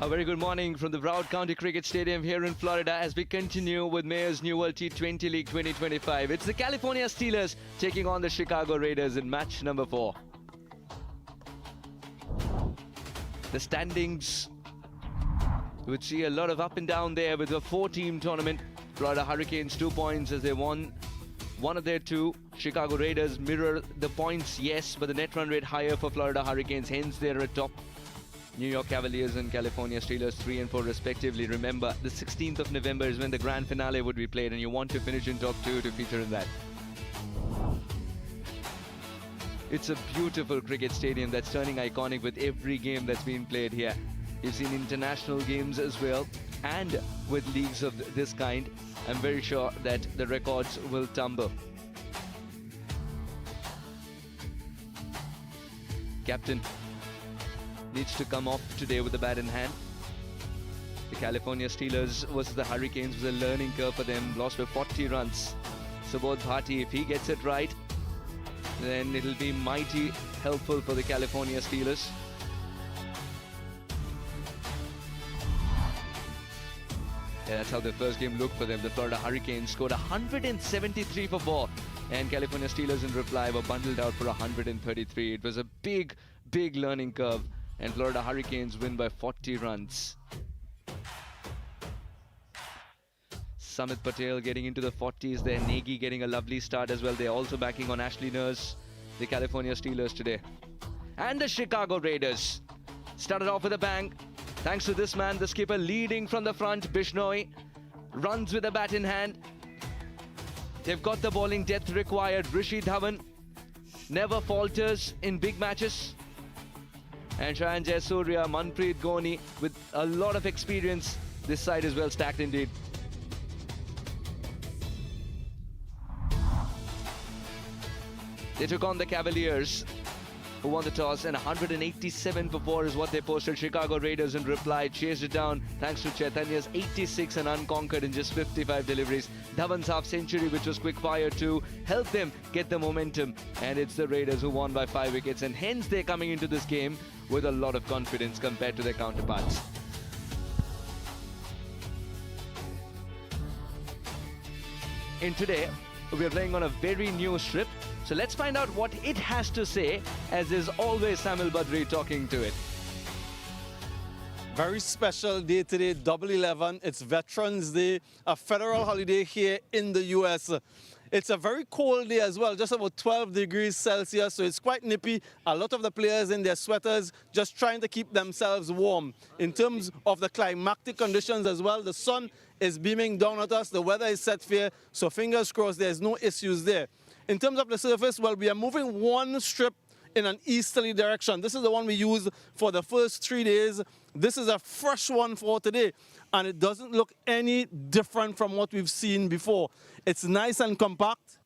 A very good morning from the Broward County Cricket Stadium here in Florida as we continue with Mayor's New World T20 League 2025. It's the California Steelers taking on the Chicago Raiders in match number 4. The standings would see a lot of up and down there with a 4-team tournament. Florida Hurricanes 2 points as they won one of their 2. Chicago Raiders mirror the points, yes, but the net run rate higher for Florida Hurricanes, hence they're atop. New York Cavaliers and California Steelers 3 and 4 respectively. Remember, the 16th of November is when the grand finale would be played and you want to finish in top 2 to feature in that. It's a beautiful cricket stadium that's turning iconic with every game that's been played here. You've seen international games as well, and with leagues of this kind, I'm very sure that the records will tumble. Captain needs to come off today with the bat in hand. The California Steelers versus the Hurricanes was a learning curve for them, lost by 40 runs. So both Bharati, if he gets it right, then it'll be mighty helpful for the California Steelers. Yeah, that's how the first game looked for them. The Florida Hurricanes scored 173 for 4, and California Steelers in reply were bundled out for 133. It was a big learning curve, and Florida Hurricanes win by 40 runs. Samit Patel getting into the 40s there. Nagy getting a lovely start as well. They're also backing on Ashley Nurse, the California Steelers today. And the Chicago Raiders started off with a bang. Thanks to this man, the skipper leading from the front. Bishnoi runs with a bat in hand. They've got the bowling depth required. Rishi Dhawan never falters in big matches. And Jayasuriya, Manpreet Goni with a lot of experience. This side is well stacked indeed. They took on the Cavaliers, who won the toss, and 187 for 4 is what they posted. Chicago Raiders in reply chased it down thanks to Chaitanya's 86 and unconquered in just 55 deliveries. Dhawan's half century, which was quick fire too, helped them get the momentum, and it's the Raiders who won by 5 wickets, and hence they're coming into this game with a lot of confidence compared to their counterparts. In today, we're playing on a very new strip. So let's find out what it has to say, as is always Samuel Badri talking to it. Very special day today, Double 11. It's Veterans Day, a federal holiday here in the US. It's a very cold day as well, just about 12 degrees Celsius, so it's quite nippy. A lot of the players in their sweaters just trying to keep themselves warm. In terms of the climatic conditions as well, the sun is beaming down at us, the weather is set fair, so fingers crossed there's no issues there. In terms of the surface, well, we are moving one strip in an easterly direction. This is the one we used for the first 3 days. This is a fresh one for today, and it doesn't look any different from what we've seen before. It's nice and compact,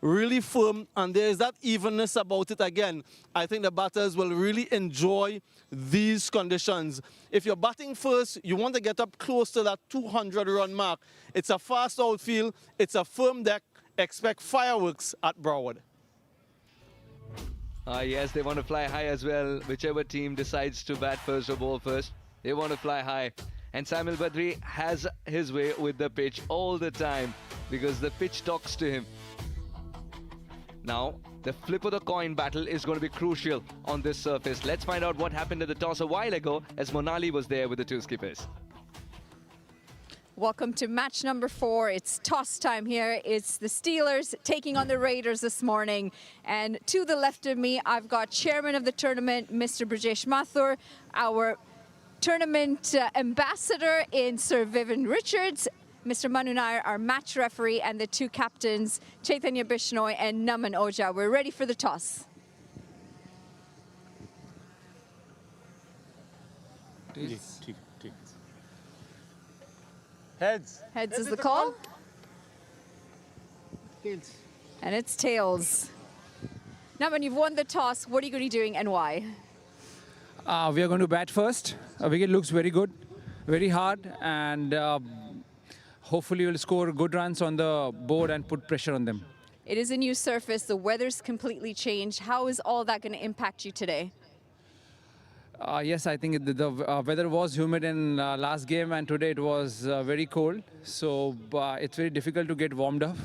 really firm, and there's that evenness about it again. I think the batters will really enjoy these conditions. If you're batting first, you want to get up close to that 200-run mark. It's a fast outfield, it's a firm deck. Expect fireworks at Broward. Yes, they want to fly high as well. Whichever team decides to bat first or bowl first, they want to fly high. And Samuel Badri has his way with the pitch all the time because the pitch talks to him. Now, the flip of the coin battle is going to be crucial on this surface. Let's find out what happened at the toss a while ago as Monali was there with the 2 skippers. Welcome to match number 4. It's toss time here. It's the Steelers taking on the Raiders this morning. And to the left of me, I've got chairman of the tournament, Mr. Brajesh Mathur, our tournament ambassador in Sir Vivian Richards, Mr. Manu Nair, our match referee, and the 2 captains, Chaitanya Bishnoi and Naman Ojha. We're ready for the toss. Heads. Heads is the call. Tails. And it's tails. Naman, you've won the toss. What are you going to be doing and why? We are going to bat first. Our wicket looks very good, very hard, and hopefully we'll score good runs on the board and put pressure on them. It is a new surface. The weather's completely changed. How is all that going to impact you today? Yes, I think the weather was humid in last game, and today it was very cold. So it's very difficult to get warmed up.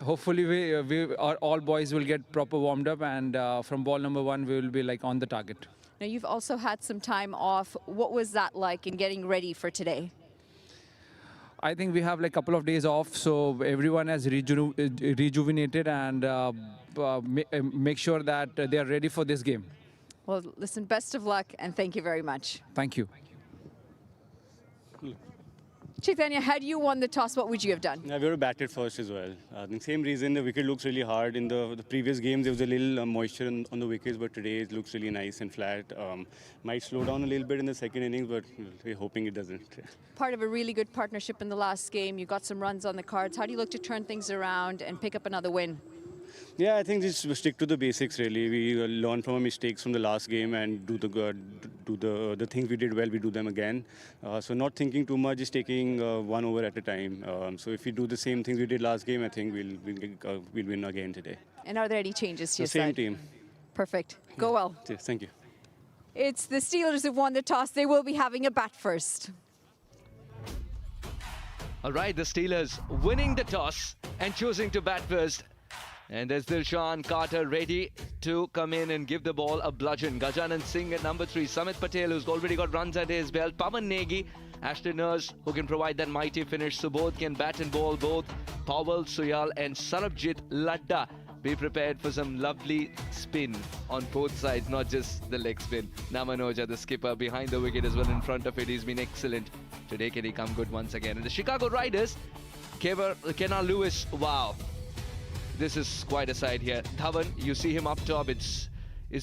Hopefully, all boys will get proper warmed up, and from ball number 1, we will be like on the target. Now, you've also had some time off. What was that like in getting ready for today? I think we have like a couple of days off, so everyone has rejuvenated and make sure that they are ready for this game. Well, listen, best of luck and thank you very much. Thank you. Chaitanya, had you won the toss, what would you have done? Yeah, we would have batted first as well. The same reason the wicket looks really hard. In the previous games, there was a little moisture on the wickets, but today it looks really nice and flat. Might slow down a little bit in the second innings, but we're hoping it doesn't. Part of a really good partnership in the last game. You got some runs on the cards. How do you look to turn things around and pick up another win? Yeah, I think just stick to the basics really. We learn from our mistakes from the last game and do the things we did well. We do them again. So not thinking too much, just taking one over at a time. So if we do the same things we did last game, I think we'll win again today. And are there any changes to your The same side? team. Perfect. Go well. Yes, thank you. It's the Steelers who've won the toss. They will be having a bat first. All right, the Steelers winning the toss and choosing to bat first. And there's Dilshan Carter ready to come in and give the ball a bludgeon. Gajanan Singh at number 3. Samit Patel, who's already got runs at his belt. Pawan Negi, Ashton Nurse, who can provide that mighty finish. So both can bat and ball. Both Powell, Suyal and Sarabjit Ladda. Be prepared for some lovely spin on both sides, not just the leg spin. Namanoja, the skipper, behind the wicket as well in front of it. He's been excellent. Today, can he come good once again? And the Chicago Riders, Kenna Lewis, wow. This is quite a side here. Dhavan, you see him up top. It's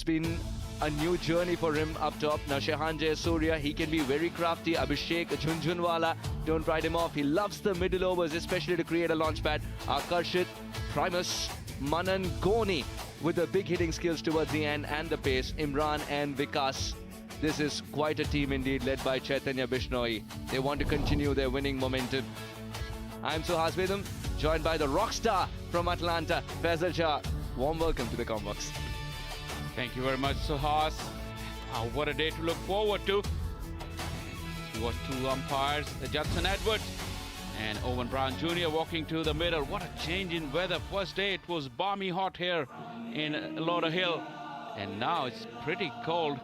been a new journey for him up top. Now Shehan Jayasuriya, he can be very crafty. Abhishek Jhunjhunwala, don't write him off. He loves the middle overs, especially to create a launch pad. Akarshit, Primus, Manan Goni with the big hitting skills towards the end and the pace. Imran and Vikas. This is quite a team indeed, led by Chaitanya Bishnoi. They want to continue their winning momentum. I'm Suhas Vedam, joined by the rock star from Atlanta, Faisal Shah. Warm welcome to the Combox. Thank you very much, Suhas. Wow, what a day to look forward to. You got 2 umpires, Judson Edwards and Owen Brown Jr. walking to the middle. What a change in weather. First day it was balmy hot here in Lauderhill, and now it's pretty cold.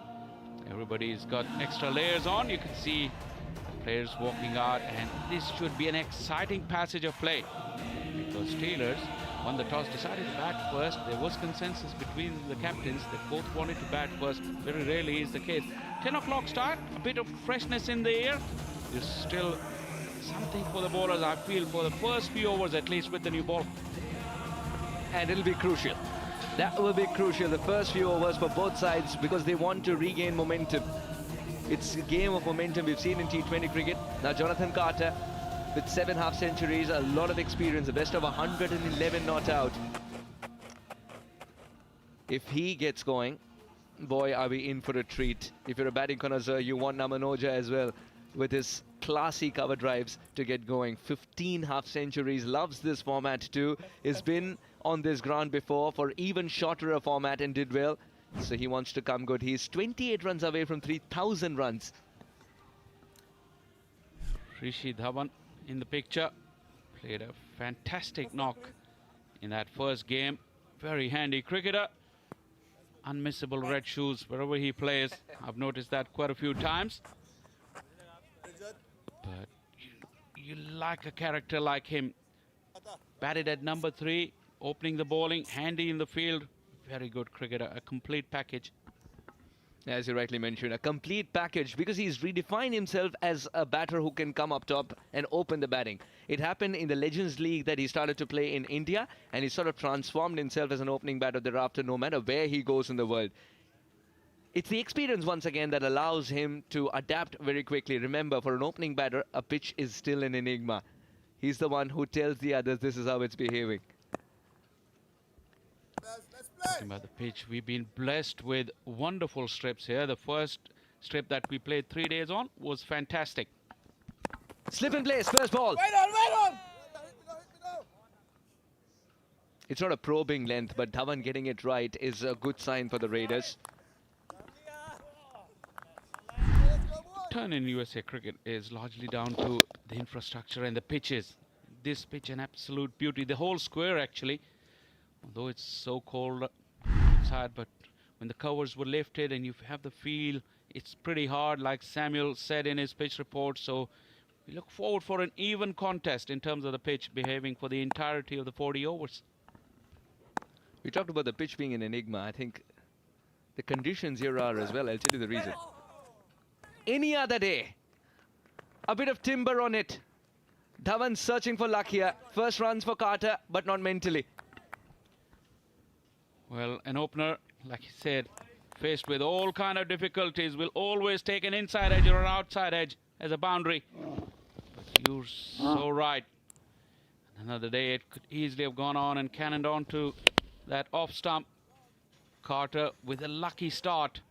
Everybody's got extra layers on. You can see players walking out, and this should be an exciting passage of play because Steelers won the toss, decided to bat first. There was consensus between the captains that both wanted to bat first. Very rarely is the case. 10 o'clock start, a bit of freshness in the air. There's still something for the bowlers, I feel, for the first few overs at least with the new ball. And it'll be crucial. That will be crucial, the first few overs for both sides, because they want to regain momentum. It's a game of momentum we've seen in T20 cricket. Now Jonathan Carter with 7 half centuries, a lot of experience, the best of 111 not out. If he gets going, boy, are we in for a treat. If you're a batting connoisseur, you want Namanoja as well with his classy cover drives to get going. 15 half centuries, loves this format too. He's been on this ground before for even shorter a format and did well. So he wants to come good. He's 28 runs away from 3,000 runs. Rishi Dhawan in the picture. Played a fantastic knock in that first game. Very handy cricketer. Unmissable red shoes wherever he plays. I've noticed that quite a few times. But you like a character like him. Batted at number 3, opening the bowling, handy in the field. Very good cricketer, a complete package. As you rightly mentioned, a complete package, because he's redefined himself as a batter who can come up top and open the batting. It happened in the Legends League that he started to play in India, and he sort of transformed himself as an opening batter thereafter, no matter where he goes in the world. It's the experience once again that allows him to adapt very quickly. Remember, for an opening batter, a pitch is still an enigma. He's the one who tells the others this is how it's behaving. Talking about the pitch, we've been blessed with wonderful strips here. The first strip that we played 3 days on was fantastic. Slip in place, first ball. Wait on! It's not a probing length, but Dhawan getting it right is a good sign for the Raiders. upturn in USA cricket is largely down to the infrastructure and the pitches. This pitch an absolute beauty. The whole square actually, although it's so cold outside, but when the covers were lifted and you have the feel, it's pretty hard, like Samuel said in his pitch report. So we look forward for an even contest in terms of the pitch behaving for the entirety of the 40 overs. We talked about the pitch being an enigma. I think the conditions here are as well. I'll tell you the reason. Any other day, a bit of timber on it. Dhawan searching for luck here. First runs for Carter, but not mentally. Well, an opener, like he said, faced with all kind of difficulties, will always take an inside edge or an outside edge as a boundary. But you're so right. Another day, it could easily have gone on and cannoned on to that off stump. Carter with a lucky start,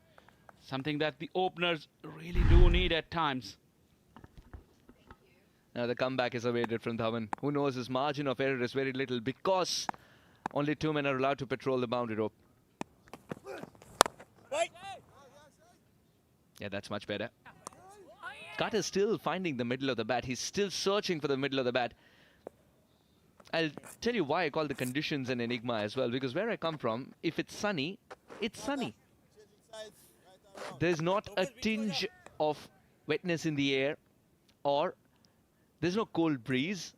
something that the openers really do need at times. Now the comeback is awaited from Dhawan. Who knows, his margin of error is very little because only 2 men are allowed to patrol the boundary rope. Yeah, that's much better. Carter's still finding the middle of the bat. He's still searching for the middle of the bat. I'll tell you why I call the conditions an enigma as well, because where I come from, if it's sunny, it's sunny. There's not a tinge of wetness in the air, or there's no cold breeze.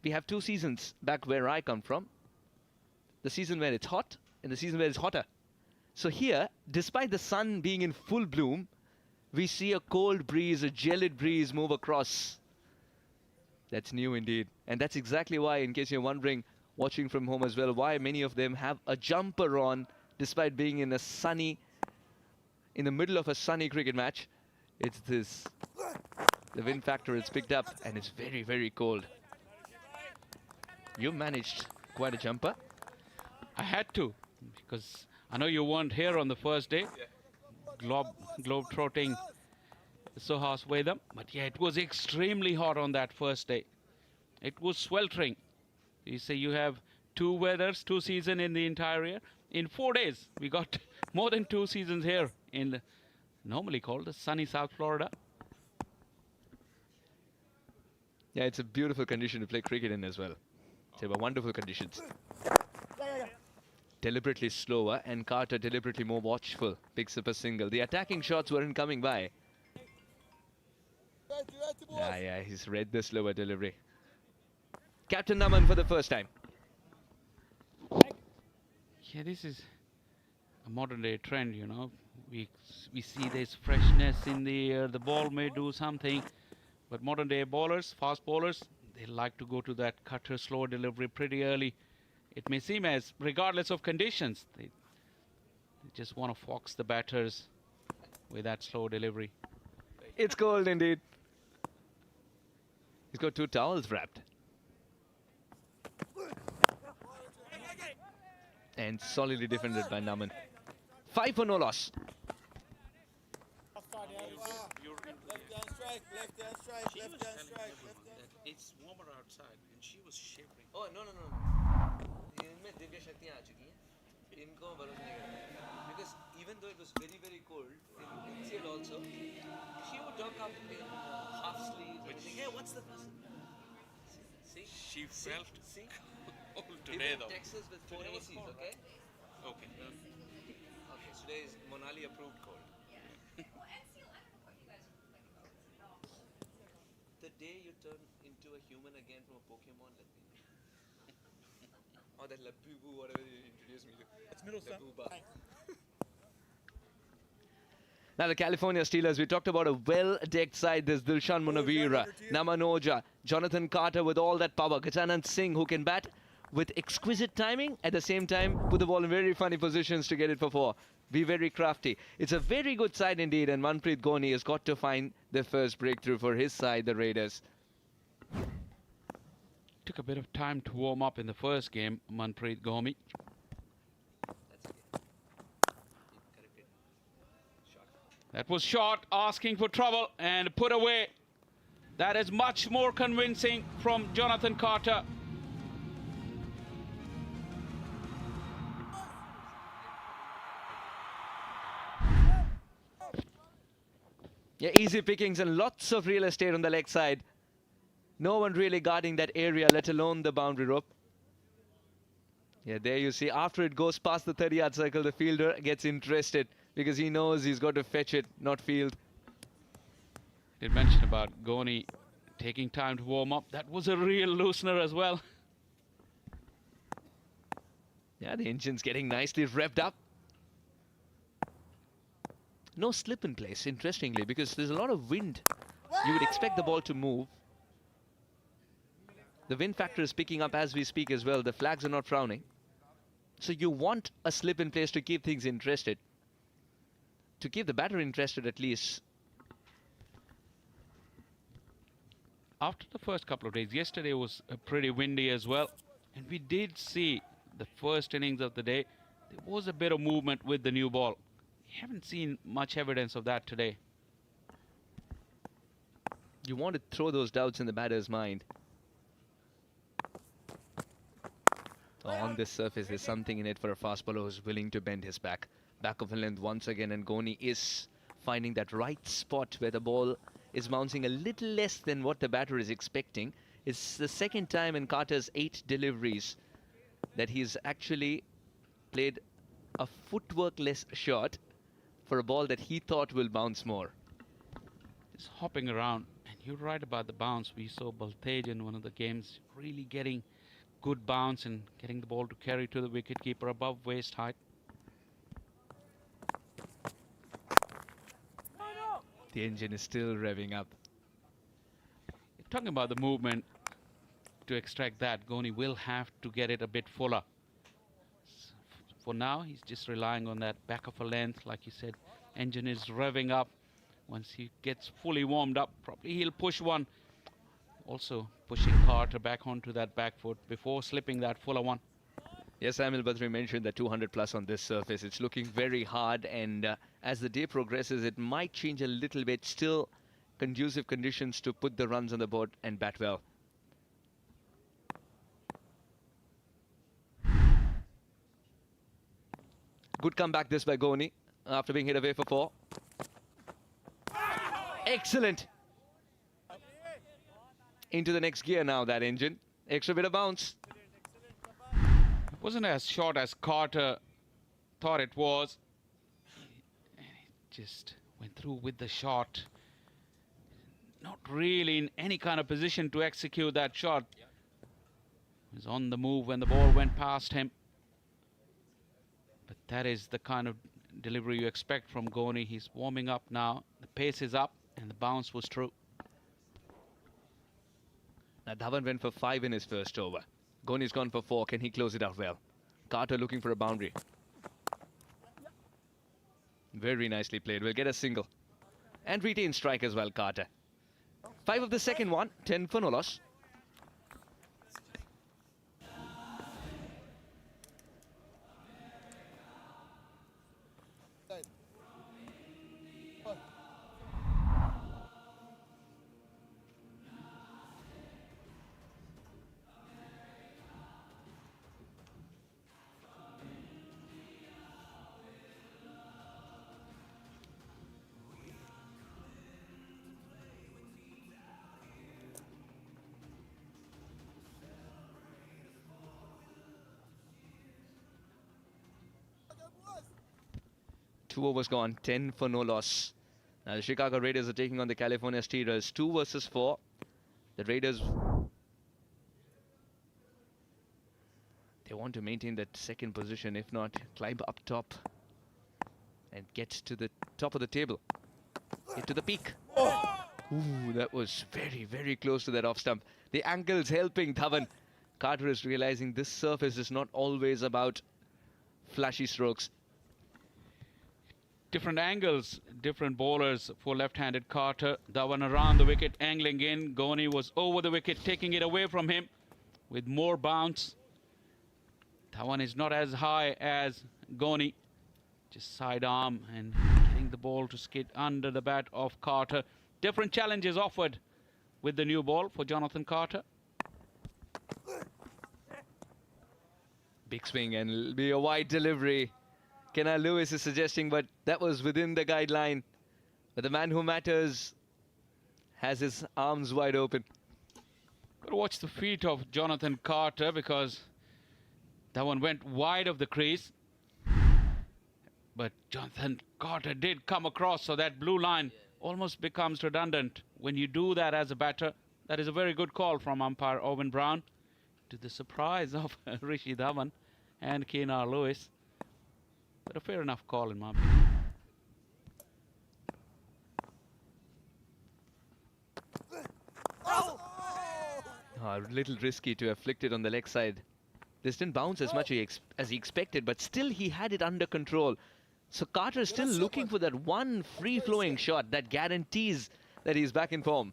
We have 2 seasons back where I come from. The season where it's hot and the season where it's hotter. So here, despite the sun being in full bloom, we see a cold breeze, a gelid breeze move across. That's new indeed. And that's exactly why, in case you're wondering, watching from home as well, why many of them have a jumper on despite being in the middle of a sunny cricket match. It's this. The wind factor is picked up and it's very, very cold. You managed quite a jumper. I had to, because I know you weren't here on the first day. Globe-trotting Suhas weather. But yeah, it was extremely hot on that first day. It was sweltering. You say you have 2 weathers, 2 seasons in the entire year. In 4 days, we got more than 2 seasons here in the, normally called the sunny South Florida. Yeah, it's a beautiful condition to play cricket in as well. They were wonderful conditions. Deliberately slower and Carter deliberately more watchful. Picks up a single. The attacking shots weren't coming by. Yeah, he's read the slower delivery. Captain Naman for the first time. Yeah, this is a modern day trend, you know. We see there's freshness in the air. The ball may do something, but modern day bowlers, fast bowlers, they like to go to that cutter slow delivery pretty early. It may seem as, regardless of conditions, they just want to fox the batters with that slow delivery. It's cold indeed. He's got 2 towels wrapped. And solidly defended by Naman. 5 for no loss. It's warmer outside, and she was shivering. Oh, no. Because even though it was very, very cold, in Insead also, she would talk up in half sleeves and think, hey, what's the person? See? She felt cold today, Even though. Texas with 4 ACs, okay? Okay. Okay, today is Monali approved cold. The day you turn into a human again from a Pokemon, let me know. Or that Labubu, whatever you introduced me to. It's middle Now the California Steelers, we talked about a well-decked side. There's Dilshan Munawira, Naman Oja, Jonathan Carter with all that power, Gajanand Singh who can bat with exquisite timing, at the same time put the ball in very funny positions to get it for 4. Be very crafty. It's a very good side indeed, and Manpreet Ghoni has got to find the first breakthrough for his side, the Raiders. Took a bit of time to warm up in the first game, Manpreet Ghoni. That was short, asking for trouble and put away. That is much more convincing from Jonathan Carter. Yeah, easy pickings and lots of real estate on the leg side. No one really guarding that area, let alone the boundary rope. Yeah, there you see, after it goes past the 30-yard circle, the fielder gets interested because he knows he's got to fetch it, not field. Did mention about Ghani taking time to warm up. That was a real loosener as well. Yeah, the engine's getting nicely revved up. No slip in place, interestingly, because there's a lot of wind. You would expect the ball to move. The wind factor is picking up as we speak as well. The flags are not frowning. So you want a slip in place to keep things interested. To keep the batter interested at least. After the first couple of days, yesterday was pretty windy as well. And we did see the first innings of the day. There was a bit of movement with the new ball. We haven't seen much evidence of that today. You want to throw those doubts in the batter's mind. On this surface, there's something in it for a fast bowler who's willing to bend his back. Back of a length once again, and Ghani is finding that right spot where the ball is bouncing a little less than what the batter is expecting. It's the second time in Carter's 8 deliveries that he's actually played a footwork-less shot for a ball that he thought will bounce more. Just hopping around, and you're right about the bounce. We saw Baltej in one of the games really getting good bounce and getting the ball to carry to the wicketkeeper above waist height. The engine is still revving up. Talking about the movement, to extract that, Ghani will have to get it a bit fuller. For now, he's just relying on that back of a length. Like you said, engine is revving up. Once he gets fully warmed up, probably he'll push one. Also pushing Carter back onto that back foot before slipping that fuller one. Yes, Amil Badri mentioned the 200 plus on this surface. It's looking very hard, and as the day progresses, it might change a little bit. Still conducive conditions to put the runs on the board and bat well. Good comeback this by Ghani after being hit away for 4. Excellent. Into the next gear now, that engine. Extra bit of bounce. Wasn't as short as Carter thought it was. And he just went through with the shot. Not really in any kind of position to execute that shot. He was on the move when the ball went past him. But that is the kind of delivery you expect from Ghani. He's warming up now. The pace is up and the bounce was true. Now Dhavan went for 5 in his first over. Ghani's gone for 4. Can he close it out well? Carter looking for a boundary. Very nicely played. We'll get a single. And retain strike as well, Carter. 5 of the second one. 10 for no loss. Two overs gone, 10 for no loss. Now the Chicago Raiders are taking on the California Steelers. 2 versus 4. The Raiders, they want to maintain that second position, if not climb up top and get to the top of the table. Get to the peak. Ooh, that was very, very close to that off stump. The ankle's helping Dhavan. Carter is realizing this surface is not always about flashy strokes. Different angles, different bowlers for left-handed Carter. Dhawan around the wicket, angling in. Ghani was over the wicket, taking it away from him with more bounce. Dhawan is not as high as Ghani. Just side arm and getting the ball to skid under the bat of Carter. Different challenges offered with the new ball for Jonathan Carter. Big swing and it'll be a wide delivery. Kenna Lewis is suggesting, but that was within the guideline. But the man who matters has his arms wide open. Got to watch the feet of Jonathan Carter because that one went wide of the crease. But Jonathan Carter did come across, so that blue line almost becomes redundant. When you do that as a batter, that is a very good call from umpire Owen Brown, to the surprise of Rishi Dhawan and Keenar Lewis. But a fair enough call in my opinion. A little risky to have flicked it on the leg side. This didn't bounce as much as he expected, but still he had it under control. So Carter is still looking for that one free-flowing shot that guarantees that he's back in form.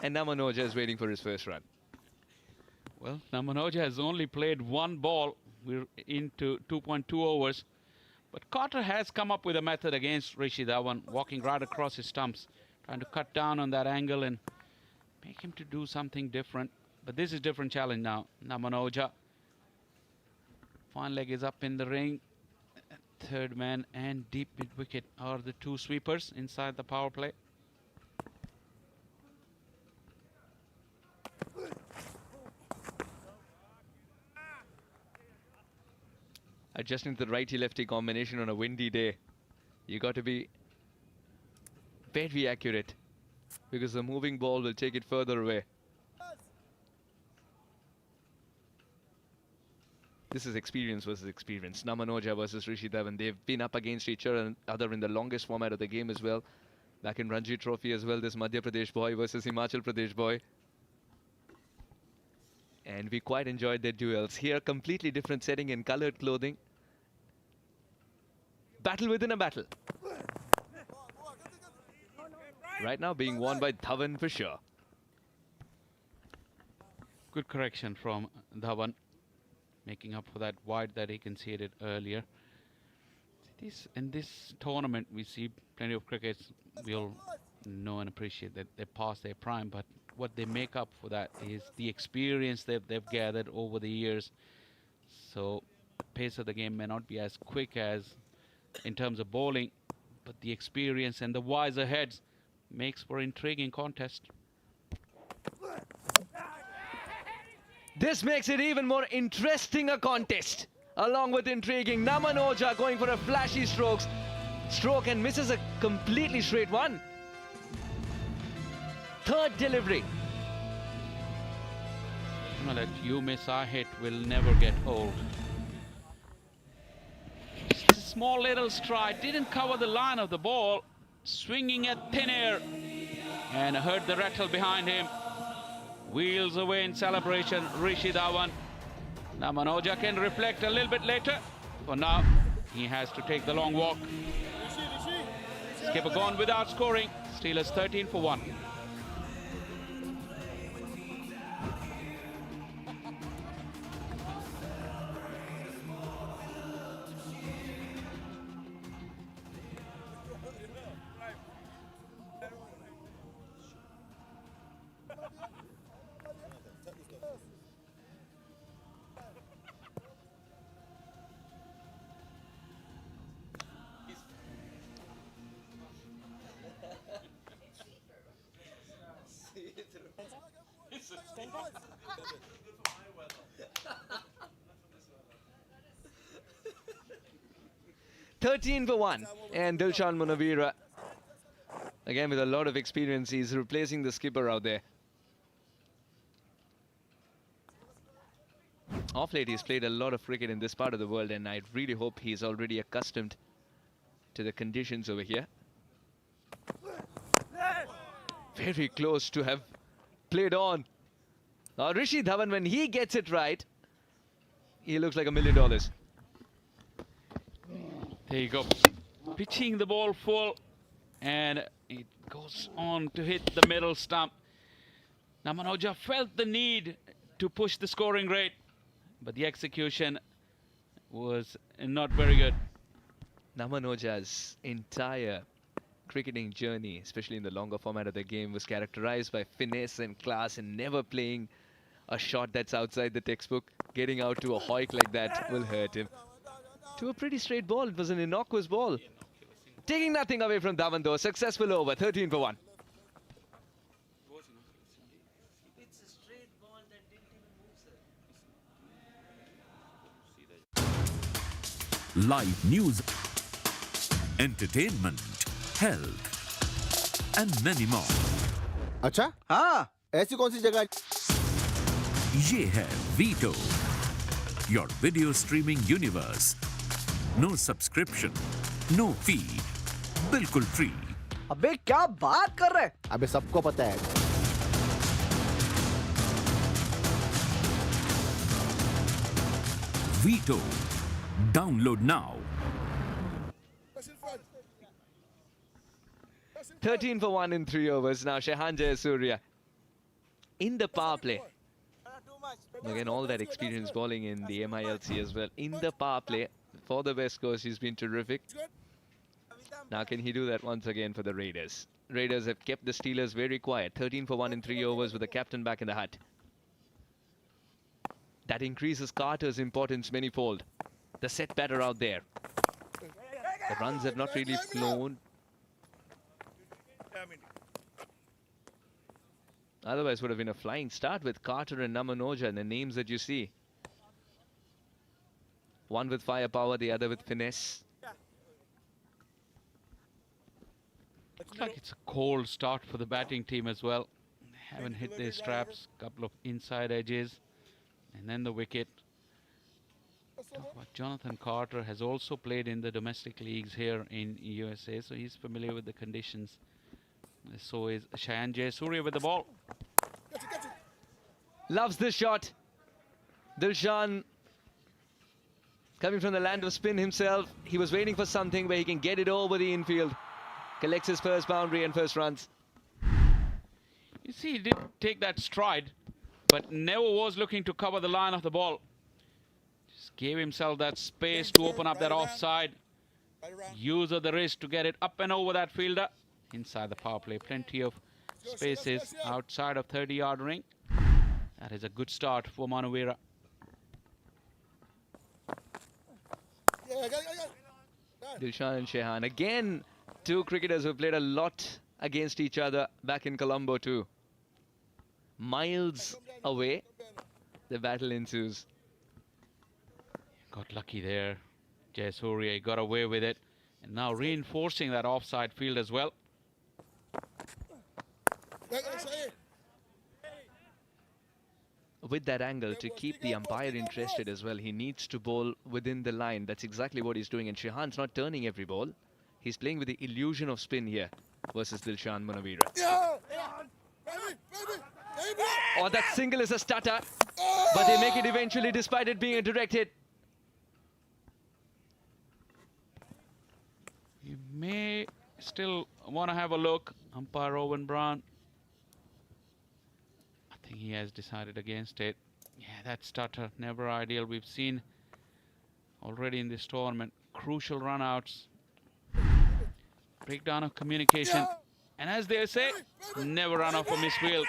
And Namanoja is waiting for his first run. Well, Namanoja has only played one ball. We're into 2.2 overs. But Carter has come up with a method against Rishi Dhawan, walking right across his stumps, trying to cut down on that angle and make him to do something different. But this is a different challenge now. Namanoja. Fine leg is up in the ring. Third man and deep mid-wicket are the two sweepers inside the power play. Adjusting to the righty-lefty combination on a windy day, you got to be very accurate because the moving ball will take it further away. This is experience versus experience. Namanoja versus Rishi Dhawan. They've been up against each other in the longest format of the game as well. Back in Ranji Trophy as well, this Madhya Pradesh boy versus Himachal Pradesh boy. And we quite enjoyed their duels. Here, completely different setting in coloured clothing. Battle within a battle. Right now being won by Dhawan for sure. Good correction from Dhawan, making up for that wide that he conceded earlier. In this tournament, we see plenty of crickets. We all know and appreciate that they're past their prime, but what they make up for that is the experience they've gathered over the years. So pace of the game may not be as quick as in terms of bowling, but the experience and the wiser heads makes for intriguing contest. This makes it even more interesting a contest. Along with intriguing, Namanoja going for a flashy stroke and misses a completely straight one. Third delivery. Well, that you miss, I hit will never get old. Just a small little stride, didn't cover the line of the ball, swinging at thin air, and heard the rattle behind him. Wheels away in celebration, Rishi Dhawan. Namanoja can reflect a little bit later. For now, he has to take the long walk. Skipper gone without scoring. Steelers 13 for 1. $13 for 1, and Dilshan Munawira, again with a lot of experience, he's replacing the skipper out there. Off late, he's played a lot of cricket in this part of the world, and I really hope he's already accustomed to the conditions over here. Very close to have played on. Now Rishi Dhawan, when he gets it right, he looks like $1 million. There you go. Pitching the ball full, and it goes on to hit the middle stump. Namanoja felt the need to push the scoring rate, but the execution was not very good. Namanoja's entire cricketing journey, especially in the longer format of the game, was characterized by finesse and class, and never playing a shot that's outside the textbook. Getting out to a hoik like that will hurt him. To a pretty straight ball. It was an innocuous ball. Taking nothing away from Dhavan though. Successful over. 13 for 1. Live news, entertainment, health and many more. अच्छा हाँ ऐसी कौन सी जगह ये है Veto, your video streaming universe. No subscription, no fee, बिल्कुल free. अबे क्या बात कर रहे अबे सबको पता है Veto, download now. 13 for 1 in 3 overs. Now Shehan Jayasuriya in the power play. Again, all that experience bowling in the MILC as well. In the power play for the West Coast, he's been terrific. Now can he do that once again for the Raiders? Raiders have kept the Steelers very quiet. 13 for 1 in 3 overs with the captain back in the hut. That increases Carter's importance manyfold. The set batter out there. The runs have not really flown. Otherwise would have been a flying start with Carter and Namanoja and the names that you see. One with firepower, the other with finesse. Looks like it's a cold start for the batting team as well. They haven't hit their straps. Couple of inside edges. And then the wicket. Talk about Jonathan Carter has also played in the domestic leagues here in USA, so he's familiar with the conditions. So is Shehan Jayasuriya with the ball. Loves this shot. Dilshan coming from the land of spin himself. He was waiting for something where he can get it over the infield. Collects his first boundary and first runs. You see, he did take that stride, but never was looking to cover the line of the ball. Just gave himself that space to open up that offside. Use of the wrist to get it up and over that fielder. Inside the power play, plenty of spaces outside of 30-yard ring. That is a good start for Manuvera. Dilshan and Shehan. Again, two cricketers who played a lot against each other back in Colombo too. Miles away, the battle ensues. Got lucky there. Jayasuriya got away with it. And now reinforcing that offside field as well. With that angle, to keep the umpire interested as well, he needs to bowl within the line. That's exactly what he's doing. And Shehan's not turning every ball. He's playing with the illusion of spin here versus Dilshan Manavira. Oh, that single is a stutter. But they make it eventually despite it being a direct hit. You may still want to have a look. Umpire Owen Brown. I think he has decided against it. Yeah, that stutter, never ideal. We've seen already in this tournament crucial runouts, breakdown of communication, and as they say, never run off a misfield.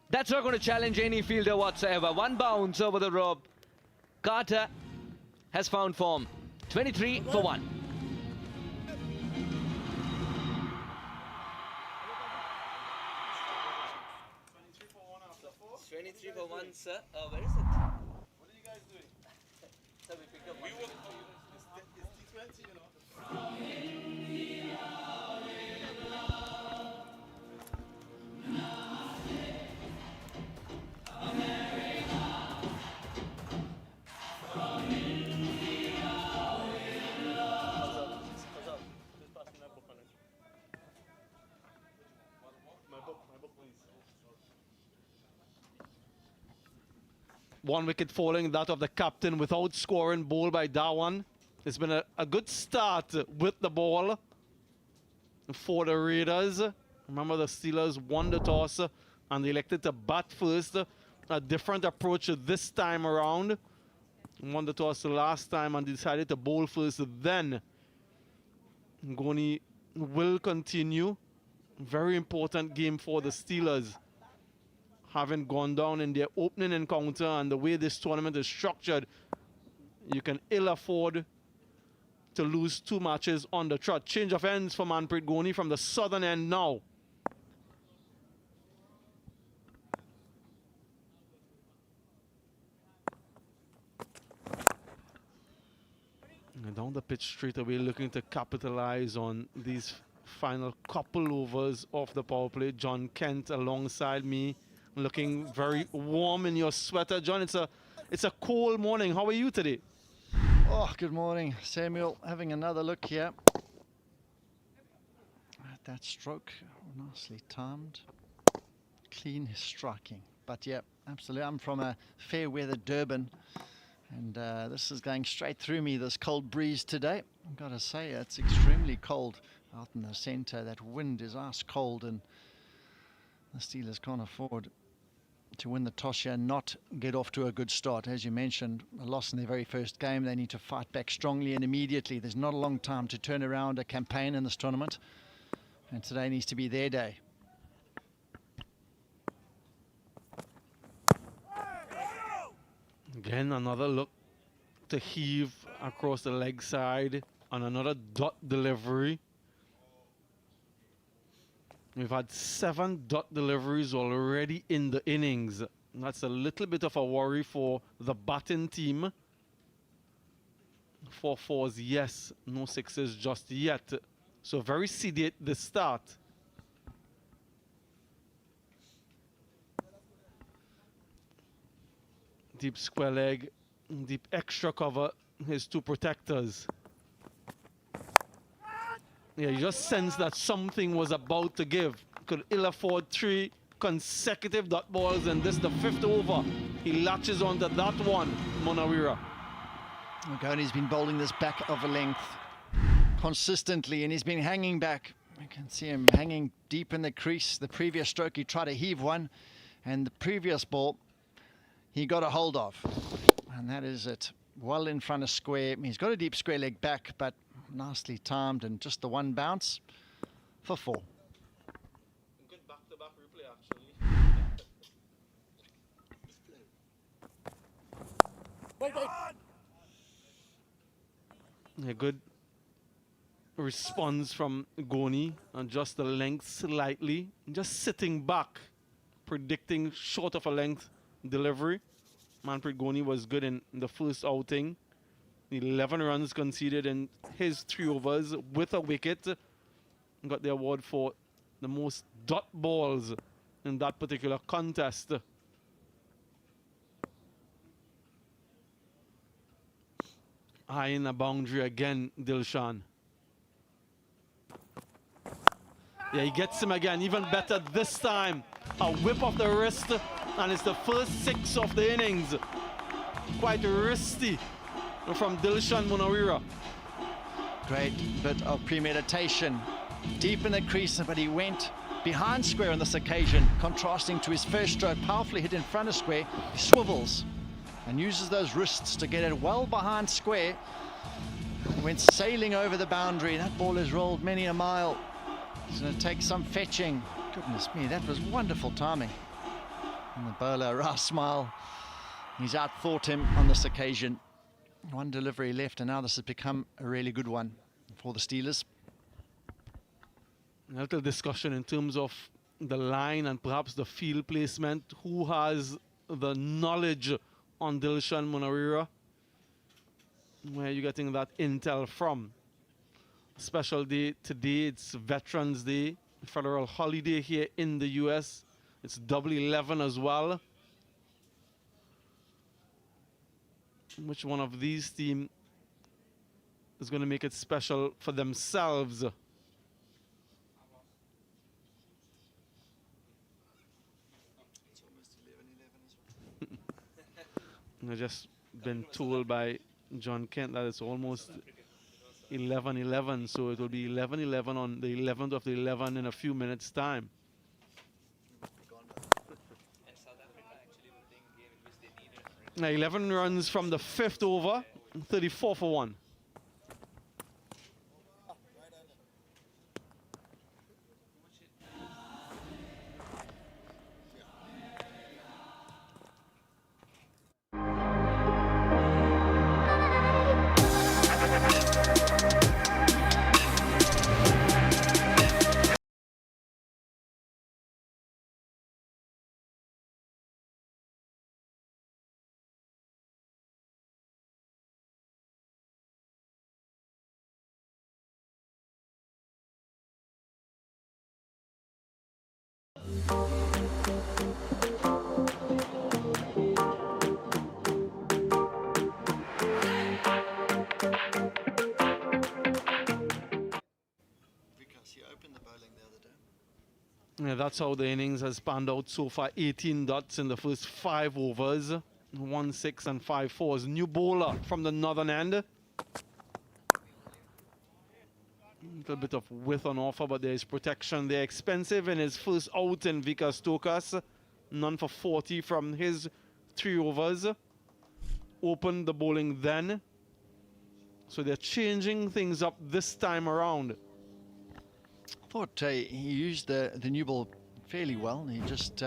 That's not going to challenge any fielder whatsoever. One bounce over the rope. Carter has found form. 23 for 1. Sir. Where is it? What are you guys doing? Sir, we picked up one. It's T20, you know. One wicket falling, that of the captain without scoring, bowled by Dhawan. It's been a good start with the ball for the Raiders. Remember, the Steelers won the toss and they elected to bat first. A different approach this time around. Won the toss last time and decided to bowl first. Then Ngoni will continue. Very important game for the Steelers, having gone down in their opening encounter, and the way this tournament is structured, you can ill afford to lose 2 matches on the trot. Change of ends for Manpreet Goni from the southern end now. And down the pitch straight away, looking to capitalize on these final couple overs of the power play. John Kent alongside me, looking very warm in your sweater. John, it's a cold morning. How are you today? Oh, good morning, Samuel. Having another look here at that stroke. Nicely timed. Clean striking. But yeah, absolutely. I'm from a fair weather Durban. And this is going straight through me, this cold breeze today. I've got to say, it's extremely cold out in the centre. That wind is ice cold, and the Steelers can't afford to win the toss here and not get off to a good start. As you mentioned, a loss in their very first game. They need to fight back strongly and immediately. There's not a long time to turn around a campaign in this tournament, and today needs to be their day. Again, another look to heave across the leg side on another dot delivery. We've had 7 dot deliveries already in the innings. That's a little bit of a worry for the batting team. 4 fours, yes, no 6s just yet. So very sedate the start. Deep square leg, deep extra cover, his 2 protectors. Yeah, you just sense that something was about to give. Could ill afford 3 consecutive dot balls, and this the 5th over. He latches onto that one, Munawira. Goni's been bowling this back of a length consistently, and he's been hanging back. You can see him hanging deep in the crease. The previous stroke, he tried to heave one, and the previous ball, he got a hold of. And that is it. Well in front of square. He's got a deep square leg back, but nicely timed, and just the 1 bounce for 4. Good back-to-back replay, actually. A good response from Goni, and just the length slightly. Just sitting back, predicting short of a length delivery. Manpreet Goni was good in the first outing. 11 runs conceded in his 3 overs with a wicket. Got the award for the most dot balls in that particular contest. Eyeing a boundary again, Dilshan. Yeah, he gets him again, even better this time. A whip of the wrist, and it's the first 6 of the innings. Quite wristy from Dilshan Munawira. Great bit of premeditation. Deep in the crease, but he went behind square on this occasion, contrasting to his first stroke. Powerfully hit in front of square. He swivels and uses those wrists to get it well behind square. Went sailing over the boundary. That ball has rolled many a mile. It's going to take some fetching. Goodness me, that was wonderful timing. And the bowler, Ra smile. He's outthought him on this occasion. 1 delivery left, and now this has become a really good one for the Steelers. A little discussion in terms of the line and perhaps the field placement. Who has the knowledge on Dilshan Munawira? Where are you getting that intel from? Special day today, it's Veterans Day, federal holiday here in the US. It's double 11 as well. Which one of these teams is going to make it special for themselves? I've just been told by John Kent that it's almost 11-11, so it will be 11-11 on the 11th of the 11 in a few minutes' time. Now 11 runs from the 5th over, 34 for 1. Yeah, that's how the innings has panned out so far. 18 dots in the first 5 overs. 1 6 and 5 4s. New bowler from the northern end. A little bit of width on offer, but there is protection. They're expensive in his first out in Vikas Tokas. None for 40 from his 3 overs. Opened the bowling then. So they're changing things up this time around. I thought he used the new ball fairly well. He just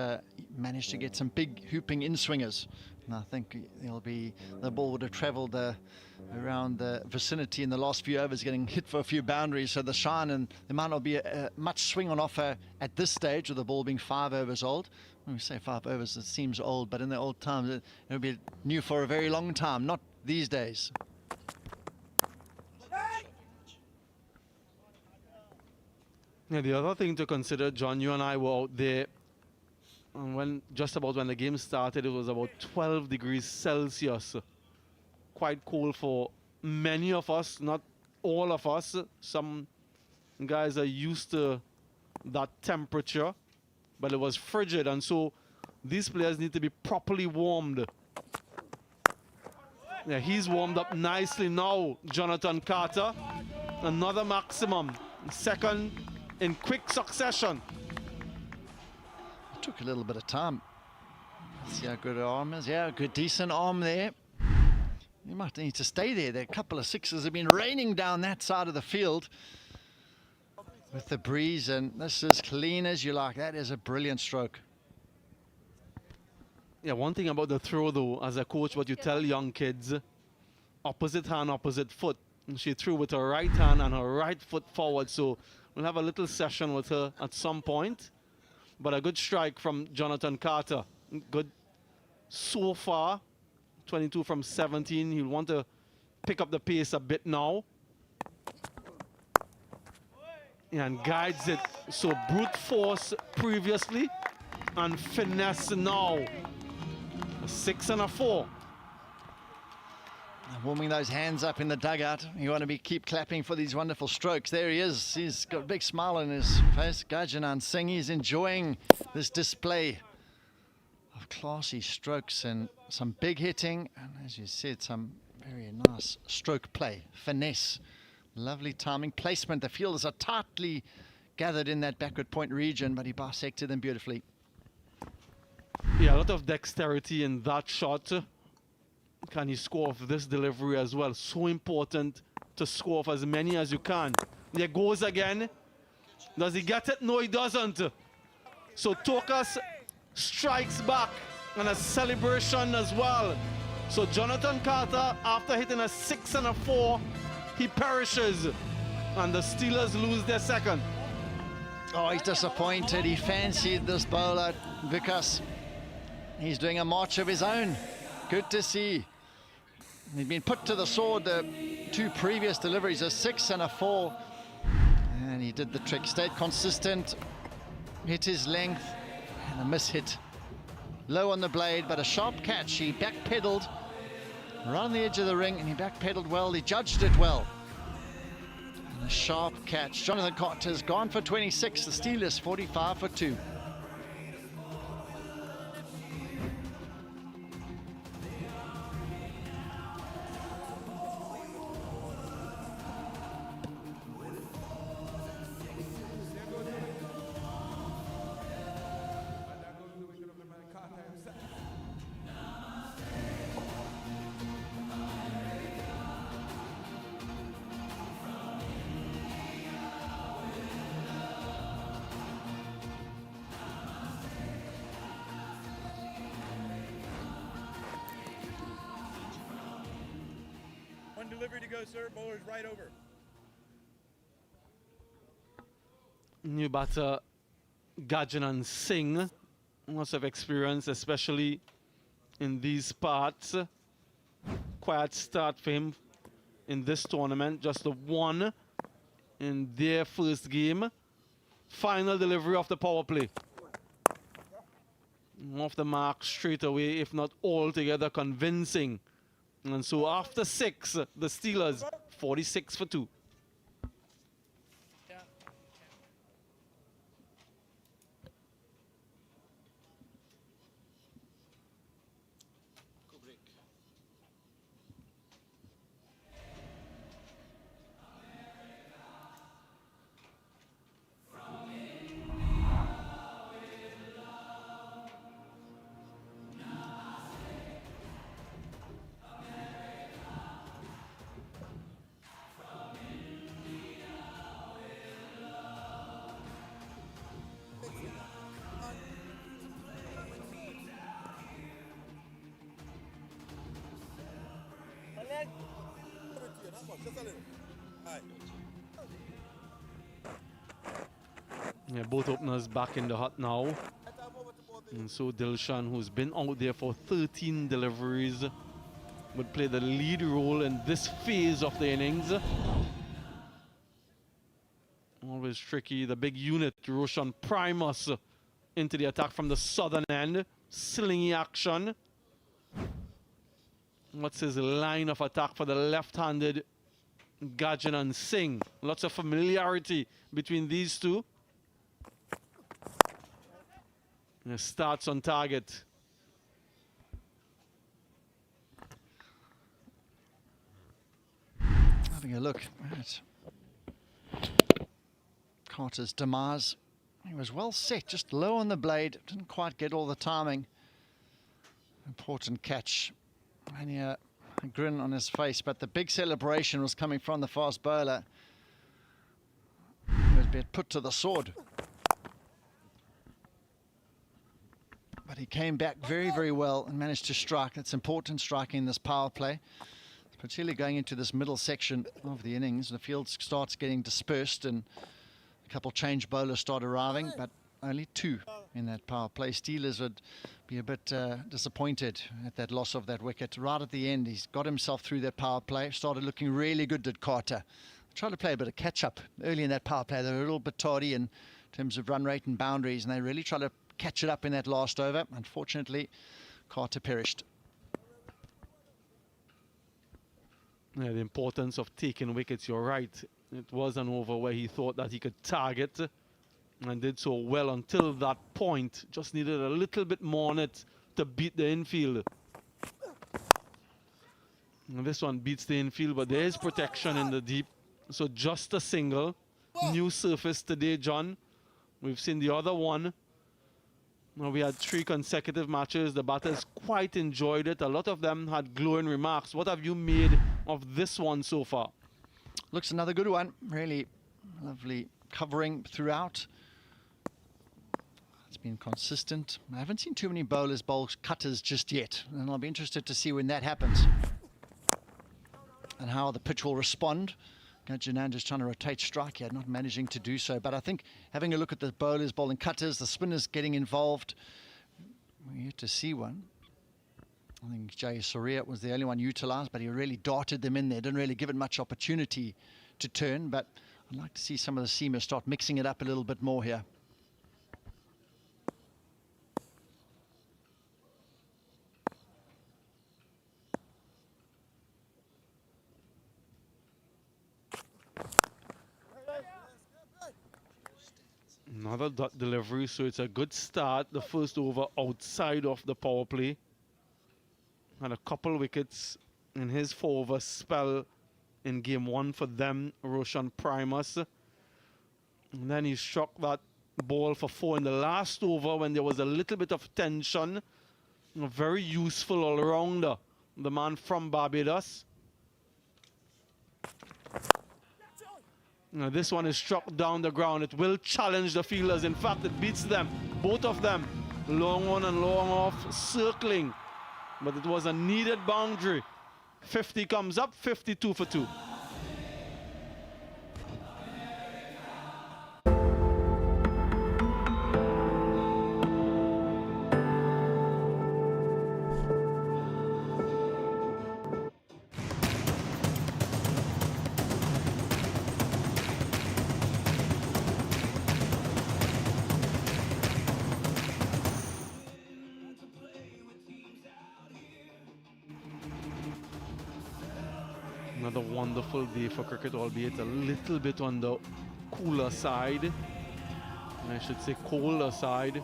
managed to get some big hooping in-swingers. And I think the ball would have travelled around the vicinity in the last few overs, getting hit for a few boundaries. So the shine, and there might not be much swing on offer at this stage, with the ball being 5 overs old. When we say 5 overs, it seems old, but in the old times, it'll be new for a very long time, not these days. Yeah, the other thing to consider, John, you and I were out there, and just about when the game started, it was about 12 degrees Celsius. Quite cold for many of us, not all of us. Some guys are used to that temperature, but it was frigid, and so these players need to be properly warmed. Yeah, he's warmed up nicely now, Jonathan Carter. Another maximum, second in quick succession. It took a little bit of time. See how good her arm is. Yeah, good, decent arm there. You might need to stay there. There, a couple of sixes have been raining down that side of the field with the breeze, and this is clean as you like. That is a brilliant stroke. Yeah, one thing about the throw, though, as a coach, what you tell young kids, opposite hand, opposite foot. And she threw with her right hand and her right foot forward, so we'll have a little session with her at some point. But a good strike from Jonathan Carter. Good so far. 22 from 17. He'll want to pick up the pace a bit now. Yeah, and guides it. So brute force previously and finesse now. A 6 and a 4. Warming those hands up in the dugout. You want to keep clapping for these wonderful strokes. There he is. He's got a big smile on his face. Gajanan Singh, he's enjoying this display of classy strokes and some big hitting. And as you said, some very nice stroke play, finesse, lovely timing, placement. The fielders are tightly gathered in that backward point region, but he bisected them beautifully. Yeah, a lot of dexterity in that shot. Can he score off this delivery as well? So important to score off as many as you can. There goes again. Does he get it? No, he doesn't. So Tokas strikes back, and a celebration as well. So Jonathan Carter, after hitting a 6 and a 4, he perishes, and the Steelers lose their second. Oh, he's disappointed. He fancied this bowler, Vikas. He's doing a march of his own. Good to see. He'd been put to the sword the 2 previous deliveries, a 6 and a 4. And he did the trick, stayed consistent, hit his length, and a miss hit. Low on the blade, but a sharp catch. He backpedaled right on the edge of the ring, and he backpedaled well. He judged it well. And a sharp catch. Jonathan Carter's gone for 26. The Steelers 45 for 2. Delivery to go, sir. Bowler's right over. New batter Gajanan Singh, lots of experience, especially in these parts. Quiet start for him in this tournament, just the 1 in their first game. Final delivery of the power play. off the mark straight away, if not altogether convincing. And so after 6, the Steelers 46 for 2. Yeah, both openers back in the hut now. And so Dilshan, who's been out there for 13 deliveries, would play the lead role in this phase of the innings. Always tricky. The big unit, Roshan Primus, into the attack from the southern end. Slingy action. What's his line of attack for the left-handed Gajan and Singh? Lots of familiarity between these two. And starts on target. Having a look at Carter's demise. He was well set, just low on the blade, didn't quite get all the timing. Important catch. And a grin on his face, but the big celebration was coming from the fast bowler. He was being put to the sword. But he came back very, very well and managed to strike. It's important striking in this power play, particularly going into this middle section of the innings. The field starts getting dispersed and a couple change bowlers start arriving, but only 2 in that power play. Steelers would be a bit disappointed at that loss of that wicket. Right at the end, he's got himself through that power play, started looking really good at Carter. Tried to play a bit of catch-up early in that power play. They were a little bit tardy in terms of run rate and boundaries, and they really tried to catch it up in that last over. Unfortunately, Carter perished. Yeah, the importance of taking wickets, you're right. It was an over where he thought that he could target and did so well until that point. Just needed a little bit more on it to beat the infield. And this one beats the infield, but there is protection in the deep. So just a single. New surface today, John. We've seen the other one. Now we had 3 consecutive matches. The batters quite enjoyed it. A lot of them had glowing remarks. What have you made of this one so far? Looks another good one. Really lovely covering throughout. It's been consistent. I haven't seen too many bowlers bowl cutters just yet, and I'll be interested to see when that happens and how the pitch will respond. Janan just trying to rotate strike here, not managing to do so. But I think having a look at the bowlers bowling cutters, the spinners getting involved, we're yet to see one. I think Jayasuriya was the only one utilised, but he really darted them in there. Didn't really give it much opportunity to turn, but I'd like to see some of the seamers start mixing it up a little bit more here. Another dot delivery, so it's a good start. The first over outside of the power play. Had a couple wickets in his 4-over spell in game 1 for them, Roshan Primus. And then he struck that ball for 4 in the last over when there was a little bit of tension. A very useful all-rounder, the man from Barbados. Now this one is struck down the ground. It will challenge the fielders. In fact, it beats them. Both of them. Long on and long off, circling. But it was a needed boundary. 50 comes up, 52 for 2. Another wonderful day for cricket, albeit a little bit on the cooler side. I should say colder side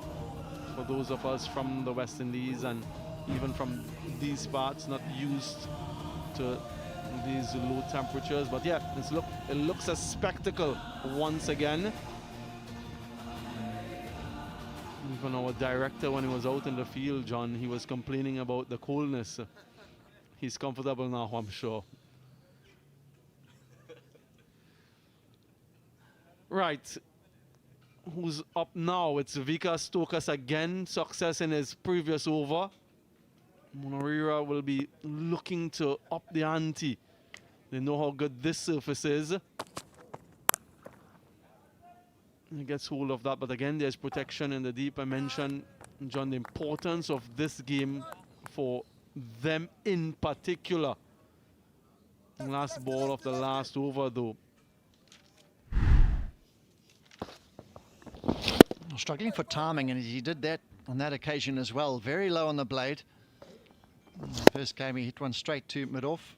for those of us from the West Indies and even from these parts not used to these low temperatures. But yeah, it looks a spectacle once again. Even our director, when he was out in the field, John, he was complaining about the coldness. He's comfortable now, I'm sure. Right, who's up now? It's Vikas Stokas again. Success in his previous over. Monarira will be looking to up the ante. They know how good this surface is. He gets hold of that, but again, there's protection in the deep. I mentioned, John, the importance of this game for them in particular. Last ball of the last over, though. Struggling for timing, and he did that on that occasion as well. Very low on the blade. In the first game, he hit one straight to mid-off.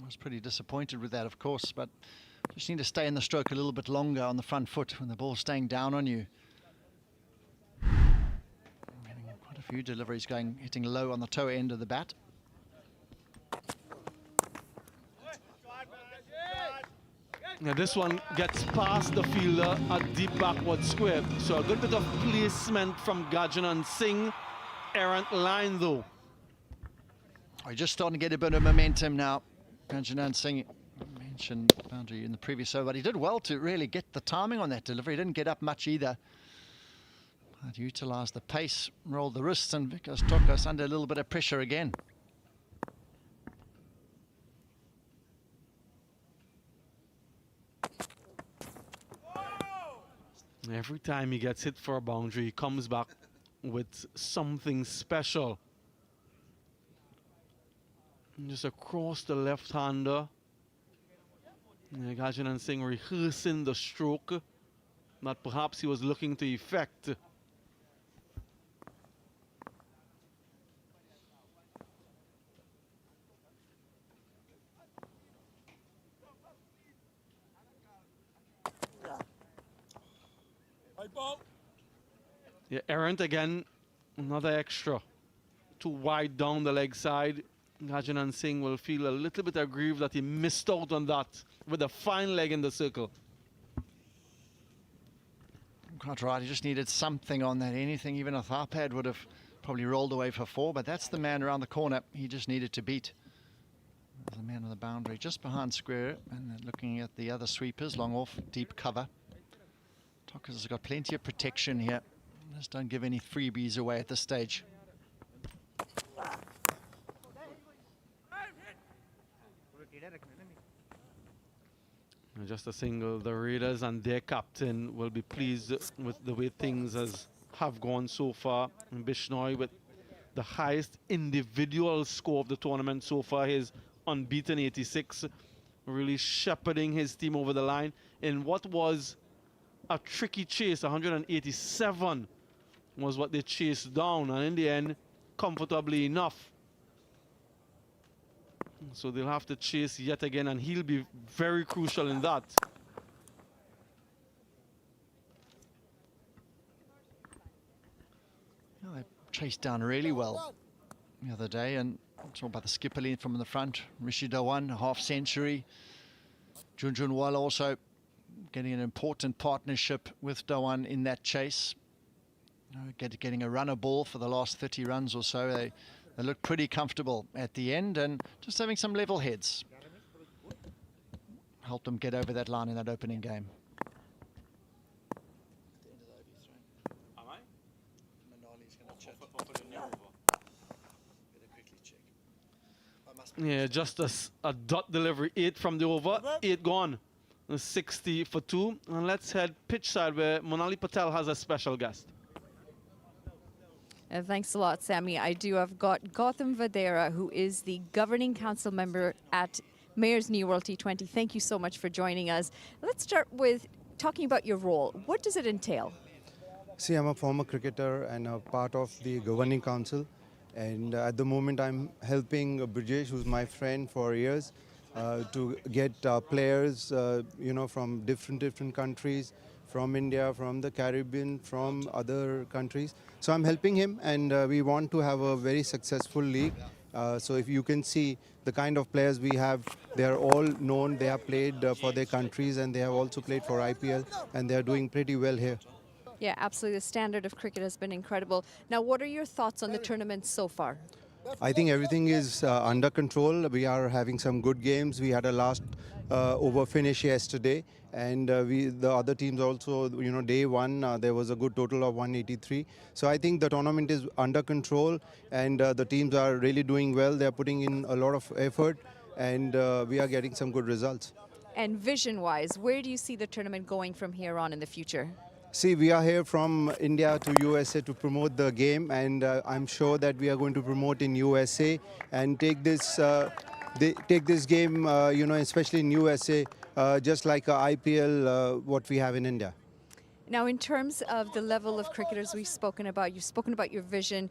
I was pretty disappointed with that, of course, but just need to stay in the stroke a little bit longer on the front foot when the ball's staying down on you. Getting quite a few deliveries hitting low on the toe end of the bat. Now this one gets past the fielder at deep backward square. So a good bit of placement from Gajanan Singh. Errant line though. We're just starting to get a bit of momentum now. Gajanan Singh mentioned boundary in the previous over, but he did well to really get the timing on that delivery. He didn't get up much either. But utilised the pace, rolled the wrists, and Vikas took us under a little bit of pressure again. Every time he gets hit for a boundary, he comes back with something special. And just across the left-hander. Gajanan Singh rehearsing the stroke that perhaps he was looking to effect. Yeah, errant again, another extra. Too wide down the leg side. Gajanan Singh will feel a little bit aggrieved that he missed out on that with a fine leg in the circle. Quite right, he just needed something on that. Anything, even a thigh pad would have probably rolled away for four, but that's the man around the corner he just needed to beat. There's the man on the boundary just behind square, and then looking at the other sweepers, long off, deep cover. Tokas has got plenty of protection here. Just don't give any freebies away at this stage. Just a single. The Raiders and their captain will be pleased with the way things have gone so far. And Bishnoi with the highest individual score of the tournament so far, his unbeaten 86, really shepherding his team over the line in what was a tricky chase. 187 was what they chased down, and in the end, comfortably enough. So they'll have to chase yet again, and he'll be very crucial in that. Yeah, they chased down really well the other day, and I'm talking about the skipper lead from the front. Rishi Dhawan, a half century. Junjunwala also getting an important partnership with Dhawan in that chase. Getting a runner ball for the last 30 runs or so. They look pretty comfortable at the end, and just having some level heads helped them get over that line in that opening game. Yeah, just a dot delivery. 8 from the over, 8 gone. 60 for 2. And let's head pitch side where Monali Patel has a special guest. Thanks a lot, Sammy. I have got Gautam Vadera, who is the governing council member at Mayor's New World T20. Thank you so much for joining us. Let's start with talking about your role. What does it entail? See, I'm a former cricketer and a part of the governing council. And at the moment, I'm helping Brijesh, who's my friend for years, to get players, from different countries, from India, from the Caribbean, from other countries. So I'm helping him, and we want to have a very successful league. So if you can see the kind of players we have, they are all known, they have played for their countries, and they have also played for IPL, and they are doing pretty well here. Yeah, absolutely. The standard of cricket has been incredible. Now, what are your thoughts on the tournament so far? I think everything is under control. We are having some good games. We had a last over finish yesterday, and the other teams also, day one, there was a good total of 183. So I think the tournament is under control, and the teams are really doing well. They are putting in a lot of effort, and we are getting some good results. And vision-wise, where do you see the tournament going from here on in the future? See, we are here from India to USA to promote the game, and I'm sure that we are going to promote in USA and take this game, especially in USA, just like IPL, what we have in India. Now, in terms of the level of cricketers you've spoken about your vision.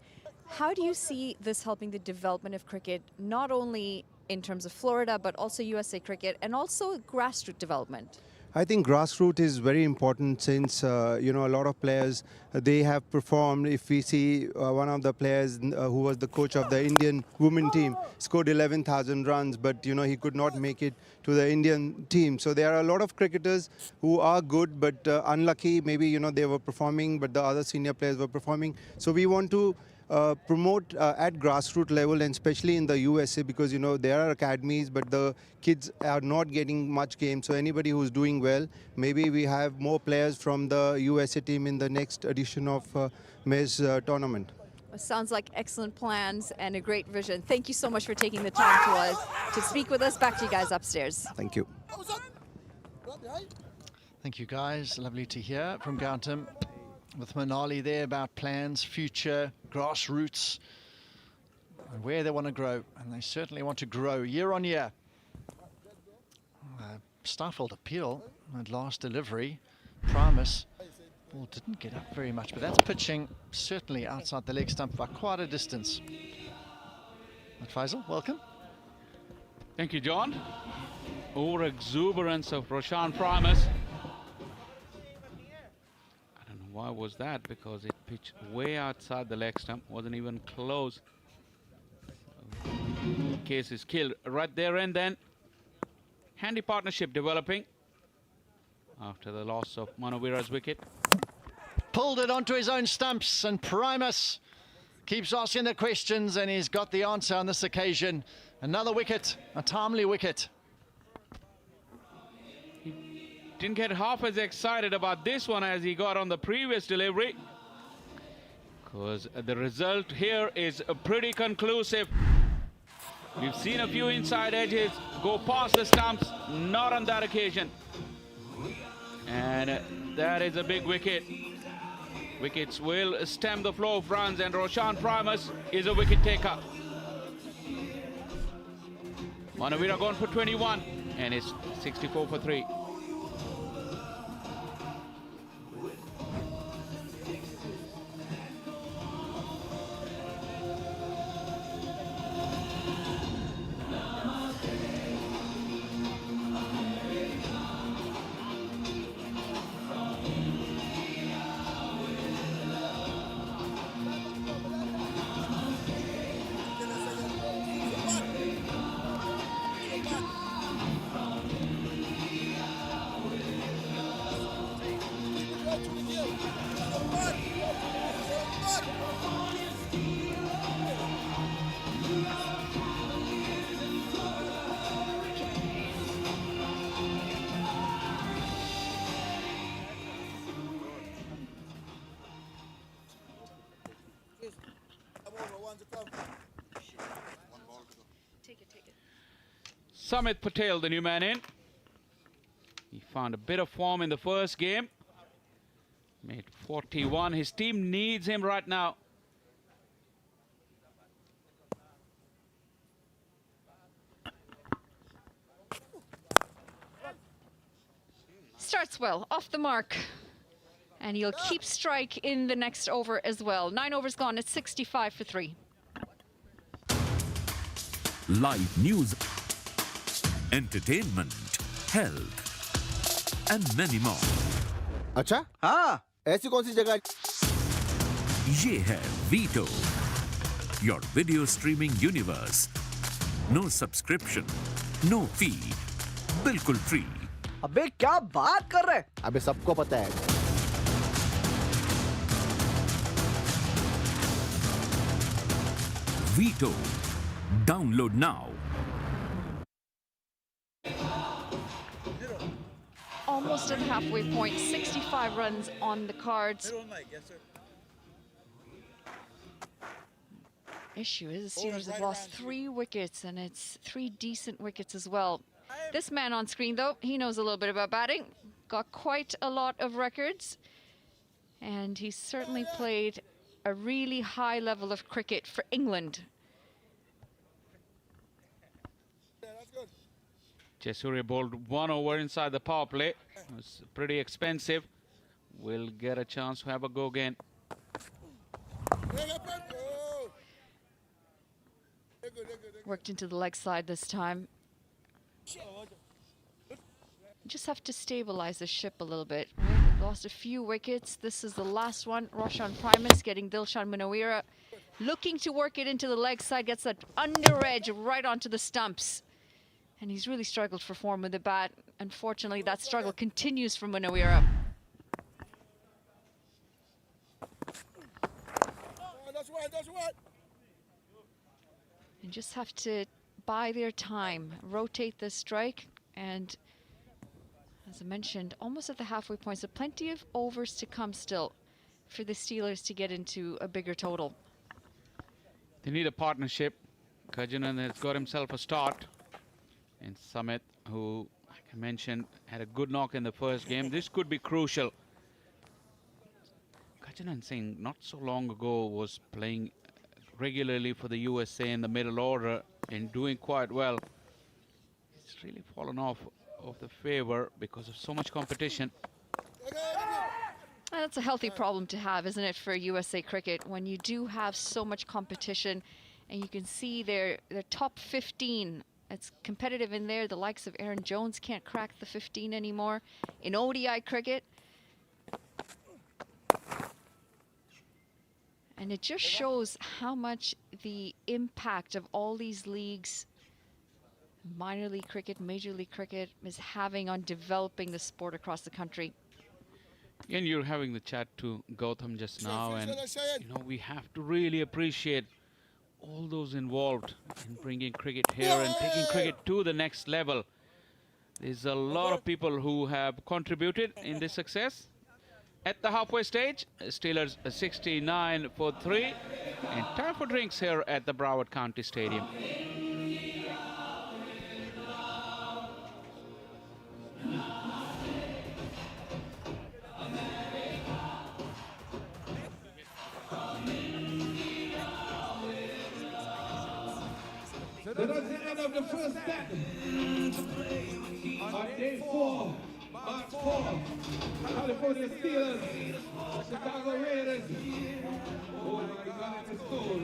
How do you see this helping the development of cricket, not only in terms of Florida, but also USA cricket, and also grassroots development? I think grassroots is very important since, a lot of players, they have performed. If we see one of the players who was the coach of the Indian women team, scored 11,000 runs, but, he could not make it to the Indian team. So there are a lot of cricketers who are good, but unlucky. Maybe, they were performing, but the other senior players were performing. So we want to promote at grassroots level, and especially in the USA, because there are academies, but the kids are not getting much game. So anybody who's doing well, maybe we have more players from the USA team in the next edition of May's tournament. It sounds like excellent plans and a great vision. Thank you so much for taking the time to speak with us. Back to you guys upstairs. Thank you. Thank you, guys. Lovely to hear from Gautam with Manali there about plans, future, grassroots, and where they want to grow. And they certainly want to grow year on year. Stifled appeal at last delivery. Primus didn't get up very much, but that's pitching certainly outside the leg stump by quite a distance. But Faisal, welcome. Thank you, John. Over exuberance of Roshan Primus. Why was that? Because it pitched way outside the leg stump, wasn't even close. So, case is killed right there and then. Handy partnership developing after the loss of Manavira's wicket. Pulled it onto his own stumps, and Primus keeps asking the questions, and he's got the answer on this occasion. Another wicket, a timely wicket. Didn't get half as excited about this one as he got on the previous delivery, because the result here is pretty conclusive. We've seen a few inside edges go past the stumps, not on that occasion. And that is a big wicket. Wickets will stem the flow of runs, and Roshan Primus is a wicket taker. Manavira gone for 21, and it's 64 for 3. Samit Patel, the new man in. He found a bit of form in the first game. Made 41. His team needs him right now. Starts well, off the mark. And he'll keep strike in the next over as well. 9 overs gone, it's 65 for 3. Live news entertainment, health, and many more. अच्छा हाँ ऐसी कौन सी जगह ये है Vito, your video streaming universe. No subscription, no fee, बिल्कुल free. अबे क्या बात कर रहे अबे सबको पता है Vito, download now. Almost at the halfway point, 65 runs on the cards. Middle mic, yes, sir. Issue is the Steelers have lost 3 wickets, and it's 3 decent wickets as well. This man on screen, though, he knows a little bit about batting. Got quite a lot of records, and he's certainly played a really high level of cricket for England. Jayasuriya bowled 1 over inside the power play. It was pretty expensive. We'll get a chance to have a go again. Worked into the leg side this time. Just have to stabilize the ship a little bit. Right? We've lost a few wickets. This is the last one. Roshan Primus getting Dilshan Munawira. Looking to work it into the leg side. Gets that under edge right onto the stumps. And he's really struggled for form with the bat. Unfortunately, that struggle continues for Munawira. That's right. And just have to buy their time, rotate the strike, and as I mentioned, almost at the halfway point, so plenty of overs to come still for the Steelers to get into a bigger total. They need a partnership. Kajanan has got himself a start. And Samit, who, like I mentioned, had a good knock in the first game. This could be crucial. Kajanan Singh, not so long ago, was playing regularly for the USA in the middle order and doing quite well. It's really fallen off of the favor because of so much competition. That's a healthy problem to have, isn't it, for USA cricket, when you do have so much competition, and you can see their top 15. It's competitive in there. The likes of Aaron Jones can't crack the 15 anymore in ODI cricket. And it just shows how much the impact of all these leagues, minor league cricket, major league cricket, is having on developing the sport across the country. And you're having the chat to Gautam just now, and you know, we have to really appreciate all those involved in bringing cricket here and taking cricket to the next level. There's a lot of people who have contributed in this success. At the halfway stage, Steelers 69 for 3, and time for drinks here at the Broward County Stadium. So that's the end of the first set on day 4, March 4th. California Steelers, Chicago Raiders. Oh my God, it's cool.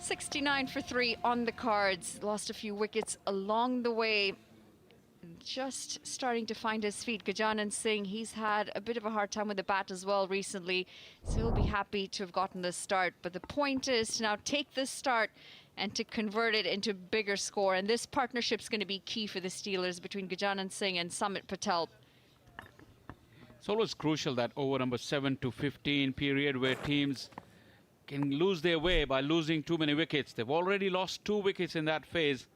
69 for 3 on the cards. Lost a few wickets along the way. Just starting to find his feet. Gajanan Singh, he's had a bit of a hard time with the bat as well recently, so he'll be happy to have gotten this start. But the point is to now take this start and to convert it into bigger score. And this partnership's going to be key for the Steelers between Gajanan Singh and Samit Patel. It's always crucial that over number 7 to 15 period where teams can lose their way by losing too many wickets. They've already lost 2 wickets in that phase.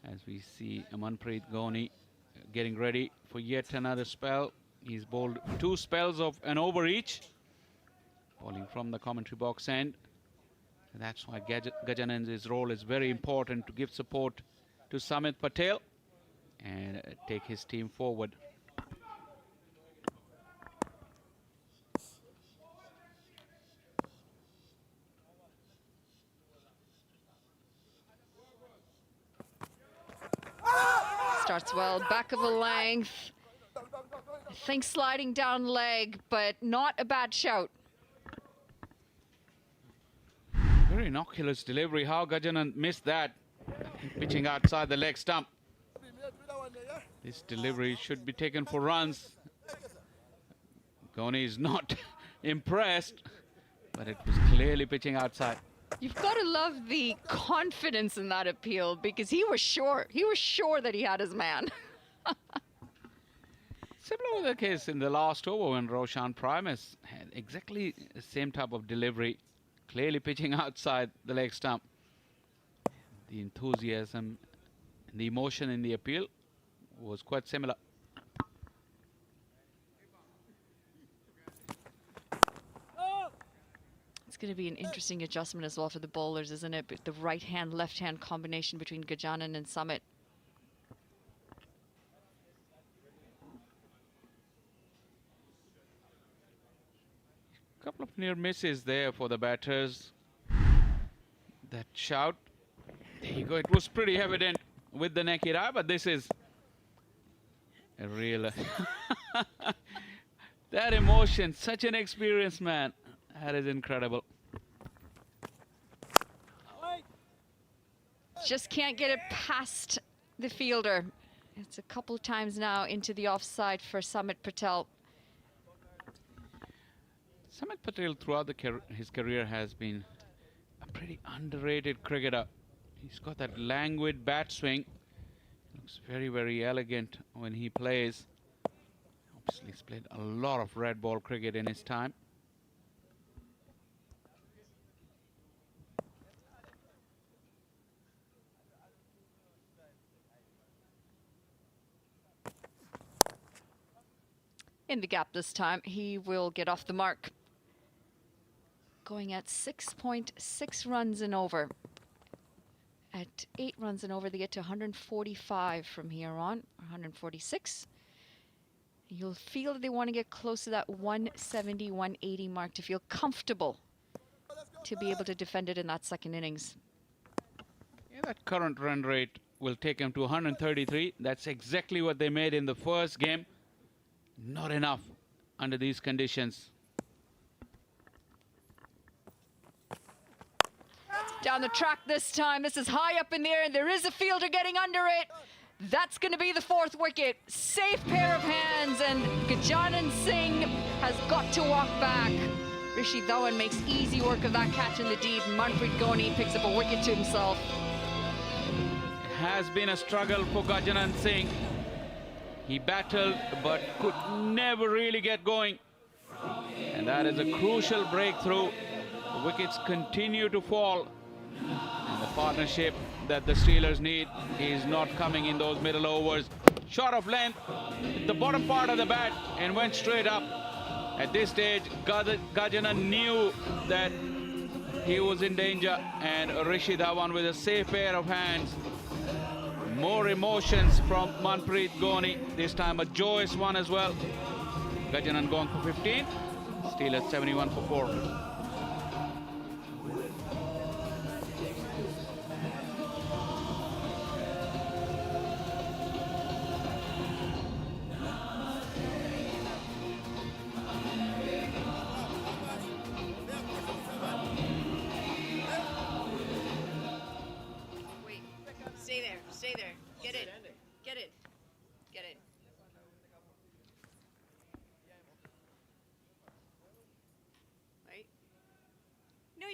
As we see Manpreet Ghoni getting ready for yet another spell. He's bowled 2 spells of an over each. Bowling from the commentary box end. And that's why Gajanan's role is very important, to give support to Samit Patel and take his team forward. Starts well, back of a length. I think sliding down leg, but not a bad shout. Very innocuous delivery. How Gajanan missed that. Pitching outside the leg stump. This delivery should be taken for runs. Ghoni is not impressed, but it was clearly pitching outside. You've got to love the confidence in that appeal, because he was sure that he had his man. Similar was the case in the last over when Roshan Primus had exactly the same type of delivery, clearly pitching outside the leg stump. The enthusiasm and the emotion in the appeal was quite similar. It's going to be an interesting adjustment as well for the bowlers, isn't it? The right-hand, left-hand combination between Gajanan and Samit. Couple of near misses there for the batters. That shout, there you go. It was pretty evident with the naked eye, but this is a real that emotion, such an experienced man. That is incredible. Just can't get it past the fielder. It's a couple of times now into the offside for Samit Patel. Samit Patel throughout his career has been a pretty underrated cricketer. He's got that languid bat swing. Looks very, very elegant when he plays. Obviously, he's played a lot of red ball cricket in his time. In the gap this time, he will get off the mark. Going at 6.6 runs and over. At 8 runs and over, they get to 145 from here on, 146. You'll feel that they want to get close to that 170, 180 mark to feel comfortable to be able to defend it in that second innings. Yeah, that current run rate will take him to 133. That's exactly what they made in the first game. Not enough under these conditions. Down the track this time. This is high up in the air, and there is a fielder getting under it. That's going to be the 4th wicket. Safe pair of hands, and Gajanan Singh has got to walk back. Rishi Dhawan makes easy work of that catch in the deep. Manpreet Ghoni picks up a wicket to himself. It has been a struggle for Gajanan Singh. He battled but could never really get going. And that is a crucial breakthrough. The wickets continue to fall. And the partnership that the Steelers need is not coming in those middle overs. Short of length, the bottom part of the bat, and went straight up. At this stage, Gajanan knew that he was in danger, and Rishi Dhawan with a safe pair of hands. More emotions from Manpreet Ghoni. This time a joyous one as well. Gajanan gone for 15. Steelers 71 for 4.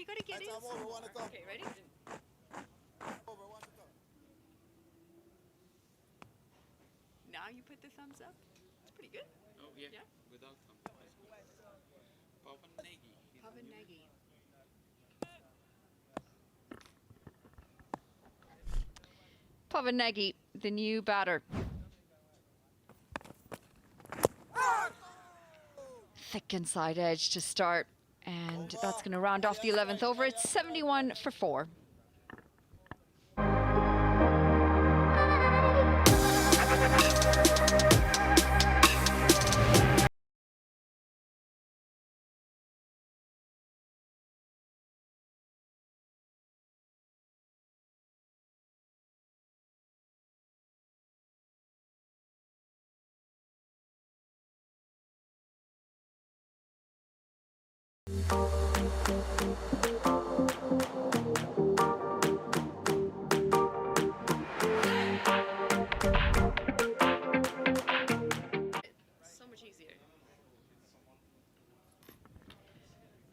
got to get in. Okay, ready? Now you put the thumbs up. It's pretty good. Oh, yeah. Without them. Pavan Nagy. Pavan Nagy. Pavan Nagy, the new batter. Thick inside edge to start, and that's going to round off the 11th over. It's 71 for 4.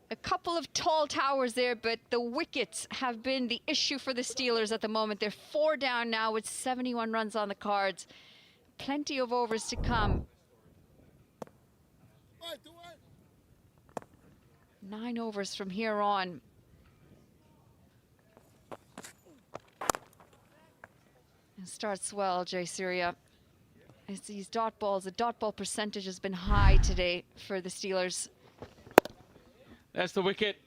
A couple of tall towers there, but the wickets have been the issue for the Steelers at the moment. They're 4 down now with 71 runs on the cards. Plenty of overs to come. 9 overs from here on. And starts well, Jayasuriya. It's these dot balls. The dot ball percentage has been high today for the Steelers. That's the wicket.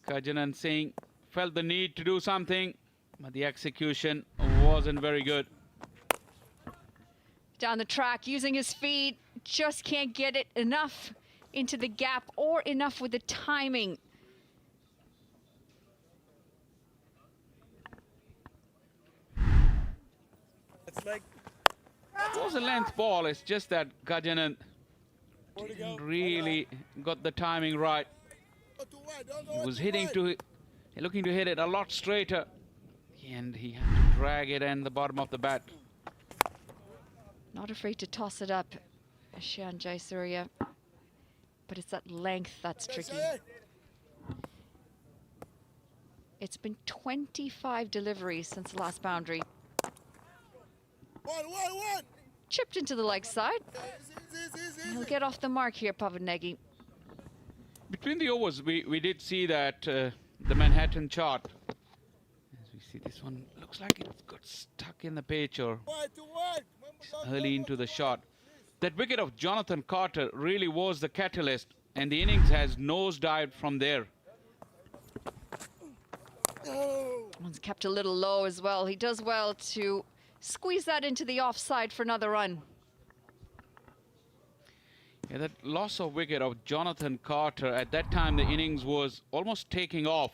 Kajanan Singh felt the need to do something, but the execution wasn't very good. Down the track, using his feet, just can't get it enough into the gap or enough with the timing. It's like It was a length ball. It's just that Kajanan didn't really got the timing right. He was looking to hit it a lot straighter, and he had to drag it in the bottom of the bat. Not afraid to toss it up, Shan Jayasuriya, but it's that length that's tricky. It's been 25 deliveries since the last boundary. Chipped into the leg side. He'll get off the mark here, Pavan Nagy. Between the overs, we did see that the Manhattan chart. As we see, this one looks like it got stuck in the pitch or early into the shot. That wicket of Jonathan Carter really was the catalyst, and the innings has nosedived from there. One's kept a little low as well. He does well to squeeze that into the offside for another run. Yeah, that loss of wicket of Jonathan Carter, at that time the innings was almost taking off.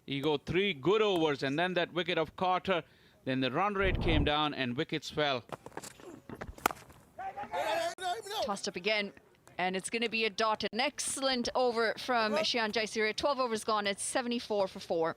He got 3 good overs, and then that wicket of Carter, then the run rate came down and wickets fell. Tossed up again, and it's going to be a dot. An excellent over from Shan Jayasuriya. 12 overs gone. It's 74 for 4.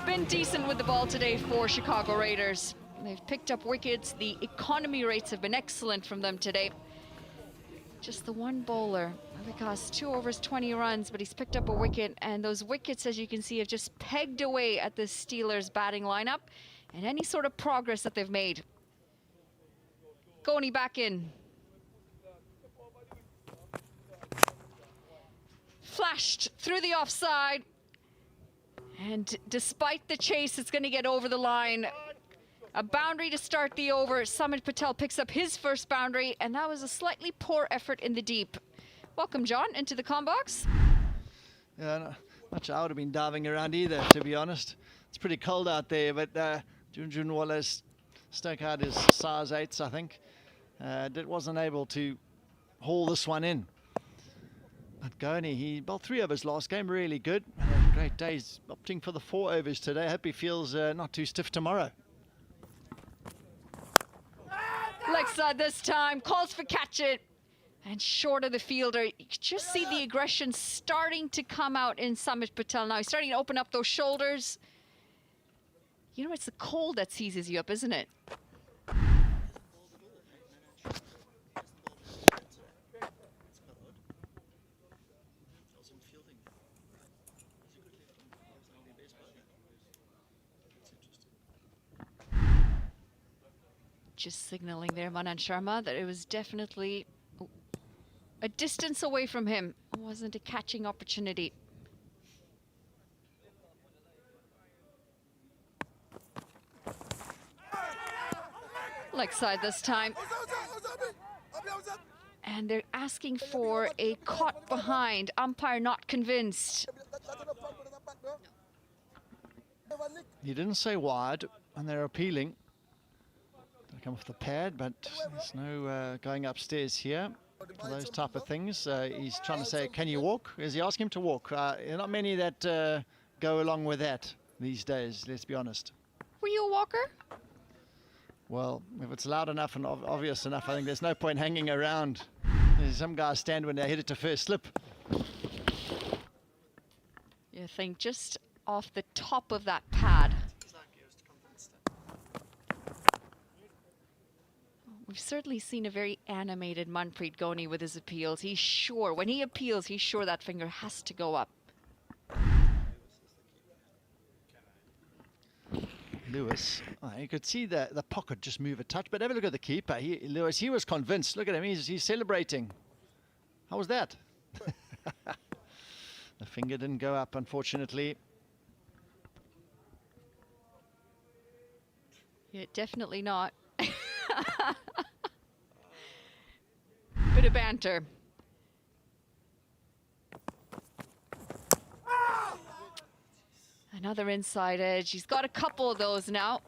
Been decent with the ball today for Chicago Raiders. They've picked up wickets. The economy rates have been excellent from them today. Just the one bowler, because 2 overs, 20 runs, but he's picked up a wicket, and those wickets, as you can see, have just pegged away at the Steelers' batting lineup and any sort of progress that they've made. Goni back in. Flashed through the offside. And despite the chase, it's going to get over the line. A boundary to start the over. Samit Patel picks up his first boundary, and that was a slightly poor effort in the deep. Welcome, John, into the comm box. Yeah, not sure I would have been diving around either, to be honest. It's pretty cold out there, but Junjun Wallace stuck out his size 8s, I think. that wasn't able to haul this one in. But Goni, he bowled 3 overs last game, really good. Great day. He's opting for the 4 overs today. Hope he feels not too stiff tomorrow. Leg side this time, calls for catch it. And short of the fielder. You can just see the aggression starting to come out in Samit Patel now. He's starting to open up those shoulders. You know, it's the cold that seizes you up, isn't it? Just signaling there, Manan Sharma, that it was definitely a distance away from him. It wasn't a catching opportunity. Leg side this time. And they're asking for a caught behind. Umpire not convinced. He didn't say wide, and they're appealing. They come off the pad, but there's no going upstairs here for those type of things. He's trying to say, can you walk? Is he asking him to walk? There are not many that go along with that these days, let's be honest. Were you a walker? Well, if it's loud enough and obvious enough, I think there's no point hanging around. There's some guys stand when they hit it to first slip. You think just off the top of that pad. We've certainly seen a very animated Manpreet Goni with his appeals. He's sure, when he appeals, he's sure that finger has to go up. Lewis, you could see the pocket just move a touch, but have a look at the keeper. Lewis, he was convinced. Look at him, he's celebrating. How was that? The finger didn't go up, unfortunately. Yeah, definitely not. Bit of banter. Another inside edge. He's got a couple of those now.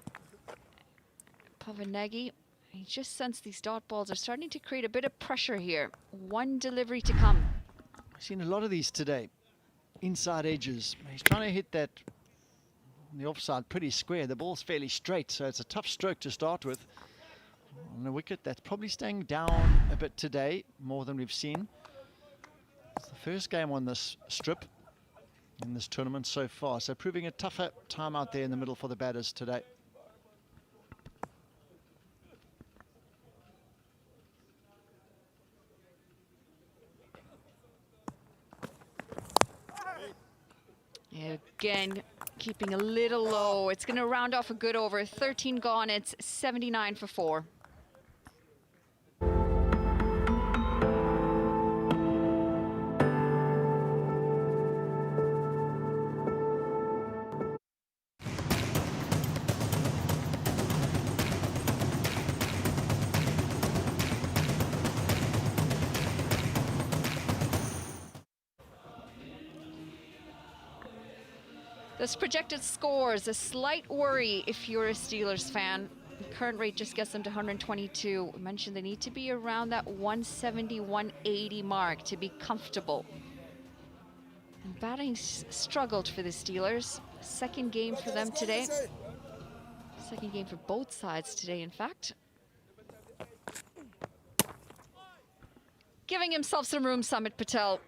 Pavanegi, he just sensed these dot balls are starting to create a bit of pressure here. One delivery to come. I've seen a lot of these today. Inside edges. He's trying to hit that on the offside pretty square. The ball's fairly straight, so it's a tough stroke to start with. On the wicket, that's probably staying down a bit today, more than we've seen. It's the first game on this strip in this tournament so far, so proving a tougher time out there in the middle for the batters today. Yeah, again, keeping a little low. It's going to round off a good over. 13 gone. It's 79 for 4. This projected scores, a slight worry if you're a Steelers fan. The current rate just gets them to 122. I mentioned they need to be around that 170, 180 mark to be comfortable. And batting struggled for the Steelers. Second game for them today. Second game for both sides today, in fact. Giving himself some room, Samit Patel.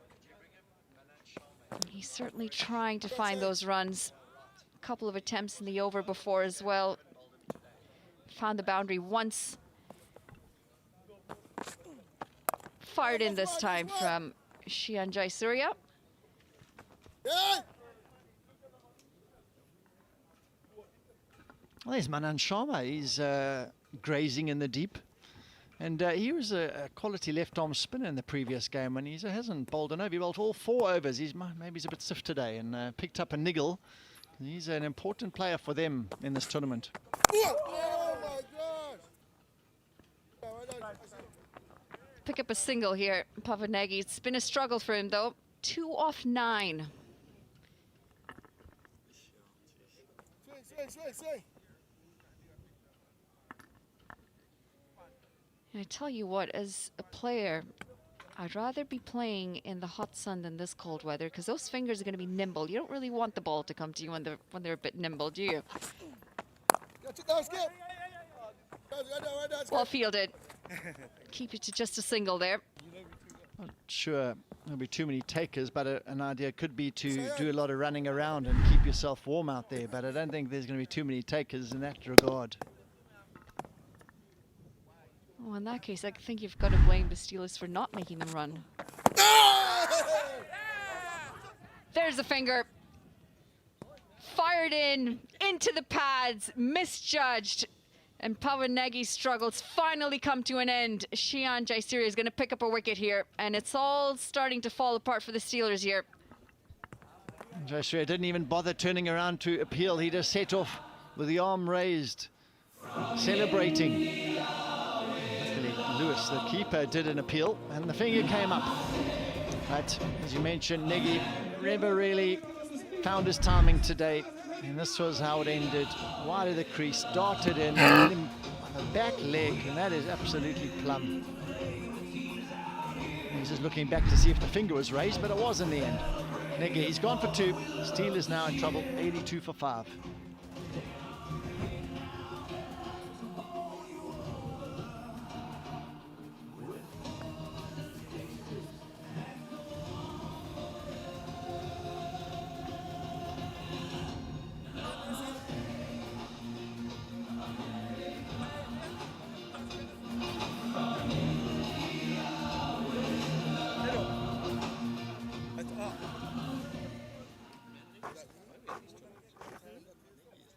He's certainly trying to find those runs. A couple of attempts in the over before as well. Found the boundary once. Fired in this time from Jayasuriya. Well, there's Manan Sharma. He's grazing in the deep. And he was a quality left-arm spinner in the previous game, and he hasn't bowled an over. He bowled all 4 overs. Maybe he's a bit stiff today and picked up a niggle. He's an important player for them in this tournament. Oh my gosh! Pick up a single here, Pavanegi. It's been a struggle for him, though. 2 off 9. Swing. I tell you what, as a player, I'd rather be playing in the hot sun than this cold weather, because those fingers are going to be nimble. You don't really want the ball to come to you when they're a bit nimble, do you? Well fielded. Keep it to just a single there. Not sure there'll be too many takers, but an idea could be to do a lot of running around and keep yourself warm out there. But I don't think there's going to be too many takers in that regard. Oh, in that case, I think you've got to blame the Steelers for not making them run. There's the finger. Fired into the pads, misjudged. And Pawan Negi's struggles finally come to an end. Shihan Jayasuriya is going to pick up a wicket here, and it's all starting to fall apart for the Steelers here. Jayasuriya didn't even bother turning around to appeal. He just set off with the arm raised, celebrating. Luckily, Lewis, the keeper, did an appeal, and the finger came up. But as you mentioned, Negi never really found his timing today. And this was how it ended. Wide of the crease, darted in, hit him on the back leg, and that is absolutely plumb. He's just looking back to see if the finger was raised, but it was in the end. Negi, he's gone for 2. Steelers now in trouble, 82 for 5.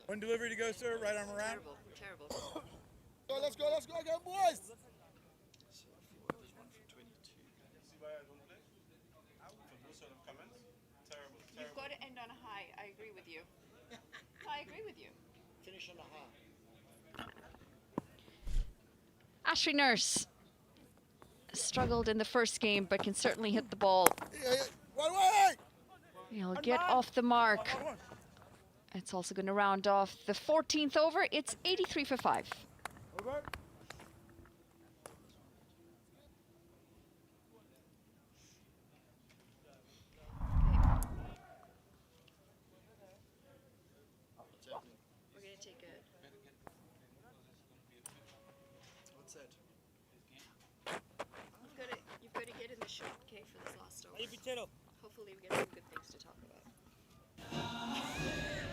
One delivery to go, sir. Right arm around. Terrible. Let's go, boys. You've got to end on a high. I agree with you. I agree with you. Finish on a high. Ashley Nurse struggled in the first game, but can certainly hit the ball. He'll get off the mark. It's also going to round off the 14th over. It's 83 for 5. Over. We're going to take a... What's that? You've got to get in the shot, okay, for this last over. Hopefully we get some good things to talk about.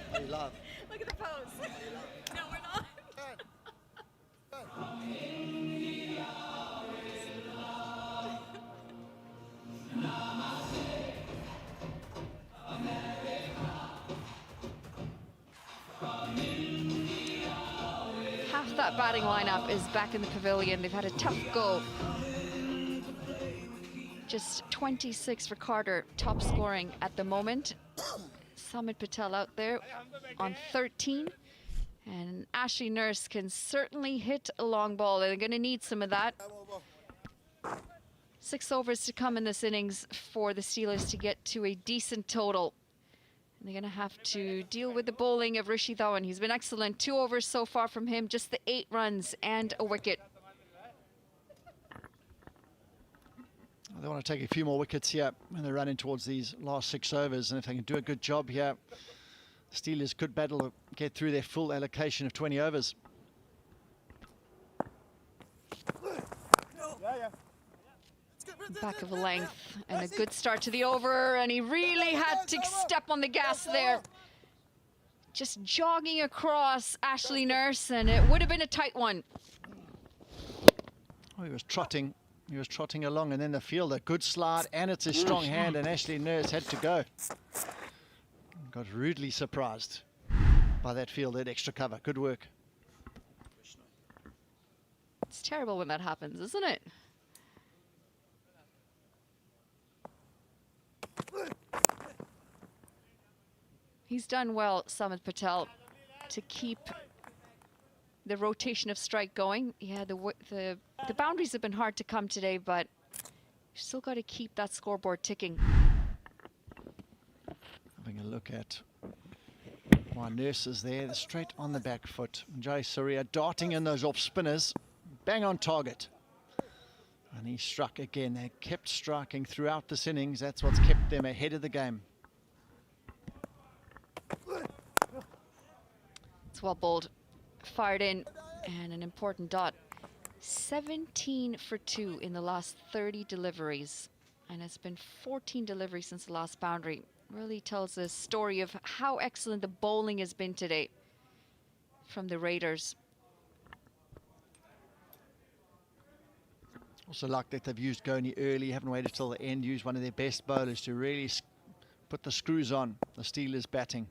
What do you love? Look at the pose. No, we're not. Half that batting lineup is back in the pavilion. They've had a tough go. Just 26 for Carter, top scoring at the moment. Samit Patel out there on 13. And Ashley Nurse can certainly hit a long ball. They're going to need some of that. 6 overs to come in this innings for the Steelers to get to a decent total. And they're going to have to deal with the bowling of Rishi Dhawan. He's been excellent. 2 overs so far from him, just the 8 runs and a wicket. They want to take a few more wickets here when they're running towards these last 6 overs. And if they can do a good job here, the Steelers could battle to get through their full allocation of 20 overs. Back of the length and a good start to the over, and he really had to step on the gas there. Just jogging across Ashley Nurse, and it would have been a tight one. Oh, he was trotting along, and then the fielder, good slide, and it's a strong hand, and Ashley Nurse had to go. Got rudely surprised by that fielder at extra cover. Good work. It's terrible when that happens, isn't it? He's done well, Samit Patel, to keep the rotation of strike going. Yeah, the boundaries have been hard to come today, but you've still got to keep that scoreboard ticking. Having a look at my Nurses there, straight on the back foot. Jayasuriya darting in those off spinners, bang on target. And he struck again. They kept striking throughout this innings. That's what's kept them ahead of the game. It's well bowled, fired in, and an important dot. 17 for 2 in the last 30 deliveries, and it's been 14 deliveries since the last boundary. Really tells a story of how excellent the bowling has been today from the Raiders. Also like that they've used Goni early, haven't waited till the end, used one of their best bowlers to really put the screws on the Steelers batting.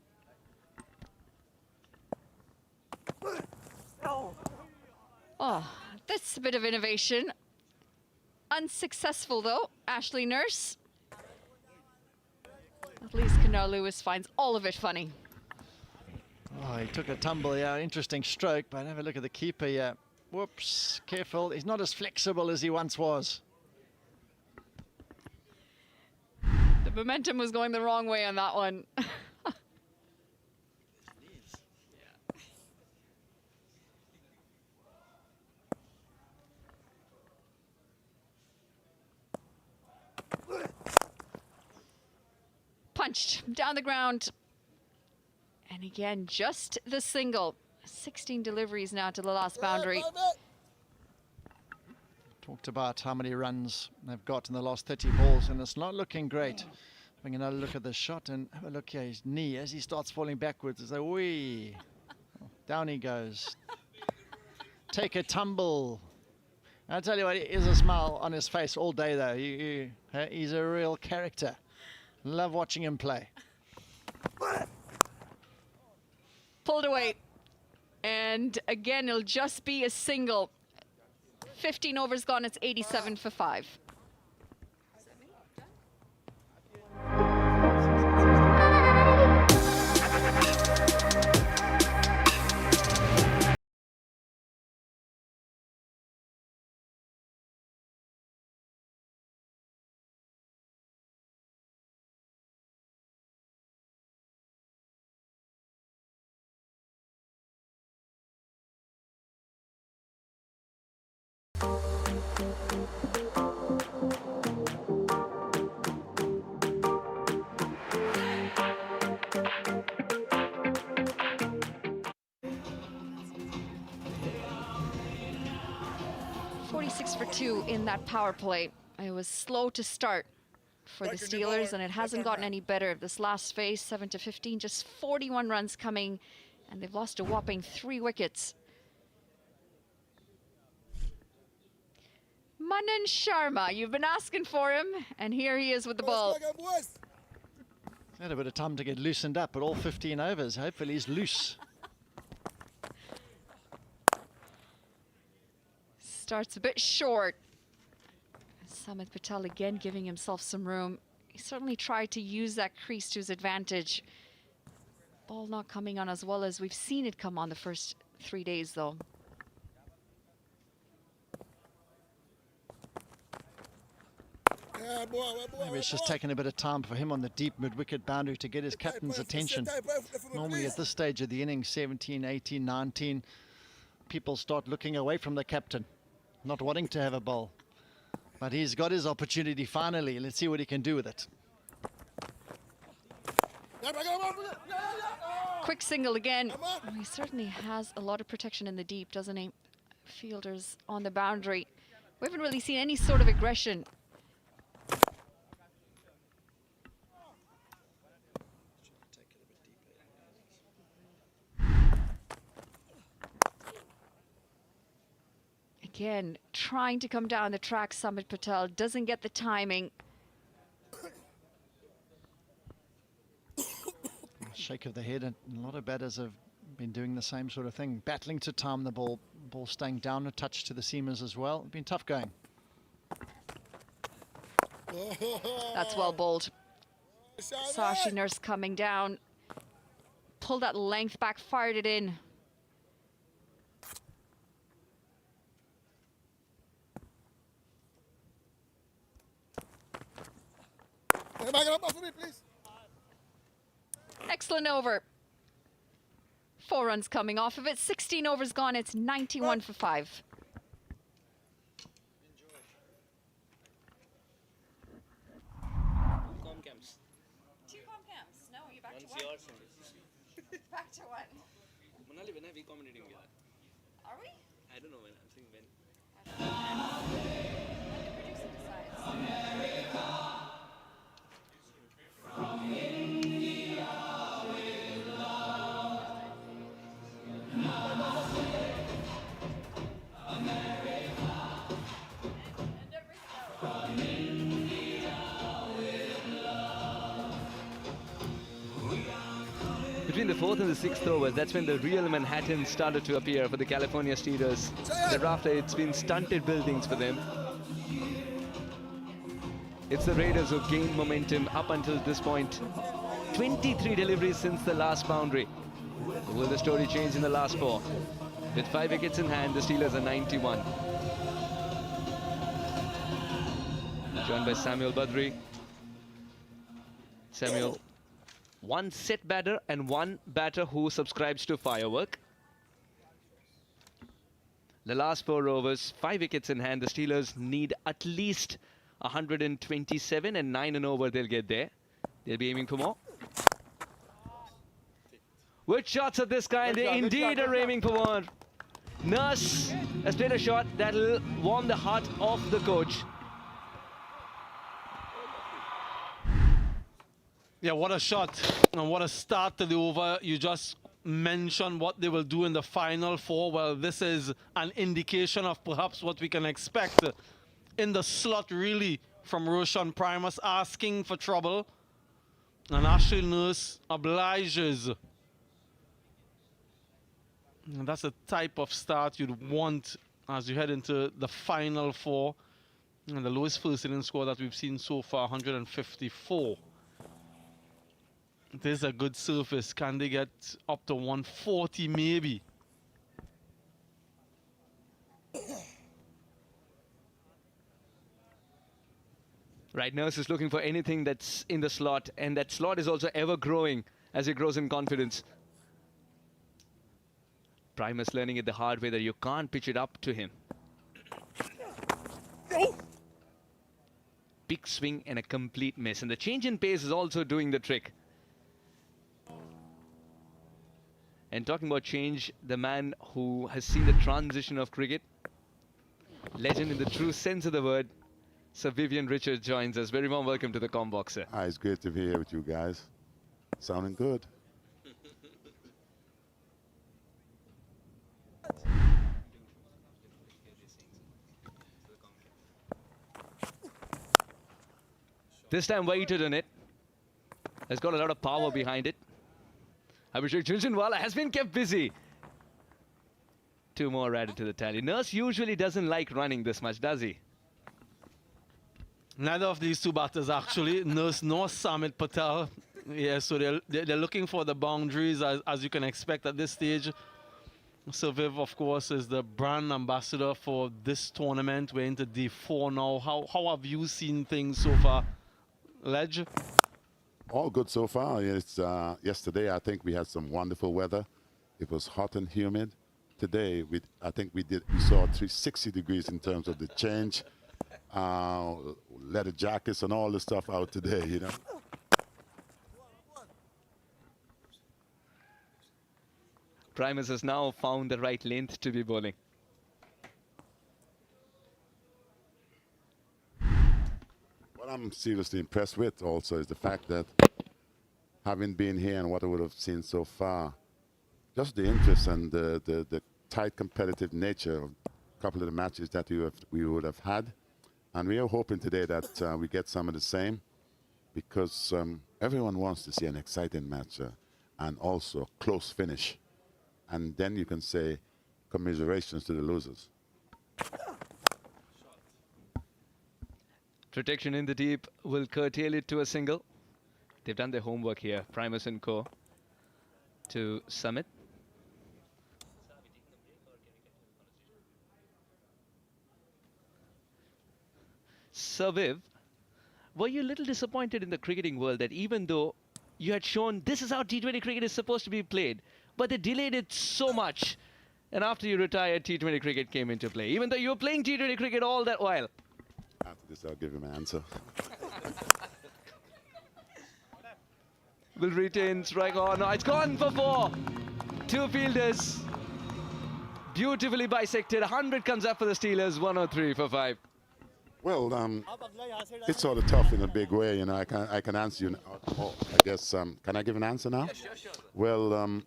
Oh, that's a bit of innovation. Unsuccessful though, Ashley Nurse. At least Kennard Lewis finds all of it funny. Oh, he took a tumble here, interesting stroke, but have a look at the keeper here. Whoops, careful, he's not as flexible as he once was. The momentum was going the wrong way on that one. Punched down the ground. And again, just the single. 16 deliveries now to the last boundary. Talked about how many runs they've got in the last 30 balls, and it's not looking great. Having another look at the shot, and have a look here, his knee, as he starts falling backwards, it's like, wee. Down he goes. Take a tumble. I'll tell you what, he has a smile on his face all day, though. He's a real character. Love watching him play. Pulled away. And again, it'll just be a single. 15 overs gone, it's 87 for 5. 46 for 2 in that power play. It was slow to start for the Steelers, and it hasn't gotten any better. This last phase, 7 to 15, just 41 runs coming, and they've lost a whopping 3 wickets. Manan Sharma, you've been asking for him, and here he is with the ball. Had a bit of time to get loosened up, but all 15 overs, hopefully he's loose. Starts a bit short. Samit Patel again giving himself some room. He certainly tried to use that crease to his advantage. Ball not coming on as well as we've seen it come on the first 3 days, though. Maybe it's just taken a bit of time for him on the deep mid-wicket boundary to get his captain's attention. Normally at this stage of the innings, 17, 18, 19, people start looking away from the captain, not wanting to have a bowl. But he's got his opportunity finally. Let's see what he can do with it. Quick single again. He certainly has a lot of protection in the deep, doesn't he? Fielders on the boundary. We haven't really seen any sort of aggression. Again, trying to come down the track, Samit Patel doesn't get the timing. Shake of the head, and a lot of batters have been doing the same sort of thing, battling to time the ball, staying down a touch to the seamers as well. It's been tough going. That's well bowled. Sashi Nurse coming down, pulled that length back, fired it in. Excellent over. 4 runs coming off of it. 16 overs gone. It's 91 for 5. Are we? I don't know when. I'm saying when. Between the 4th and the 6th overs, that's when the real Manhattan started to appear for the California Steelers. Thereafter, it's been stunted buildings for them. It's the Raiders who've gained momentum up until this point. 23 deliveries since the last boundary. Will the story change in the last 4? With 5 wickets in hand, the Steelers are 91. Joined by Samuel Badri. Samuel, one set batter and one batter who subscribes to firework. The last 4 overs, 5 wickets in hand. The Steelers need at least 127 and 9 and over. They'll get there. They'll be aiming for more. With shots of this kind, they indeed are aiming for more. Nurse has played a shot that'll warm the heart of the coach. Yeah, what a shot and what a start to the over. You just mentioned what they will do in the final 4. Well, this is an indication of perhaps what we can expect in the slot, really, from Roshan Primus, asking for trouble. And Ashley Nurse obliges. And that's the type of start you'd want as you head into the final 4. And the lowest first inning score that we've seen so far, 154. This is a good surface. Can they get up to 140 maybe? Right, Nurse is looking for anything that's in the slot, and that slot is also ever growing as he grows in confidence. Primus learning it the hard way that you can't pitch it up to him. Big swing and a complete miss, and the change in pace is also doing the trick. And talking about change, the man who has seen the transition of cricket, legend in the true sense of the word, Sir Vivian Richards joins us. Very warm welcome to the Combox, sir. Hi, it's great to be here with you guys. Sounding good. This time weighted on it. Has got a lot of power behind it. Abhishek Jhunjhunwala has been kept busy. 2 more added to the tally. Nurse usually doesn't like running this much, does he? Neither of these 2 batters actually, Nurse nor Samit Patel. Yeah, so they're looking for the boundaries as you can expect at this stage. Sir Viv, of course, is the brand ambassador for this tournament. We're into D4 now. How have you seen things so far, Ledge? All good so far. It's, yesterday, I think we had some wonderful weather. It was hot and humid. Today, I think we saw 360 degrees in terms of the change. Leather jackets and all the stuff out today, you know. Primus has now found the right length to be bowling. What I'm seriously impressed with also is the fact that having been here and what I would have seen so far, just the interest and the tight competitive nature of a couple of the matches that we would have had. And we are hoping today that we get some of the same, because everyone wants to see an exciting match and also a close finish. And then you can say commiserations to the losers. Protection in the deep will curtail it to a single. They've done their homework here. Primus and co. to Summit. Sir Viv, were you a little disappointed in the cricketing world that even though you had shown this is how T20 cricket is supposed to be played, but they delayed it so much, and after you retired, T20 cricket came into play, even though you were playing T20 cricket all that while? After this, I'll give you my answer. Will retain strike on. No, it's gone for 4. Two fielders. Beautifully bisected. 100 comes up for the Steelers. 103 for 5. Well, it's sort of tough in a big way, you know. I can answer you. I guess. Can I give an answer now? Yeah, sure. Well,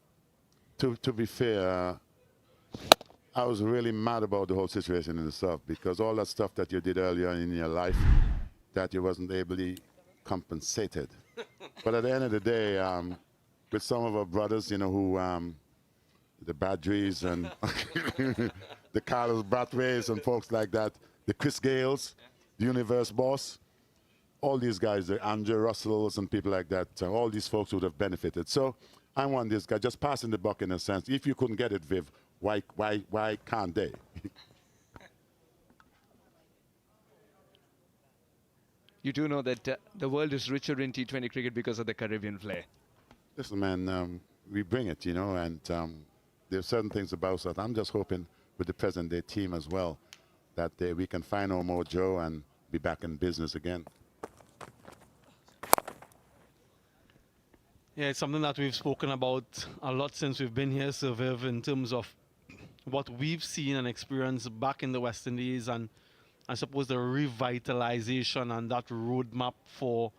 to be fair, I was really mad about the whole situation in itself, because all that stuff that you did earlier in your life, that you wasn't ably compensated. But at the end of the day, with some of our brothers, you know, who the Badries and the Carlos Bratways and folks like that, the Chris Gales, the Universe Boss, all these guys, the Andrew Russells and people like that, all these folks would have benefited. So I want this guy just passing the buck in a sense. If you couldn't get it, Viv, why can't they? You do know that the world is richer in T20 cricket because of the Caribbean flair. Listen, man, we bring it, you know, and there are certain things about that. I'm just hoping with the present-day team as well that we can find our mojo and be back in business again. Yeah, it's something that we've spoken about a lot since we've been here, Sir Viv, in terms of what we've seen and experienced back in the West Indies, and I suppose the revitalization and that roadmap for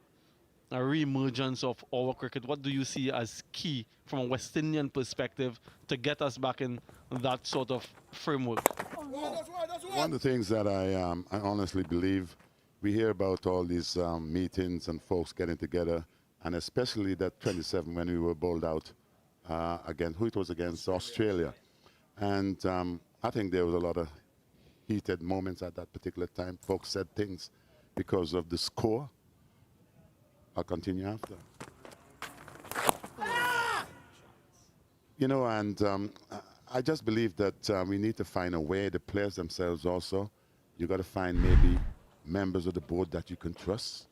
a re-emergence of our cricket. What do you see as key from a West Indian perspective to get us back in that sort of framework? One of the things that I honestly believe, we hear about all these meetings and folks getting together, and especially that 27 when we were bowled out against, who it was against, Australia. And I think there was a lot of heated moments at that particular time. Folks said things because of the score. I'll continue after. You know, and I just believe that we need to find a way, the players themselves also, you got to find maybe members of the board that you can trust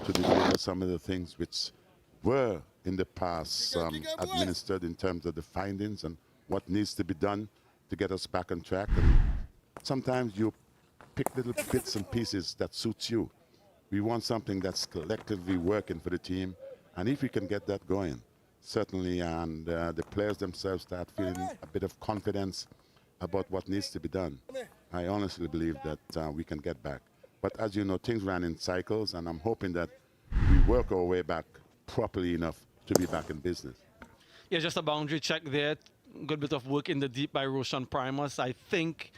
to deliver some of the things which were in the past administered in terms of the findings and what needs to be done to get us back on track. And sometimes you pick little bits and pieces that suits you. We want something that's collectively working for the team, and if we can get that going, certainly, and the players themselves start feeling a bit of confidence about what needs to be done, I honestly believe that we can get back. But as you know, things run in cycles, and I'm hoping that we work our way back properly enough to be back in business. Yeah, just a boundary check there. Good bit of work in the deep by Roshan Primus. I think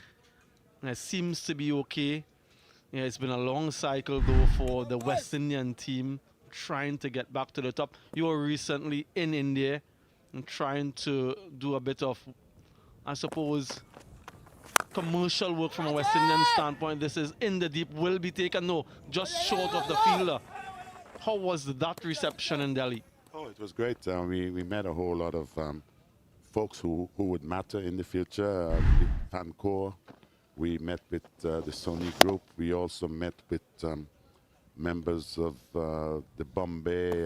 it seems to be okay. Yeah, it's been a long cycle, though, for the West Indian team trying to get back to the top. You were recently in India and trying to do a bit of, I suppose, commercial work from a West Indian standpoint. This is in the deep, will be taken, no, just short of the fielder. How was that reception in Delhi? Oh, it was great. We met a whole lot of folks who would matter in the future. The fan core. We met with the Sony Group. We also met with members of the Bombay,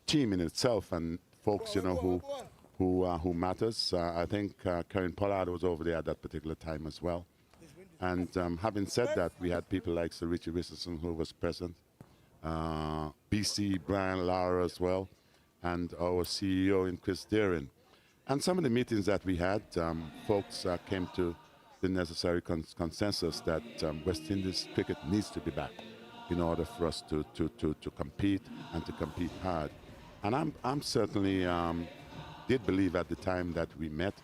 team in itself, and folks, you know, who matters. I think Karen Pollard was over there at that particular time as well. And having said that, we had people like Sir Richie Richardson who was present, BC, Brian Lara as well, and our CEO in Chris Deering. And some of the meetings that we had, folks came to the necessary consensus that West Indies cricket needs to be back in order for us to compete and to compete hard. And I'm certainly did believe at the time that we met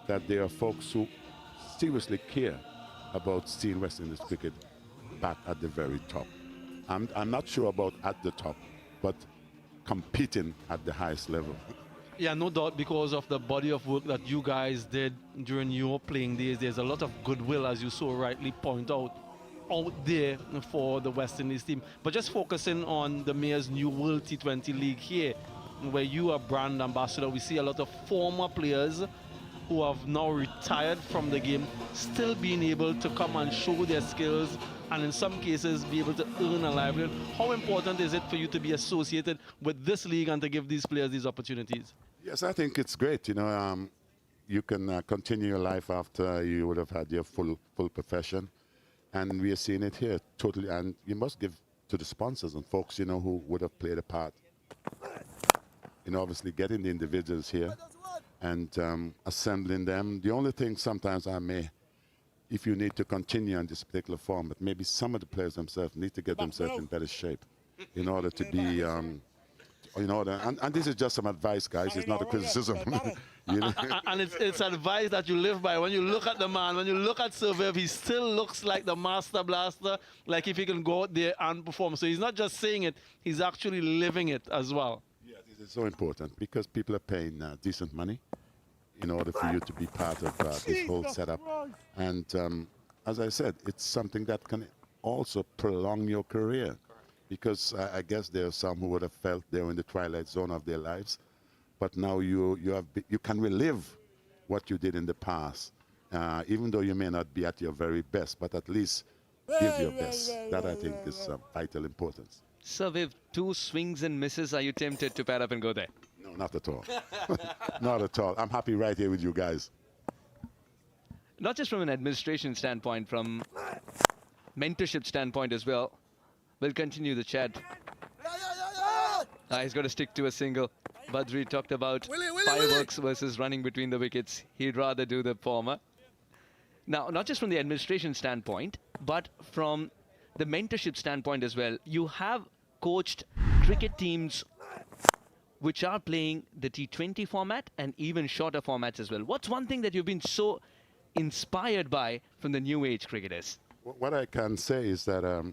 that there are folks who seriously care about seeing West Indies cricket back at the very top. I'm not sure about at the top, but competing at the highest level. Yeah, no doubt, because of the body of work that you guys did during your playing days. There's a lot of goodwill, as you so rightly point out there for the West Indies team. But just focusing on the Mayor's new World T20 League here, where you are brand ambassador, we see a lot of former players who have now retired from the game still being able to come and show their skills and in some cases be able to earn a livelihood. How important is it for you to be associated with this league and to give these players these opportunities? Yes, I think it's great. You know, you can continue your life after you would have had your full profession, and we are seeing it here totally. And you must give to the sponsors and folks, you know, who would have played a part in obviously getting the individuals here and assembling them. The only thing sometimes I may, if you need to continue on this particular format, maybe some of the players themselves need to get themselves in better shape in order to be, and this is just some advice, guys. It's not a criticism. You know? And it's advice that you live by. When you look at the man, when you look at Surveyor, he still looks like the master blaster, like if he can go out there and perform. So he's not just saying it, he's actually living it as well. Yeah, this is so important because people are paying decent money in order for you to be part of this whole setup. And as I said, it's something that can also prolong your career. Because I guess there are some who would have felt they were in the twilight zone of their lives, but now you can relive what you did in the past, even though you may not be at your very best, but at least give your best. That I think is of vital importance. So with 2 swings and misses, are you tempted to pair up and go there? No, not at all. Not at all. I'm happy right here with you guys. Not just from an administration standpoint, from mentorship standpoint as well. We'll continue the chat. He's got to stick to a single. Badri talked about fireworks versus running between the wickets. He'd rather do the former. Now, not just from the administration standpoint, but from the mentorship standpoint as well. You have coached cricket teams which are playing the T20 format and even shorter formats as well. What's one thing that you've been so inspired by from the new age cricketers? What I can say is that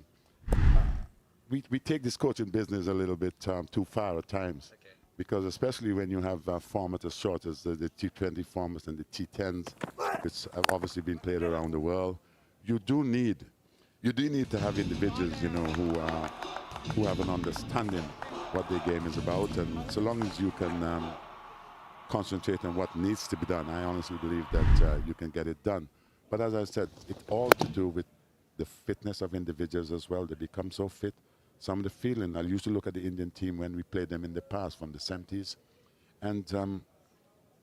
we take this coaching business a little bit too far at times, because especially when you have formats as short as the T20 formats and the T10s, which have obviously been played around the world, you do need to have individuals, you know, who have an understanding what their game is about, and so long as you can concentrate on what needs to be done, I honestly believe that you can get it done. But as I said, it's all to do with the fitness of individuals as well. They become so fit. Some of the feeling, I used to look at the Indian team when we played them in the past from the 70s, and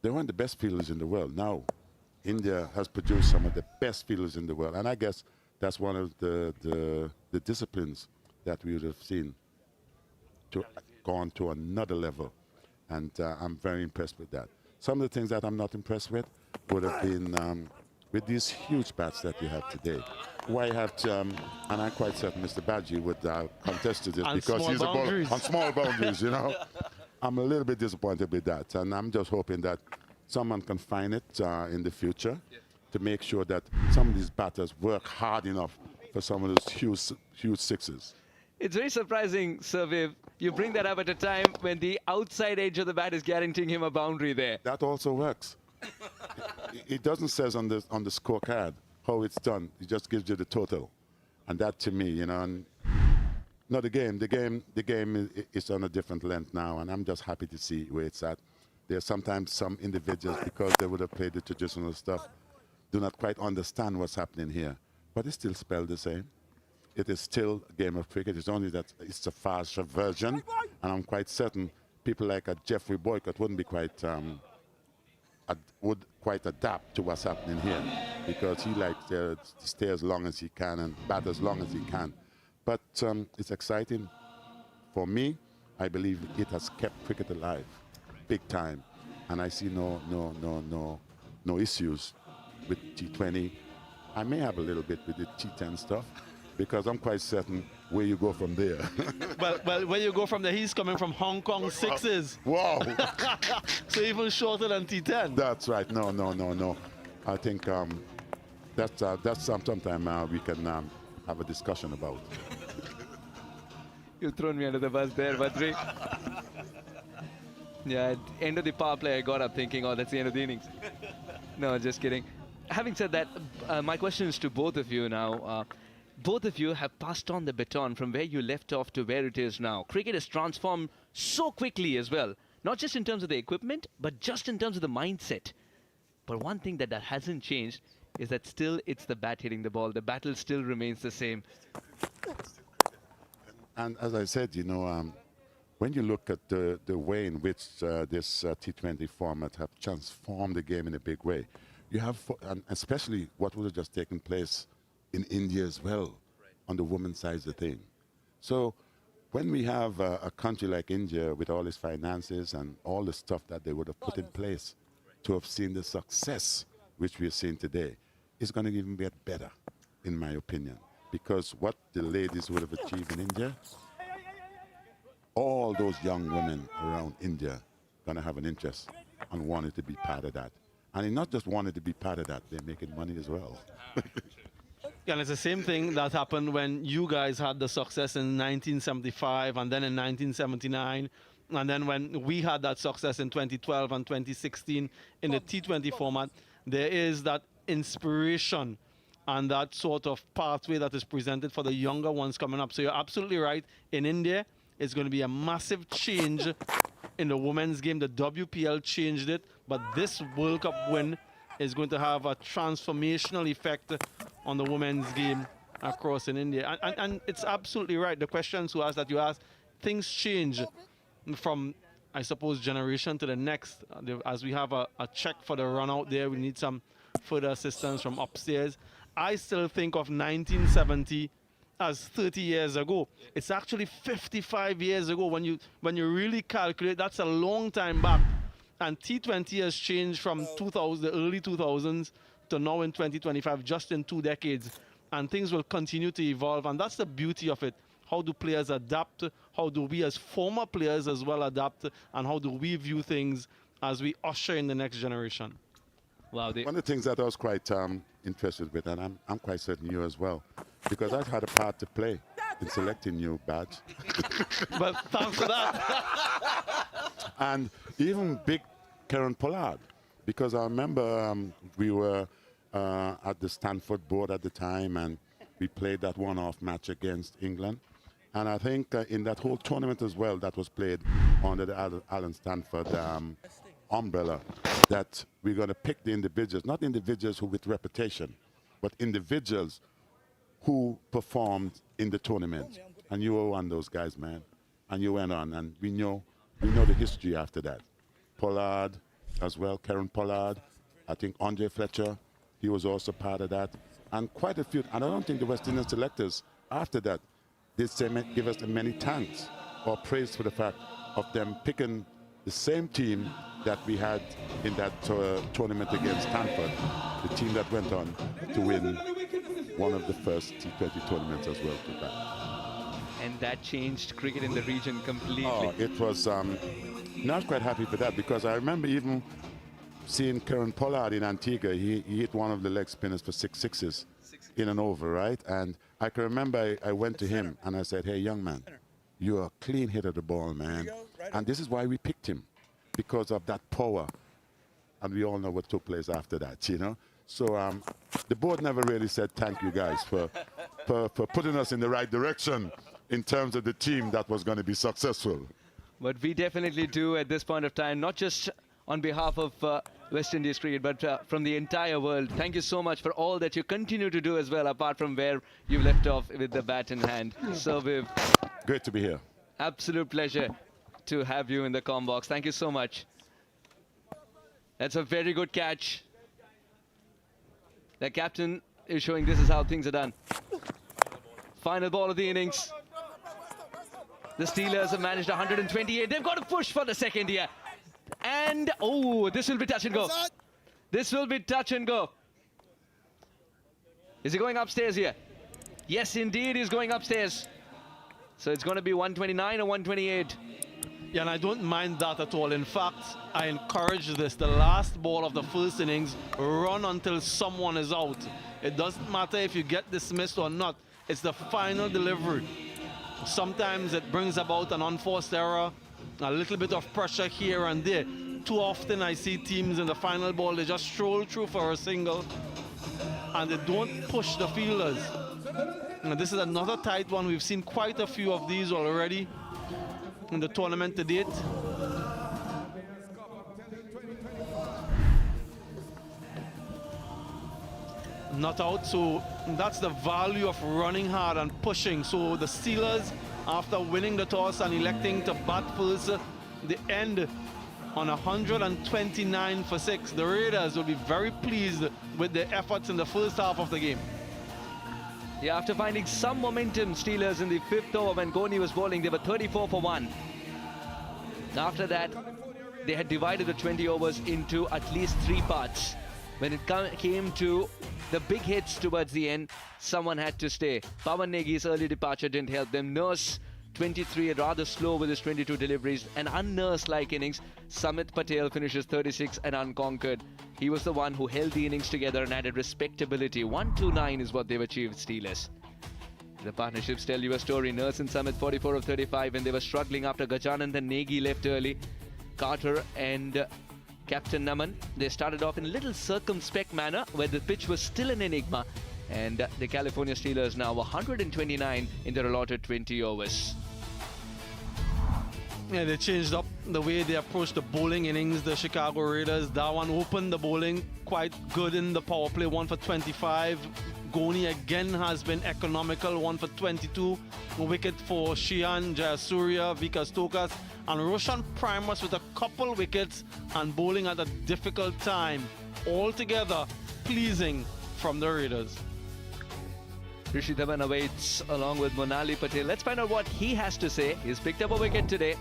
they weren't the best fielders in the world. Now, India has produced some of the best fielders in the world, and I guess that's one of the disciplines that we would have seen to gone to another level, and I'm very impressed with that. Some of the things that I'm not impressed with would have been with these huge bats that we have today. Why have to, and I'm quite certain Mr. Badji would contest to this because he's a bowler on small boundaries, you know. I'm a little bit disappointed with that, and I'm just hoping that someone can find it in the future to make sure that some of these batters work hard enough for some of those huge sixes. It's very surprising, Sir Viv. You bring that up at a time when the outside edge of the bat is guaranteeing him a boundary there. That also works. It doesn't say on the scorecard how it's done. It just gives you the total, and that to me, you know. And no, the game is on a different length now, and I'm just happy to see where it's at. There's sometimes some individuals, because they would have played the traditional stuff, do not quite understand what's happening here, but it's still spelled the same. It is still a game of cricket. It's only that it's a faster version, and I'm quite certain people like Jeffrey Boycott wouldn't be would quite adapt to what's happening here, because he likes to stay as long as he can and bat as long as he can. But it's exciting. For me, I believe it has kept cricket alive, big time, and I see no issues with T20. I may have a little bit with the T10 stuff, because I'm quite certain where you go from there. well, where you go from there, he's coming from Hong Kong sixes. Wow. So even shorter than T10. That's right. No. I think that's sometime we can have a discussion about. You've thrown me under the bus there, Badri. Yeah, at the end of the power play, I got up thinking, oh, that's the end of the innings. No, just kidding. Having said that, my question is to both of you now. Both of you have passed on the baton from where you left off to where it is now. Cricket has transformed so quickly as well, not just in terms of the equipment, but just in terms of the mindset. But one thing that hasn't changed is that still it's the bat hitting the ball. The battle still remains the same. And as I said, you know, when you look at the way in which this T20 format have transformed the game in a big way, you have, and especially what would have just taken place in India as well, on the women's side of the thing. So when we have a country like India with all its finances and all the stuff that they would have put in place to have seen the success which we are seeing today, it's going to even get better, in my opinion. Because what the ladies would have achieved in India, all those young women around India going to have an interest and wanted to be part of that. And they not just wanted to be part of that, they're making money as well. And it's the same thing that happened when you guys had the success in 1975 and then in 1979. And then when we had that success in 2012 and 2016 in the T20 format, there is that inspiration and that sort of pathway that is presented for the younger ones coming up. So you're absolutely right. In India, it's going to be a massive change in the women's game. The WPL changed it, but this World Cup win is going to have a transformational effect on the women's game across in India. And it's absolutely right. The questions that you asked, things change from, I suppose, generation to the next. As we have a check for the run out there, we need some further assistance from upstairs. I still think of 1970 as 30 years ago. It's actually 55 years ago. When you really calculate, that's a long time back. And T20 has changed from the early 2000s to now in 2025, just in 2 decades. And things will continue to evolve. And that's the beauty of it. How do players adapt? How do we as former players as well adapt? And how do we view things as we usher in the next generation? Wow. One of the things that I was quite interested with, and I'm quite certain you as well, because I've had a part to play in selecting you, Badge. But thanks for that. And even big Karen Pollard, because I remember we were at the Stanford board at the time, and we played that one-off match against England. And I think in that whole tournament as well, that was played under the Alan Stanford umbrella, that we're going to pick the individuals, not individuals who with reputation, but individuals who performed in the tournament. And you were one of those guys, man. And you went on, and we know the history after that. Pollard as well, Karen Pollard, I think Andre Fletcher, he was also part of that. And quite a few, and I don't think the West Indian selectors after that did give us many thanks or praise for the fact of them picking the same team that we had in that tournament against Stanford, the team that went on to win one of the first T20 tournaments as well to that. And that changed cricket in the region completely. Oh, it was not quite happy for that, because I remember even seeing Karen Pollard in Antigua. He hit one of the leg spinners for 6 sixes in an over, right? And I can remember I went to him and I said, hey, young man, you're a clean hit of the ball, man. And this is why we picked him, because of that power. And we all know what took place after that, you know? So the board never really said thank you guys for putting us in the right direction in terms of the team that was going to be successful. But we definitely do at this point of time, not just on behalf of West Indies cricket, but from the entire world. Thank you so much for all that you continue to do as well, apart from where you left off with the bat in hand. So Viv, great to be here. Absolute pleasure to have you in the comm box. Thank you so much. That's a very good catch. The captain is showing this is how things are done. Final ball of the innings. The Steelers have managed 128. They've got to push for the second here. And, oh, this will be touch and go. This will be touch and go. Is he going upstairs here? Yes, indeed, he's going upstairs. So it's going to be 129 or 128. Yeah, and I don't mind that at all. In fact, I encourage this. The last ball of the first innings, run until someone is out. It doesn't matter if you get dismissed or not. It's the final delivery. Sometimes it brings about an unforced error, a little bit of pressure here and there. Too often I see teams in the final ball, they just stroll through for a single and they don't push the fielders. And this is another tight one. We've seen quite a few of these already in the tournament to date. Not out, so that's the value of running hard and pushing. So the Steelers, after winning the toss and electing to bat first, they end on 129 for 6. The Raiders will be very pleased with their efforts in the first half of the game. Yeah, after finding some momentum, Steelers in the 5th over when Goni was bowling, they were 34 for 1. After that, they had divided the 20 overs into at least 3 parts. When it came to the big hits towards the end, someone had to stay. Pawan Negi's early departure didn't help them. Nurse, 23, rather slow with his 22 deliveries. An un-Nurse-like innings. Samit Patel finishes 36 and unconquered. He was the one who held the innings together and added respectability. 129 is what they've achieved, Steelers. The partnerships tell you a story. Nurse and Samit 44 of 35 when they were struggling after Gajanand and Negi left early. Carter and Captain Naman, they started off in a little circumspect manner where the pitch was still an enigma. And the California Steelers now 129 in their allotted 20 overs. Yeah, they changed up the way they approached the bowling innings. The Chicago Raiders, Dhawan opened the bowling quite good in the power play, 1 for 25. Goni again has been economical, 1 for 22. Wicket for Shian, Jayasuriya, Vikas Tokas, and Roshan Primus with a couple wickets and bowling at a difficult time. Altogether pleasing from the Raiders. Rishi Dhawan awaits along with Monali Patel. Let's find out what he has to say. He's picked up a wicket today.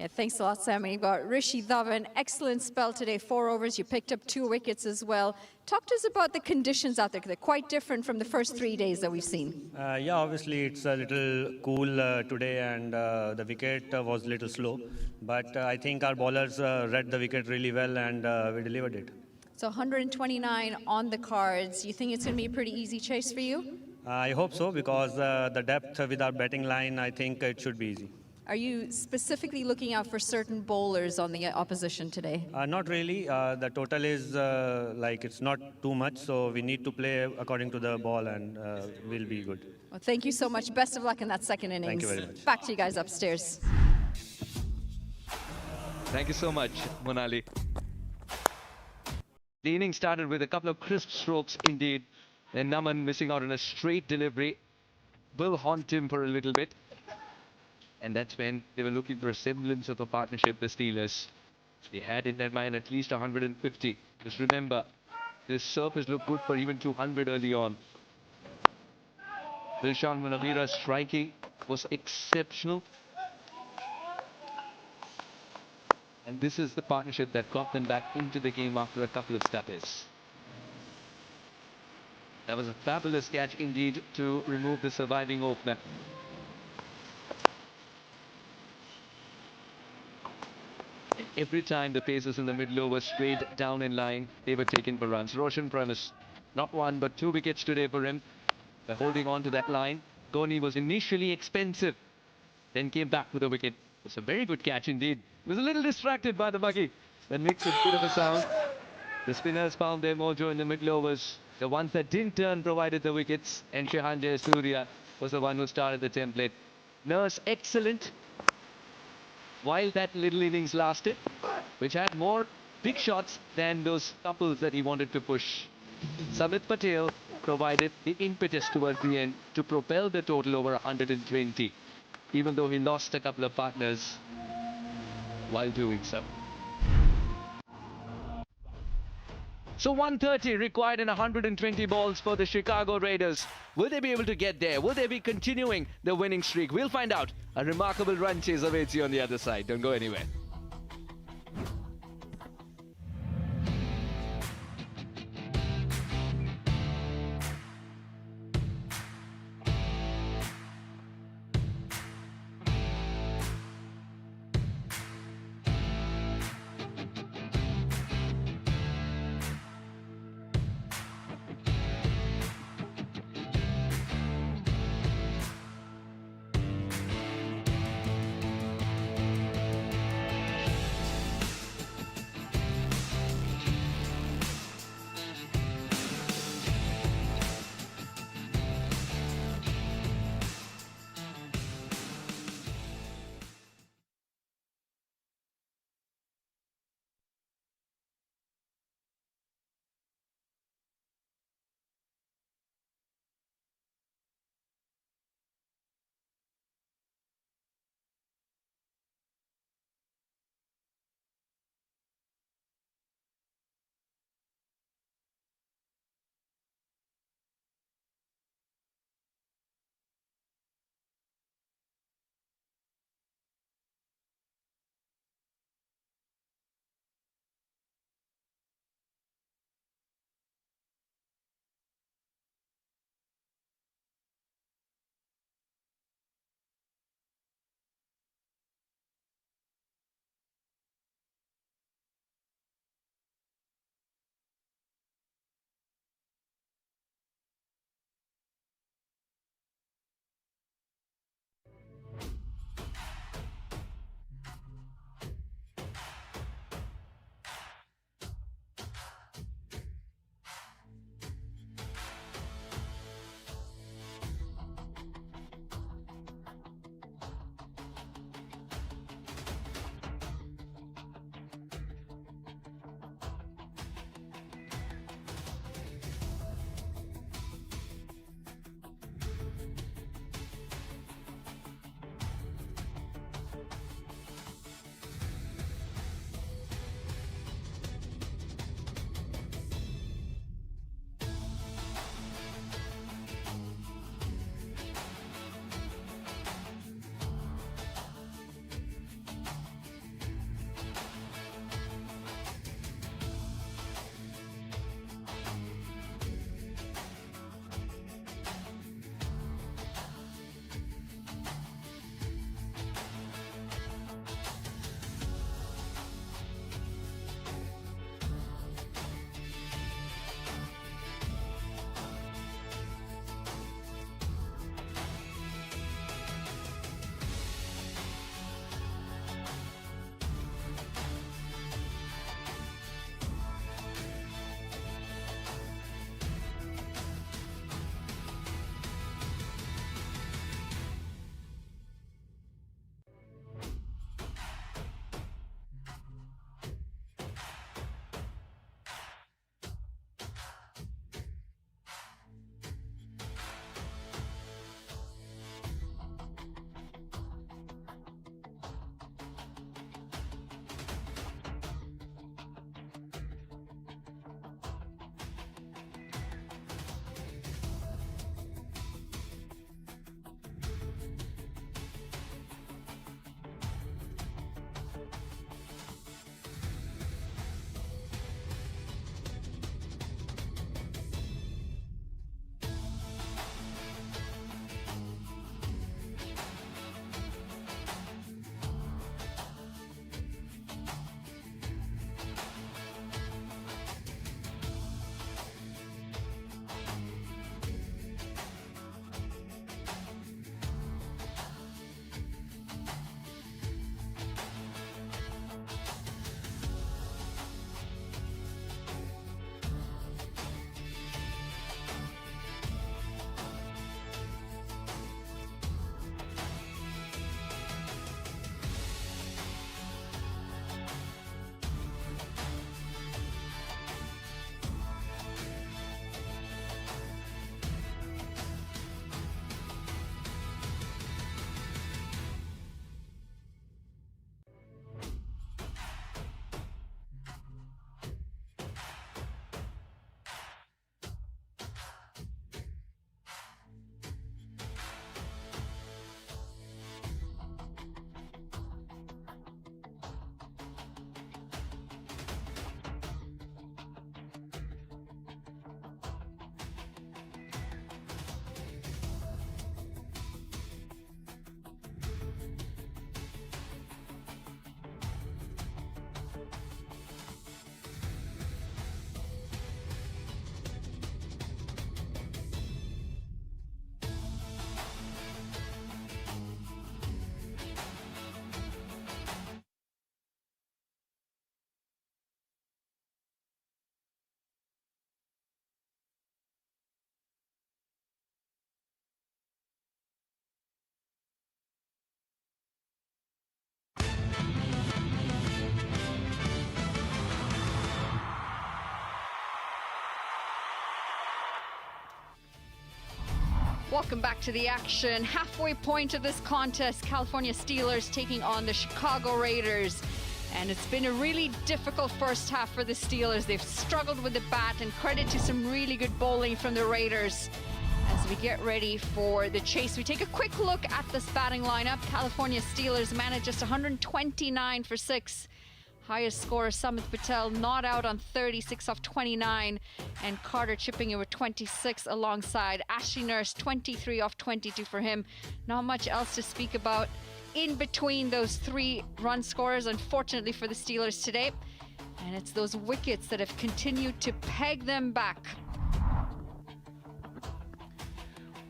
Yeah, thanks a lot, Sammy. You've got Rishi Dhawan, excellent spell today, 4 overs. You picked up 2 wickets as well. Talk to us about the conditions out there. They're quite different from the first 3 days that we've seen. Yeah, obviously it's a little cool today, and the wicket was a little slow. But I think our bowlers read the wicket really well, and we delivered it. So 129 on the cards. You think it's going to be a pretty easy chase for you? I hope so, because the depth with our batting line, I think it should be easy. Are you specifically looking out for certain bowlers on the opposition today? Not really. The total is like it's not too much, so we need to play according to the ball, and we'll be good. Well, thank you so much. Best of luck in that second innings. Thank you very much. Back to you guys upstairs. Thank you so much, Monali. The innings started with a couple of crisp strokes indeed. Then Naman missing out on a straight delivery will haunt him for a little bit. And that's when they were looking for a semblance of a partnership, the Steelers. They had in their mind at least 150. Just remember, this surface looked good for even 200 early on. Dilshan Manavira's striking was exceptional. And this is the partnership that got them back into the game after a couple of stoppages. That was a fabulous catch indeed to remove the surviving opener. Every time the paces in the middle were straight down in line, they were taken for runs. Roshan Primus, not 1 but 2 wickets today for him. By holding on to that line, Goni was initially expensive, then came back with a wicket. It's a very good catch indeed. He was a little distracted by the buggy that makes a bit of a sound. The spinners found their mojo in the middle overs. The ones that didn't turn provided the wickets, and Shehan Jayasuriya was the one who started the template. Nurse excellent. While that little innings lasted, which had more big shots than those couples that he wanted to push. Samit Patel provided the impetus towards the end to propel the total over 120, even though he lost a couple of partners while doing so. So 130 required in 120 balls for the Chicago Raiders. Will they be able to get there? Will they be continuing the winning streak? We'll find out. A remarkable run chase awaits you on the other side. Don't go anywhere. Welcome back to the action. Halfway point of this contest, California Steelers taking on the Chicago Raiders. And it's been a really difficult first half for the Steelers. They've struggled with the bat, and credit to some really good bowling from the Raiders. As we get ready for the chase, we take a quick look at this batting lineup. California Steelers managed just 129 for 6. Highest scorer, Samit Patel, not out on 36 off 29, and Carter chipping in with 26 alongside Ashley Nurse, 23 off 22 for him. Not much else to speak about in between those 3 run scorers, unfortunately for the Steelers today. And it's those wickets that have continued to peg them back.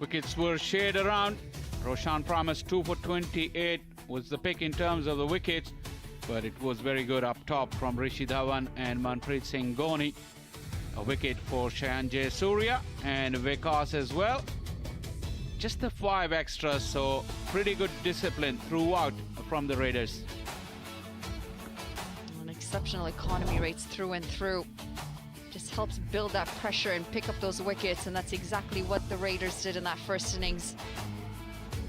Wickets were shared around. Roshan promised 2 for 28 was the pick in terms of the wickets, but it was very good up top from Rishi Dhawan and Manpreet Singh Dhoni. A wicket for Jayasuriya and Vikas as well. Just the 5 extras, so pretty good discipline throughout from the Raiders. An exceptional economy rates through and through. Just helps build that pressure and pick up those wickets, and that's exactly what the Raiders did in that first innings.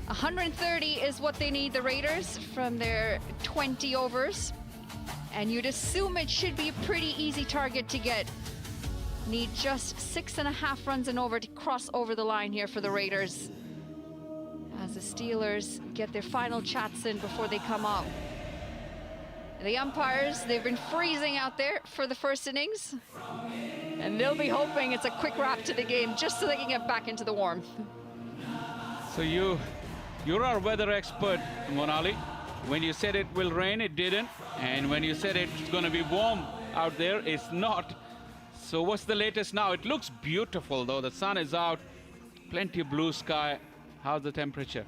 130 is what they need, the Raiders, from their 20 overs. And you'd assume it should be a pretty easy target to get. Need just 6.5 runs and over to cross over the line here for the Raiders, as the Steelers get their final chats in before they come up. The umpires, they've been freezing out there for the first innings, and they'll be hoping it's a quick wrap to the game just so they can get back into the warmth. So you're our weather expert, Monali. When you said it will rain, it didn't. And when you said it's going to be warm out there, it's not. So what's the latest now? It looks beautiful, though. The sun is out, plenty of blue sky. How's the temperature?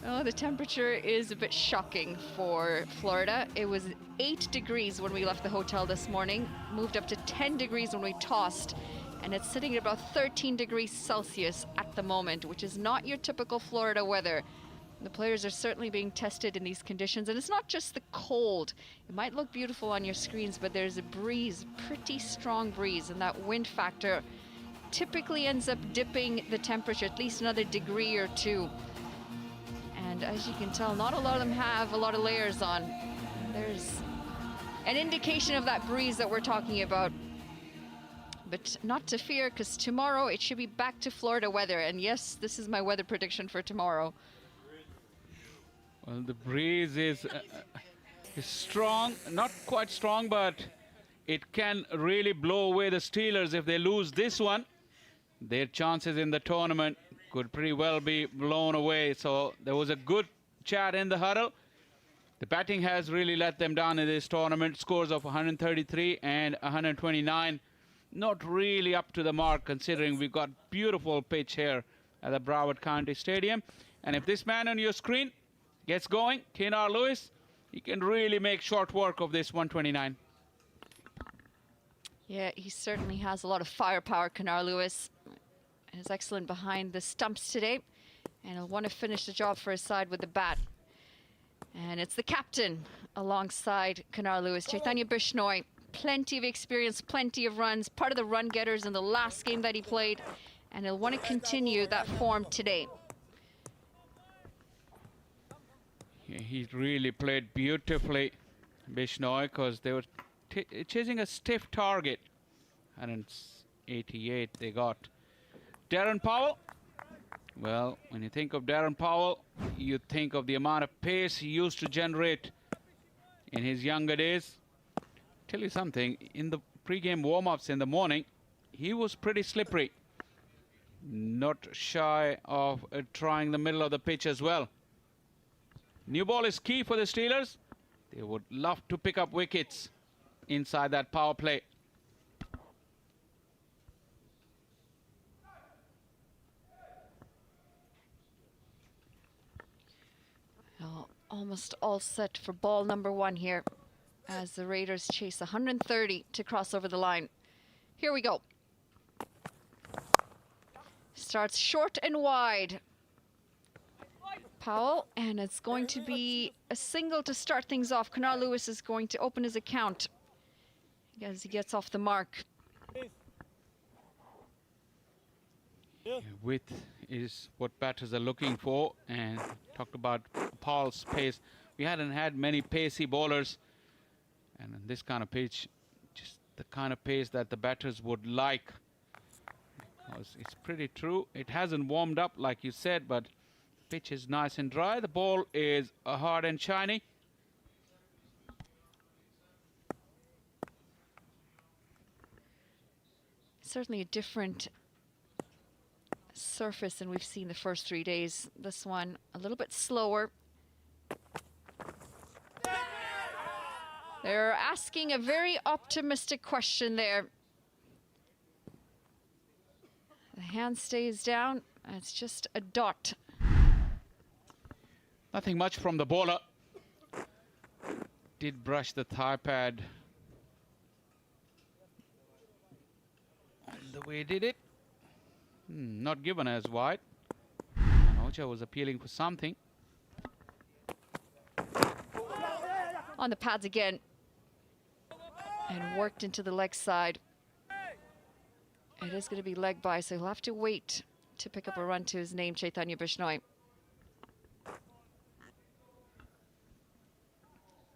Oh, the temperature is a bit shocking for Florida. It was 8 degrees when we left the hotel this morning, moved up to 10 degrees when we tossed, and it's sitting at about 13 degrees Celsius at the moment, which is not your typical Florida weather. The players are certainly being tested in these conditions, and it's not just the cold. It might look beautiful on your screens, but there's a breeze, pretty strong breeze, and that wind factor typically ends up dipping the temperature at least another degree or 2. And as you can tell, not a lot of them have a lot of layers on. There's an indication of that breeze that we're talking about. But not to fear, because tomorrow it should be back to Florida weather. And yes, this is my weather prediction for tomorrow. Well, the breeze is strong, not quite strong, but it can really blow away the Steelers. If they lose this one, their chances in the tournament could pretty well be blown away. So there was a good chat in the huddle. The batting has really let them down in this tournament. Scores of 133 and 129. Not really up to the mark, considering we've got beautiful pitch here at the Broward County Stadium. And if this man on your screen gets going, Kenar Lewis, he can really make short work of this 129. Yeah, he certainly has a lot of firepower, Kenar Lewis. Is excellent behind the stumps today, and he'll want to finish the job for his side with the bat. And it's the captain alongside Kenar Lewis, Chaitanya Bishnoi. Plenty of experience, plenty of runs, part of the run getters in the last game that he played, and he'll want to continue that form today. Yeah, he really played beautifully, Bishnoi, because they were chasing a stiff target. 188 they got. Darren Powell. Well, when you think of Darren Powell, you think of the amount of pace he used to generate in his younger days. Tell you something, in the pre-game warm-ups in the morning, he was pretty slippery. Not shy of trying the middle of the pitch as well. New ball is key for the Steelers. They would love to pick up wickets inside that power play. Well, almost all set for ball number 1 here, as the Raiders chase 130 to cross over the line. Here we go. Starts short and wide. Powell, and it's going to be a single to start things off. Kenar Lewis is going to open his account as he gets off the mark. With is what batters are looking for. And talked about Paul's pace. We hadn't had many pacey bowlers. And in this kind of pitch, just the kind of pace that the batters would like. Because it's pretty true. It hasn't warmed up like you said, but pitch is nice and dry. The ball is hard and shiny. Certainly a different surface than we've seen the first 3 days. This one a little bit slower. They're asking a very optimistic question there. The hand stays down. It's just a dot. Nothing much from the bowler. Did brush the thigh pad. And the way he did it. Not given as wide. Manoja was appealing for something. On the pads again. And worked into the leg side. It is going to be leg by, so he'll have to wait to pick up a run to his name, Chaitanya Bishnoi.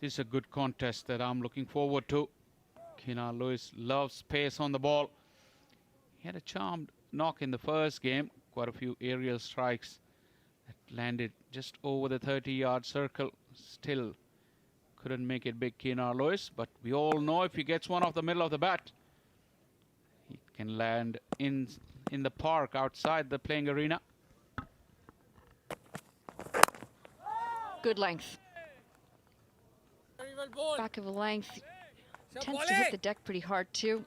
This is a good contest that I'm looking forward to. Keenan Lewis loves pace on the ball. He had a charmed knock in the first game. Quite a few aerial strikes that landed just over the 30-yard circle. Still couldn't make it big, Keenan Lewis. But we all know if he gets one off the middle of the bat, he can land in the park outside the playing arena. Good length. Back of a length. Tends to hit the deck pretty hard too.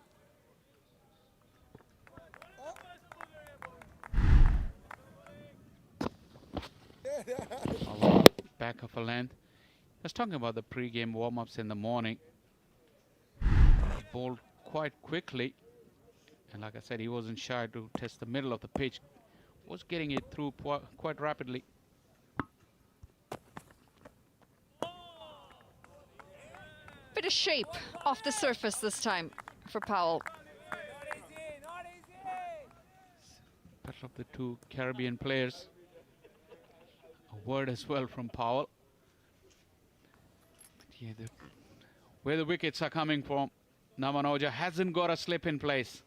Back of a length. I was talking about the pre-game warm-ups in the morning. He bowled quite quickly. And like I said, he wasn't shy to test the middle of the pitch. Was getting it through quite rapidly. Bit of shape off the surface this time for Powell. Better of the two Caribbean players. A word as well from Powell. But yeah, where the wickets are coming from, Manoja hasn't got a slip in place.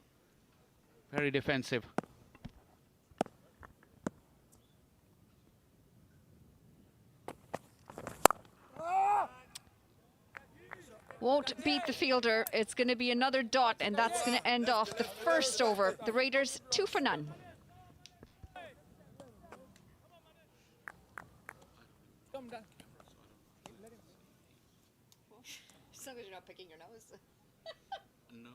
Very defensive. Won't beat the fielder. It's going to be another dot, and that's going to end off the first over. The Raiders 2 for none. As long as you're not picking your nose. No.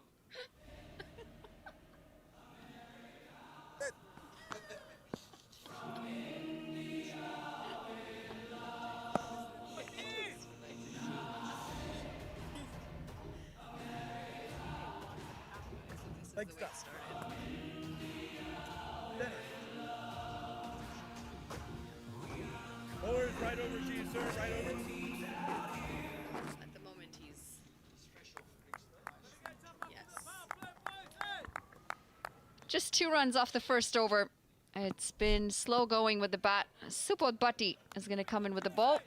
Leg stop. Bowlers right over to you, sir. Right over. At the moment, he's... Yes. Just 2 runs off the first over. It's been slow going with the bat. Subodh Bhatti is going to come in with the ball.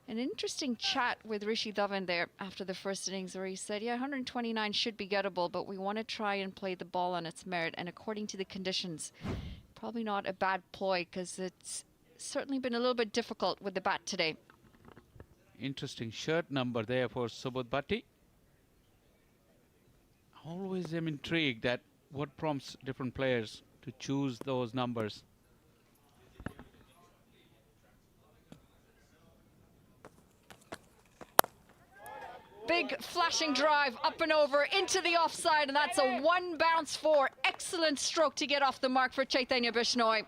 An interesting chat with Rishi Dhawan there after the first innings where he said, yeah, 129 should be gettable, but we want to try and play the ball on its merit. And according to the conditions, probably not a bad ploy because it's certainly been a little bit difficult with the bat today. Interesting shirt number there for Subodh Bhatti. Always am intrigued at what prompts different players to choose those numbers. Big flashing drive up and over into the offside, and that's a 1 bounce 4. Excellent stroke to get off the mark for Chaitanya Bishnoi.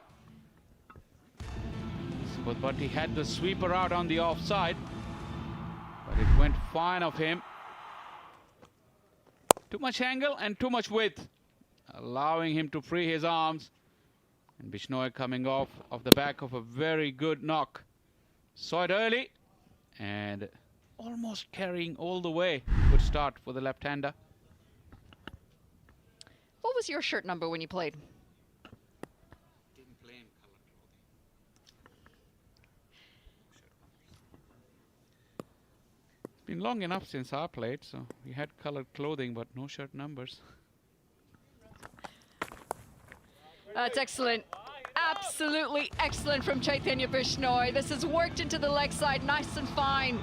Subodh Bhatti had the sweeper out on the offside, but it went fine of him. Too much angle and too much width, allowing him to free his arms. And Bishnoi coming off the back of a very good knock. Saw it early and almost carrying all the way. Good start for the left-hander. What was your shirt number when you played? Didn't play in Been long enough since I played, so we had colored clothing but no shirt numbers. That's excellent. Absolutely excellent from Chaitanya Bishnoi. This is worked into the leg side, nice and fine.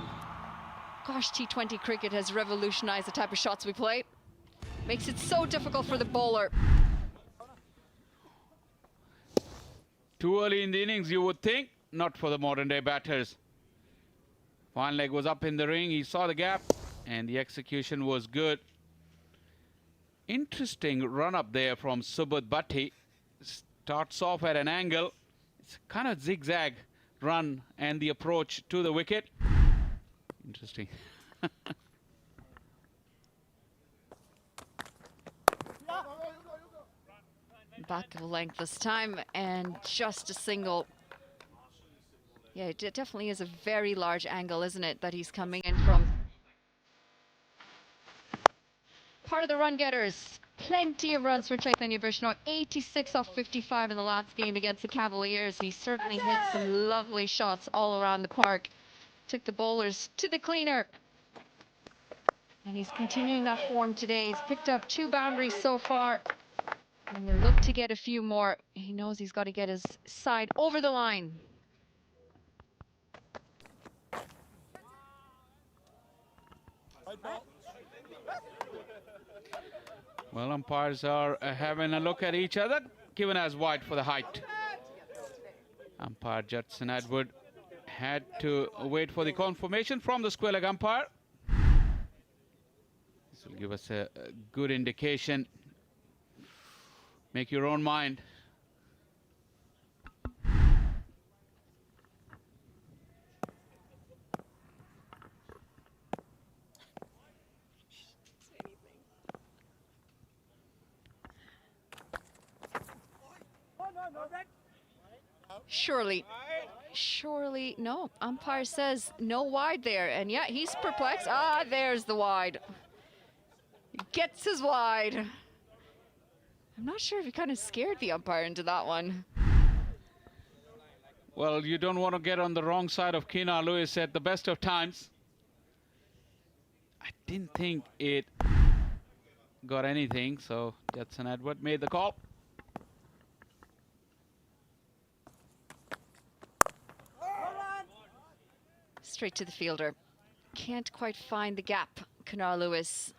Gosh, T20 cricket has revolutionized the type of shots we play. Makes it so difficult for the bowler. Too early in the innings, you would think. Not for the modern day batters. One leg was up in the ring. He saw the gap and the execution was good. Interesting run up there from Subodh Bhatti. Starts off at an angle. It's kind of zigzag run and the approach to the wicket. Interesting. Back of length this time and just a single. Yeah, it definitely is a very large angle, isn't it, that he's coming in from. Part of the run getters. Plenty of runs for Chaitanya Bishnoi. 86 off 55 in the last game against the Cavaliers. He certainly hit some lovely shots all around the park. Took the bowlers to the cleaner. And he's continuing that form today. He's picked up 2 boundaries so far. And he'll look to get a few more. He knows he's got to get his side over the line. Well, umpires are having a look at each other, given as wide for the height. Umpire Judson Edward had to wait for the confirmation from the square leg umpire. This will give us a good indication. Make your own mind. Surely, no. Umpire says no wide there. And yeah, he's perplexed. Ah, there's the wide. Gets his wide. I'm not sure if he kind of scared the umpire into that one. Well, you don't want to get on the wrong side of Kina Lewis at the best of times. I didn't think it got anything, so Judson Edward made the call. Straight to the fielder. Can't quite find the gap, Kina Lewis.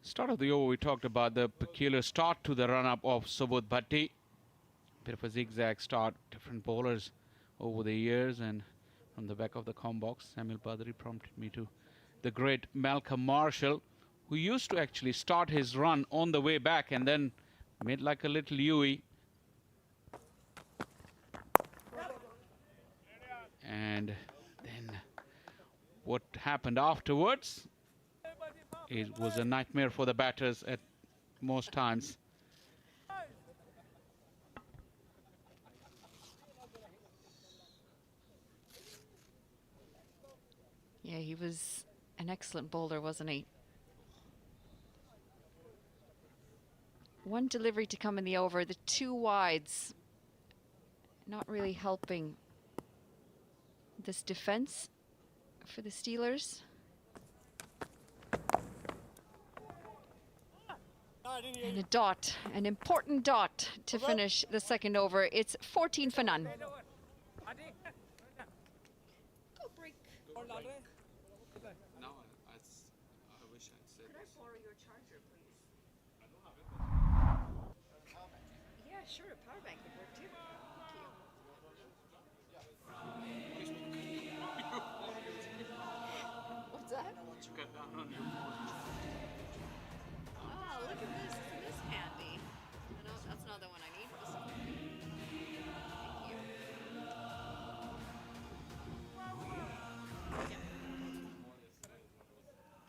Start of the over, we talked about the peculiar start to the run-up of Subodh Bhatti. Bit of a zigzag start, different bowlers over the years, and from the back of the comm box, Samuel Badri prompted me to the great Malcolm Marshall, who used to actually start his run on the way back and then made like a little U-ey. And then what happened afterwards, it was a nightmare for the batters at most times. Yeah, he was an excellent bowler, wasn't he? One delivery to come in the over, the 2 wides. Not really helping this defense for the Steelers. And a dot, an important dot to finish the second over. It's 14 for none. Yeah, sure, a power bank would work too. What's that? Oh, look at this. Isn't this handy? No, that's not the one I need. Thank you.